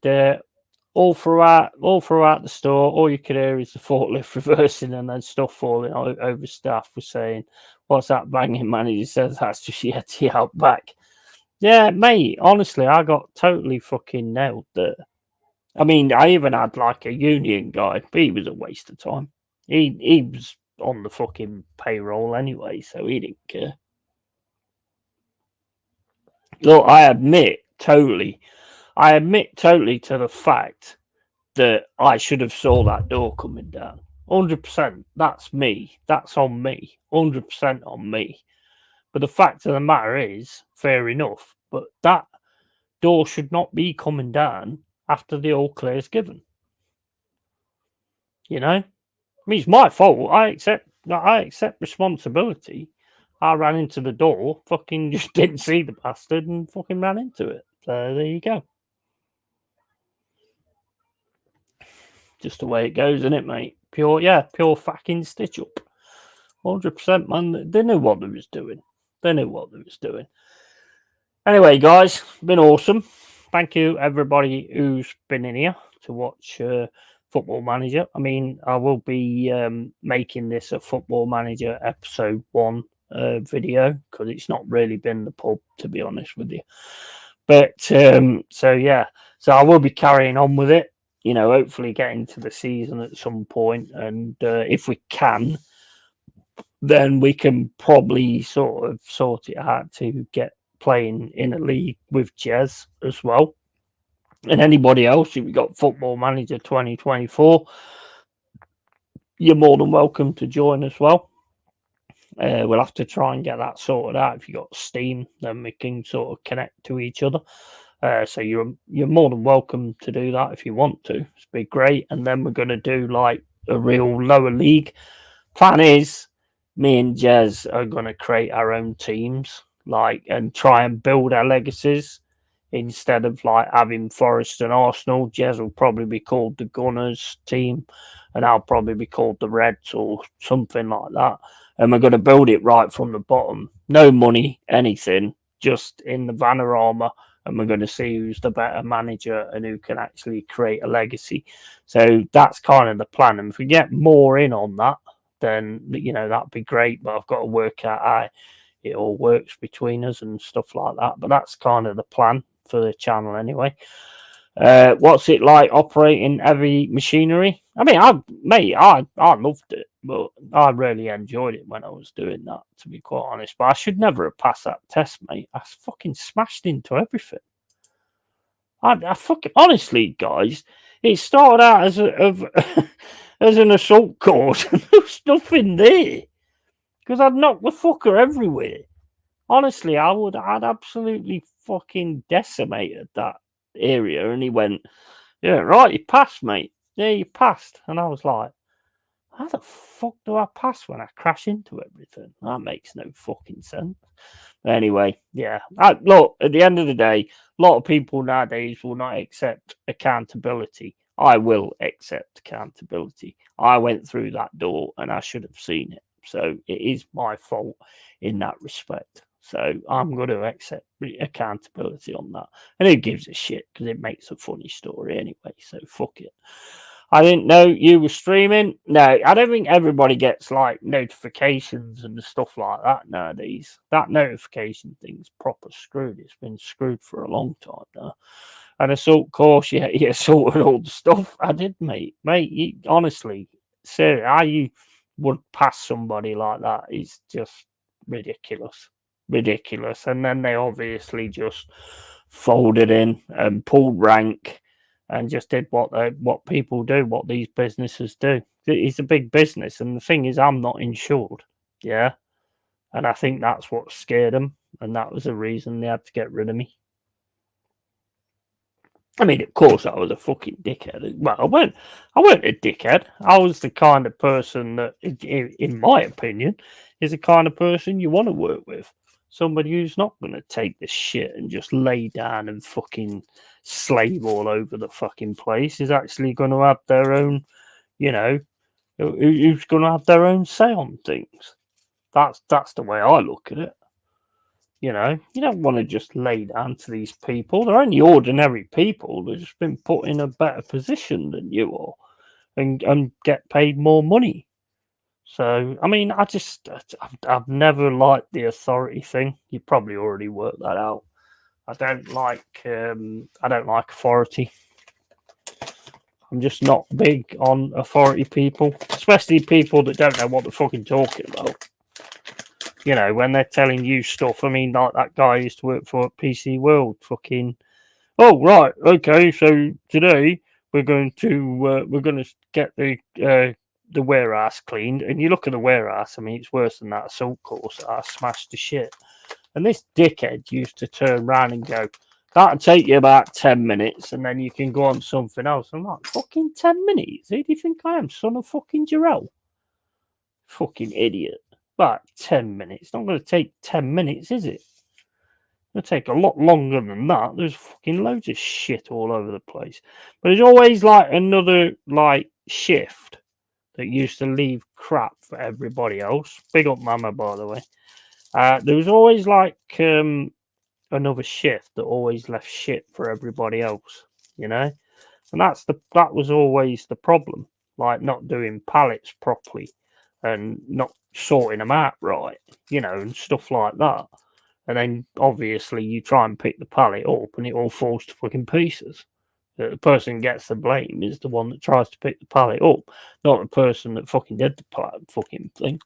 all throughout the store, all you could hear is the forklift reversing and then stuff falling over. Staff was saying, "What's that banging, man?" He says, "That's just Yeti out back." Yeah, mate. Honestly, I got totally fucking nailed there. I mean, I even had like a union guy, but he was a waste of time. He was on the fucking payroll anyway, so he didn't care. Look, I admit totally to the fact that I should have saw that door coming down. 100%. That's me. That's on me. 100% on me. But the fact of the matter is, fair enough, but that door should not be coming down after the all clear is given. You know, I mean, it's my fault. I accept responsibility. I ran into the door, fucking just didn't see the bastard, and fucking ran into it. So there you go. Just the way it goes, isn't it, mate? Pure fucking stitch up. 100%, man. They knew what they was doing. Anyway, guys, been awesome. Thank you, everybody who's been in here to watch Football Manager. I mean, I will be making this a Football Manager episode 1 video because it's not really been the pub, to be honest with you. But so I will be carrying on with it. Hopefully getting to the season at some point, and if we can, then we can probably sort of sort it out to get playing in a league with Jez as well. And anybody else, if you got Football Manager 2024, you're more than welcome to join as well. We'll have to try and get that sorted out. If you got Steam, then we can sort of connect to each other. So you're more than welcome to do that if you want to. It's be great. And then we're going to do like a real lower league. Plan is, me and Jez are going to create our own teams, and try and build our legacies instead of like having Forest and Arsenal. Jez will probably be called the Gunners team, and I'll probably be called the Reds or something like that. And we're going to build it right from the bottom. No money, anything, just in the Vanarama. And we're going to see who's the better manager and who can actually create a legacy. So that's kind of the plan. And if we get more in on that, then that'd be great. But I've got to work out how it all works between us and stuff like that. But that's kind of the plan for the channel anyway. What's it like operating heavy machinery? I mean, I loved it, but I really enjoyed it when I was doing that, to be quite honest. But I should never have passed that test, mate. I fucking smashed into everything. I fucking honestly, guys, it started out as as an assault course, and there was nothing there because I'd knocked the fucker everywhere. Honestly, I'd absolutely fucking decimated that area. And he went, "Yeah, right, you passed, mate. Yeah, you passed." And I was like, "How the fuck do I pass when I crash into everything? That makes no fucking sense." Anyway, yeah. Look, at the end of the day, a lot of people nowadays will not accept accountability. I will accept accountability. I went through that door and I should have seen it. So it is my fault in that respect. So I'm going to accept accountability on that. And who gives a shit? Because it makes a funny story anyway. So fuck it. I didn't know you were streaming. No, I don't think everybody gets like notifications and stuff like that nowadays. That notification thing's proper screwed. It's been screwed for a long time now. And assault course, yeah, sorted all the stuff. I did, mate. You, honestly, seriously, how you would pass somebody like that is just ridiculous. And then they obviously just folded in and pulled rank and just did what people do, what these businesses do. It's a big business, and the thing is, I'm not insured, yeah, and I think that's what scared them, and that was the reason they had to get rid of me. I mean, of course, I was a fucking dickhead. Well, I weren't a dickhead. I was the kind of person that, in my opinion, is the kind of person you want to work with. Somebody who's not going to take the shit and just lay down and fucking slave all over the fucking place. Is actually going to have their own, who's going to have their own say on things. That's the way I look at it. You don't want to just lay down to these people. They're only ordinary people. They've just been put in a better position than you are and get paid more money. So, I mean, I've never liked the authority thing. You probably already worked that out. I don't like authority. I'm just not big on authority people, especially people that don't know what they're fucking talking about. When they're telling you stuff. I mean, like that guy used to work for PC World. Fucking, oh right, okay. So today we're going to get the warehouse cleaned, and you look at the warehouse. I mean, it's worse than that assault course. I smashed the shit. And this dickhead used to turn around and go, That'll take you about 10 minutes and then you can go on something else. I'm like, fucking 10 minutes? Who do you think I am, son of fucking Jarrell? Fucking idiot. About 10 minutes. It's not going to take 10 minutes, is it? It'll take a lot longer than that. There's fucking loads of shit all over the place. But there's always like another like shift that used to leave crap for everybody else. Big up Mama, by the way. There was always like another shift that always left shit for everybody else, you know? And that was always the problem, like not doing pallets properly and not sorting them out right, you know, and stuff like that. And then obviously you try and pick the pallet up and it all falls to fucking pieces. The person who gets the blame is the one that tries to pick the pallet up, not the person that fucking did the fucking thing.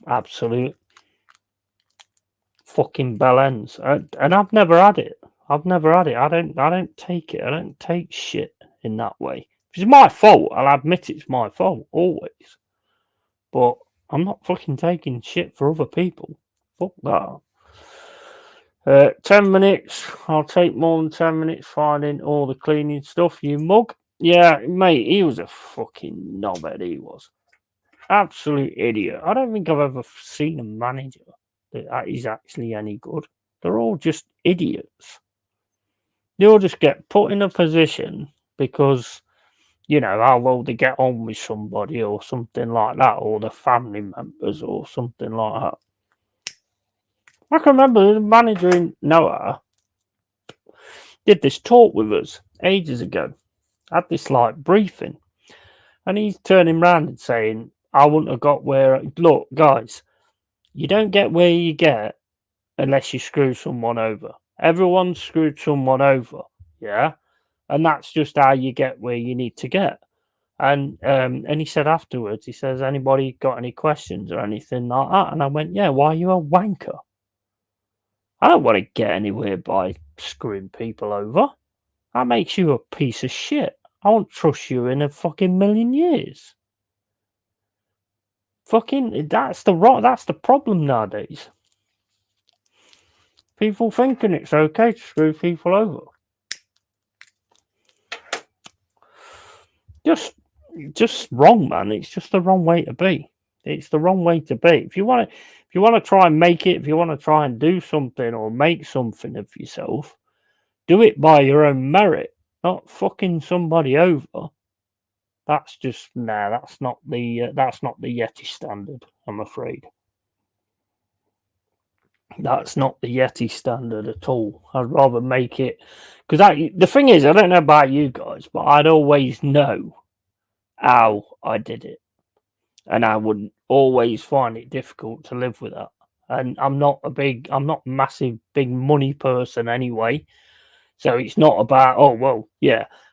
Absolute fucking bell ends. And I've never had it. I don't take it. I don't take shit in that way. If it's my fault, I'll admit it's my fault, always. But I'm not fucking taking shit for other people. Fuck that. 10 minutes. I'll take more than 10 minutes finding all the cleaning stuff, you mug. Yeah, mate, he was a fucking knobhead, he was. Absolute idiot. I don't think I've ever seen a manager that is actually any good. They're all just idiots. They all just get put in a position because, you know, how well they get on with somebody or something like that, or the family members or something like that. I can remember the manager in Noah did this talk with us ages ago. Had this like briefing, and he's turning around and saying, I wouldn't have got where. Look, guys, you don't get where you get unless you screw someone over. Everyone's screwed someone over, yeah? And that's just how you get where you need to get. And he said afterwards, he says, anybody got any questions or anything like that? And I went, yeah, why are you a wanker? I don't want to get anywhere by screwing people over. That makes you a piece of shit. I won't trust you in a fucking million years. Fucking, that's the problem nowadays. People thinking it's okay to screw people over. Just wrong, man. It's just the wrong way to be. It's the wrong way to be. If you want to try and make it, if you want to try and do something or make something of yourself, do it by your own merit, not fucking somebody over. That's just that's not the Yeti standard, I'm afraid. That's not the Yeti standard at all. I'd rather make it, because the thing is, I don't know about you guys, but I'd always know how I did it, and I would always find it difficult to live with that. And I'm not a massive big money person anyway, so it's not about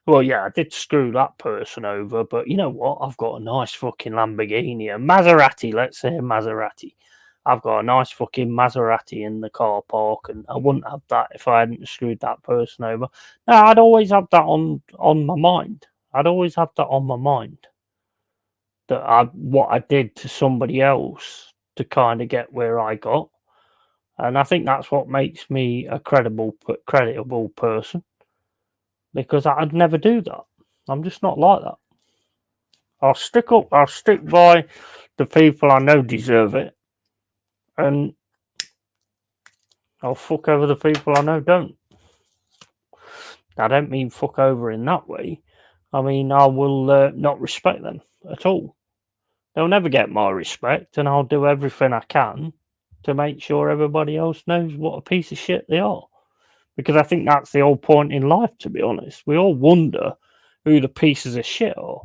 I did screw that person over, but you know what? I've got a nice fucking Lamborghini, a Maserati. Let's say a Maserati. I've got a nice fucking Maserati in the car park, and I wouldn't have that if I hadn't screwed that person over. No, I'd always have that on my mind. I'd always have that on my mind. That what I did to somebody else to kind of get where I got, and I think that's what makes me a credible person. Because I'd never do that. I'm just not like that. I'll stick by the people I know deserve it, and I'll fuck over the people I know don't. I don't mean fuck over in that way. I mean, I will not respect them at all. They'll never get my respect, and I'll do everything I can to make sure everybody else knows what a piece of shit they are. Because I think that's the whole point in life, to be honest. We all wonder who the pieces of shit are,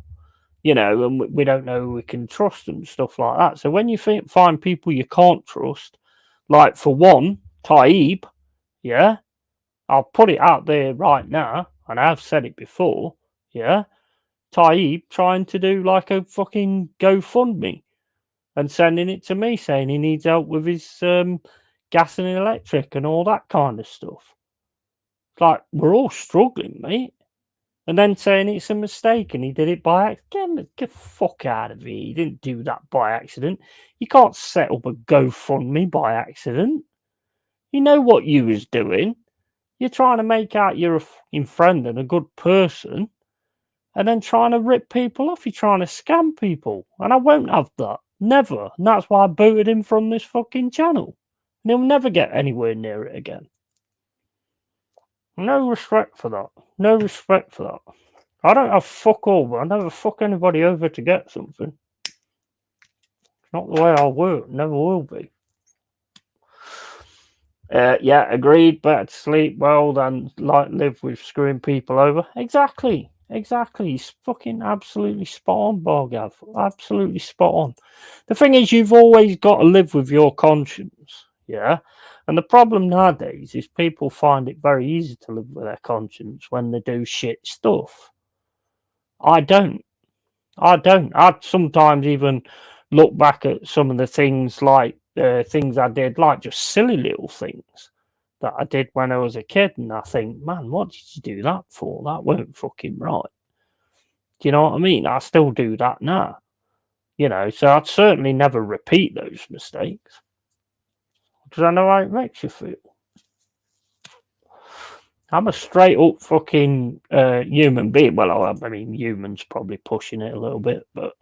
you know, and we don't know who we can trust and stuff like that. So when you find people you can't trust, like for one, Taib, yeah, I'll put it out there right now, and I've said it before, yeah, Taib trying to do like a fucking GoFundMe and sending it to me saying he needs help with his gas and electric and all that kind of stuff. Like, we're all struggling, mate. And then saying it's a mistake and he did it by accident. Get the fuck out of here. He didn't do that by accident. You can't set up a GoFundMe by accident. You know what you was doing. You're trying to make out you're a fucking friend and a good person, and then trying to rip people off. You're trying to scam people, and I won't have that. Never. And that's why I booted him from this fucking channel. And he'll never get anywhere near it again. No respect for that. No respect for that. I don't have fuck all, but I never fuck anybody over to get something. It's not the way I work. Never will be. Yeah, agreed. Better to sleep well than like live with screwing people over. Exactly. Exactly. He's fucking absolutely spot on, Bargav. Absolutely spot on. The thing is, you've always got to live with your conscience. Yeah. And the problem nowadays is people find it very easy to live with their conscience when they do shit stuff. I don't. I'd sometimes even look back at some of the things like things I did, like just silly little things that I did when I was a kid, and I think, man, what did you do that for? That weren't fucking right. Do you know what I mean? I still do that now, so I'd certainly never repeat those mistakes because I know how it makes you feel. I'm a straight up fucking human being. Well, I mean, humans probably pushing it a little bit, but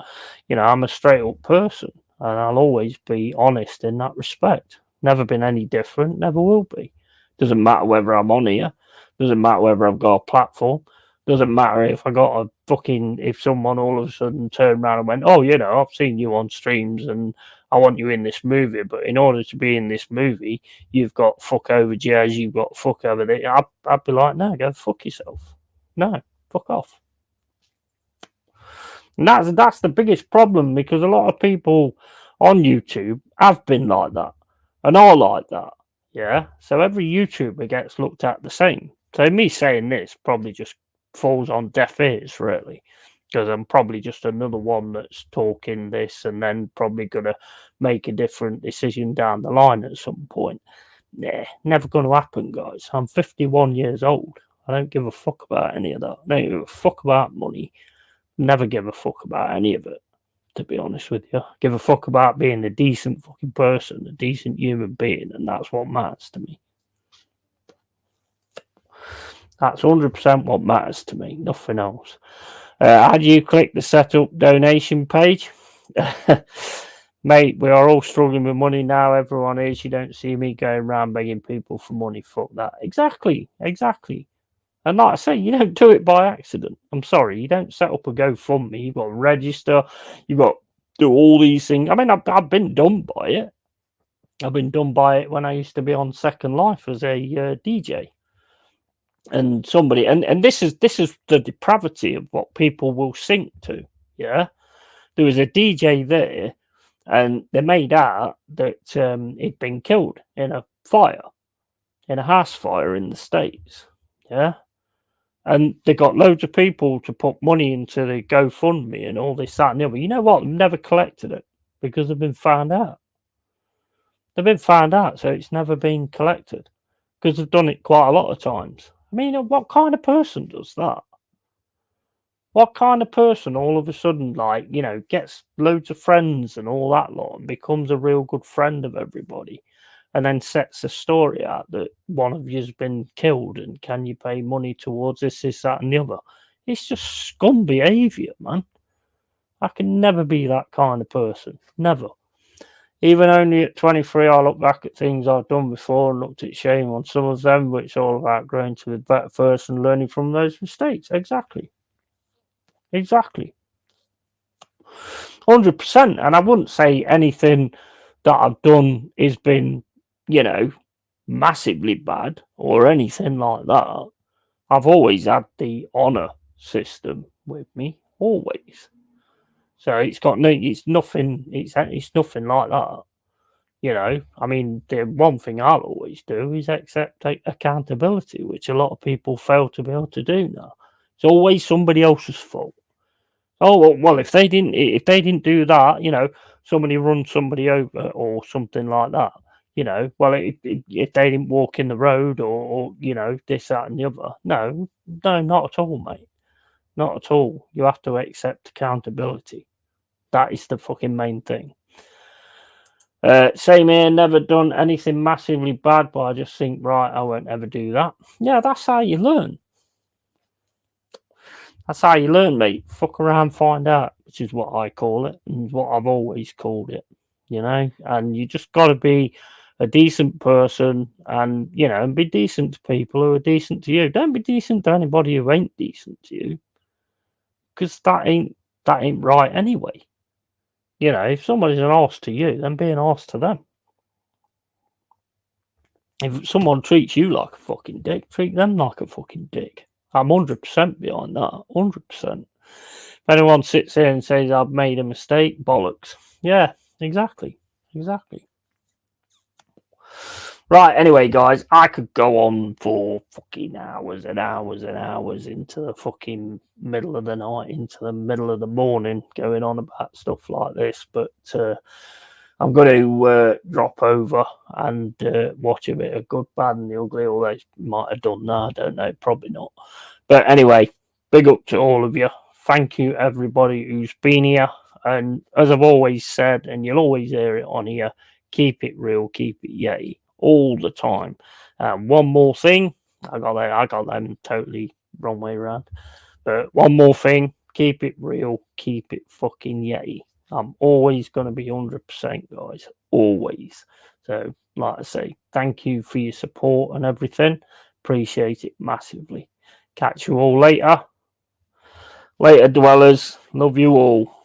I'm a straight up person, and I'll always be honest in that respect. Never been any different. Never will be. Doesn't matter whether I'm on here. Doesn't matter whether I've got a platform. Doesn't matter if I got a fucking if someone all of a sudden turned around and went, oh, I've seen you on streams and I want you in this movie, but in order to be in this movie, you've got fuck over jazz, you've got fuck over there. I'd be like, no, go fuck yourself. No, fuck off. And that's the biggest problem because a lot of people on YouTube have been like that and are like that. Yeah. So every YouTuber gets looked at the same. So me saying this probably just falls on deaf ears, really, because I'm probably just another one that's talking this and then probably going to make a different decision down the line at some point. Nah, never going to happen, guys. I'm 51 years old. I don't give a fuck about any of that. I don't give a fuck about money. Never give a fuck about any of it, to be honest with you. Give a fuck about being a decent fucking person, a decent human being, and that's what matters to me. That's 100% what matters to me, nothing else. How do you click the setup donation page? Mate, we are all struggling with money now. Everyone is. You don't see me going around begging people for money. Fuck that. Exactly. And like I say, you don't do it by accident. I'm sorry. You don't set up a GoFundMe. You've got to register. You've got to do all these things. I mean, I've been done by it. I've been done by it when I used to be on Second Life as a DJ. And somebody, and this is the depravity of what people will sink to. Yeah. There was a DJ there, and they made out that he'd been killed in a house fire in the States. Yeah. And they got loads of people to put money into the GoFundMe and all this, that, and the other. You know what? They've never collected it because they've been found out. They've been found out, so it's never been collected because they've done it quite a lot of times. I mean, what kind of person does that? What kind of person all of a sudden, gets loads of friends and all that lot and becomes a real good friend of everybody and then sets a story out that one of you's been killed and can you pay money towards this, that, and the other? It's just scum behaviour, man. I can never be that kind of person. Never. Even only at 23, I look back at things I've done before and looked at shame on some of them, which is all about growing to be a better person, learning from those mistakes. Exactly. 100%. And I wouldn't say anything that I've done has been, massively bad or anything like that. I've always had the honour system with me, always. So it's nothing like that. I mean, the one thing I'll always do is accept accountability, which a lot of people fail to be able to do now. It's always somebody else's fault. Oh well, if they didn't do that, somebody run somebody over or something like that. If they didn't walk in the road or this, that, and the other. No, not at all, mate. Not at all. You have to accept accountability. That is the fucking main thing. Same here, never done anything massively bad, but I just think, right, I won't ever do that. Yeah, that's how you learn. That's how you learn, mate. Fuck around, find out, which is what I call it, and what I've always called it, you know? And you just got to be a decent person and, you know, and be decent to people who are decent to you. Don't be decent to anybody who ain't decent to you, because that ain't right anyway. You know, if somebody's an arse to you, then be an arse to them. If someone treats you like a fucking dick, treat them like a fucking dick. I'm 100% behind that. 100%. If anyone sits here and says I've made a mistake, bollocks. Yeah, exactly. Exactly. Right, anyway, guys, I could go on for fucking hours and hours and hours into the fucking middle of the night, into the middle of the morning, going on about stuff like this, but I'm going to drop over and watch a bit of Good, Bad, and the Ugly. Although they might have done that, I don't know, probably not. But anyway, big up to all of you. Thank you, everybody who's been here. And as I've always said, and you'll always hear it on here, keep it real, keep it yay, all the time. One more thing, I got them totally wrong way around. But one more thing, keep it real, keep it fucking yay. I'm always going to be 100%, guys. Always. So, like I say, thank you for your support and everything. Appreciate it massively. Catch you all later. Later, dwellers. Love you all.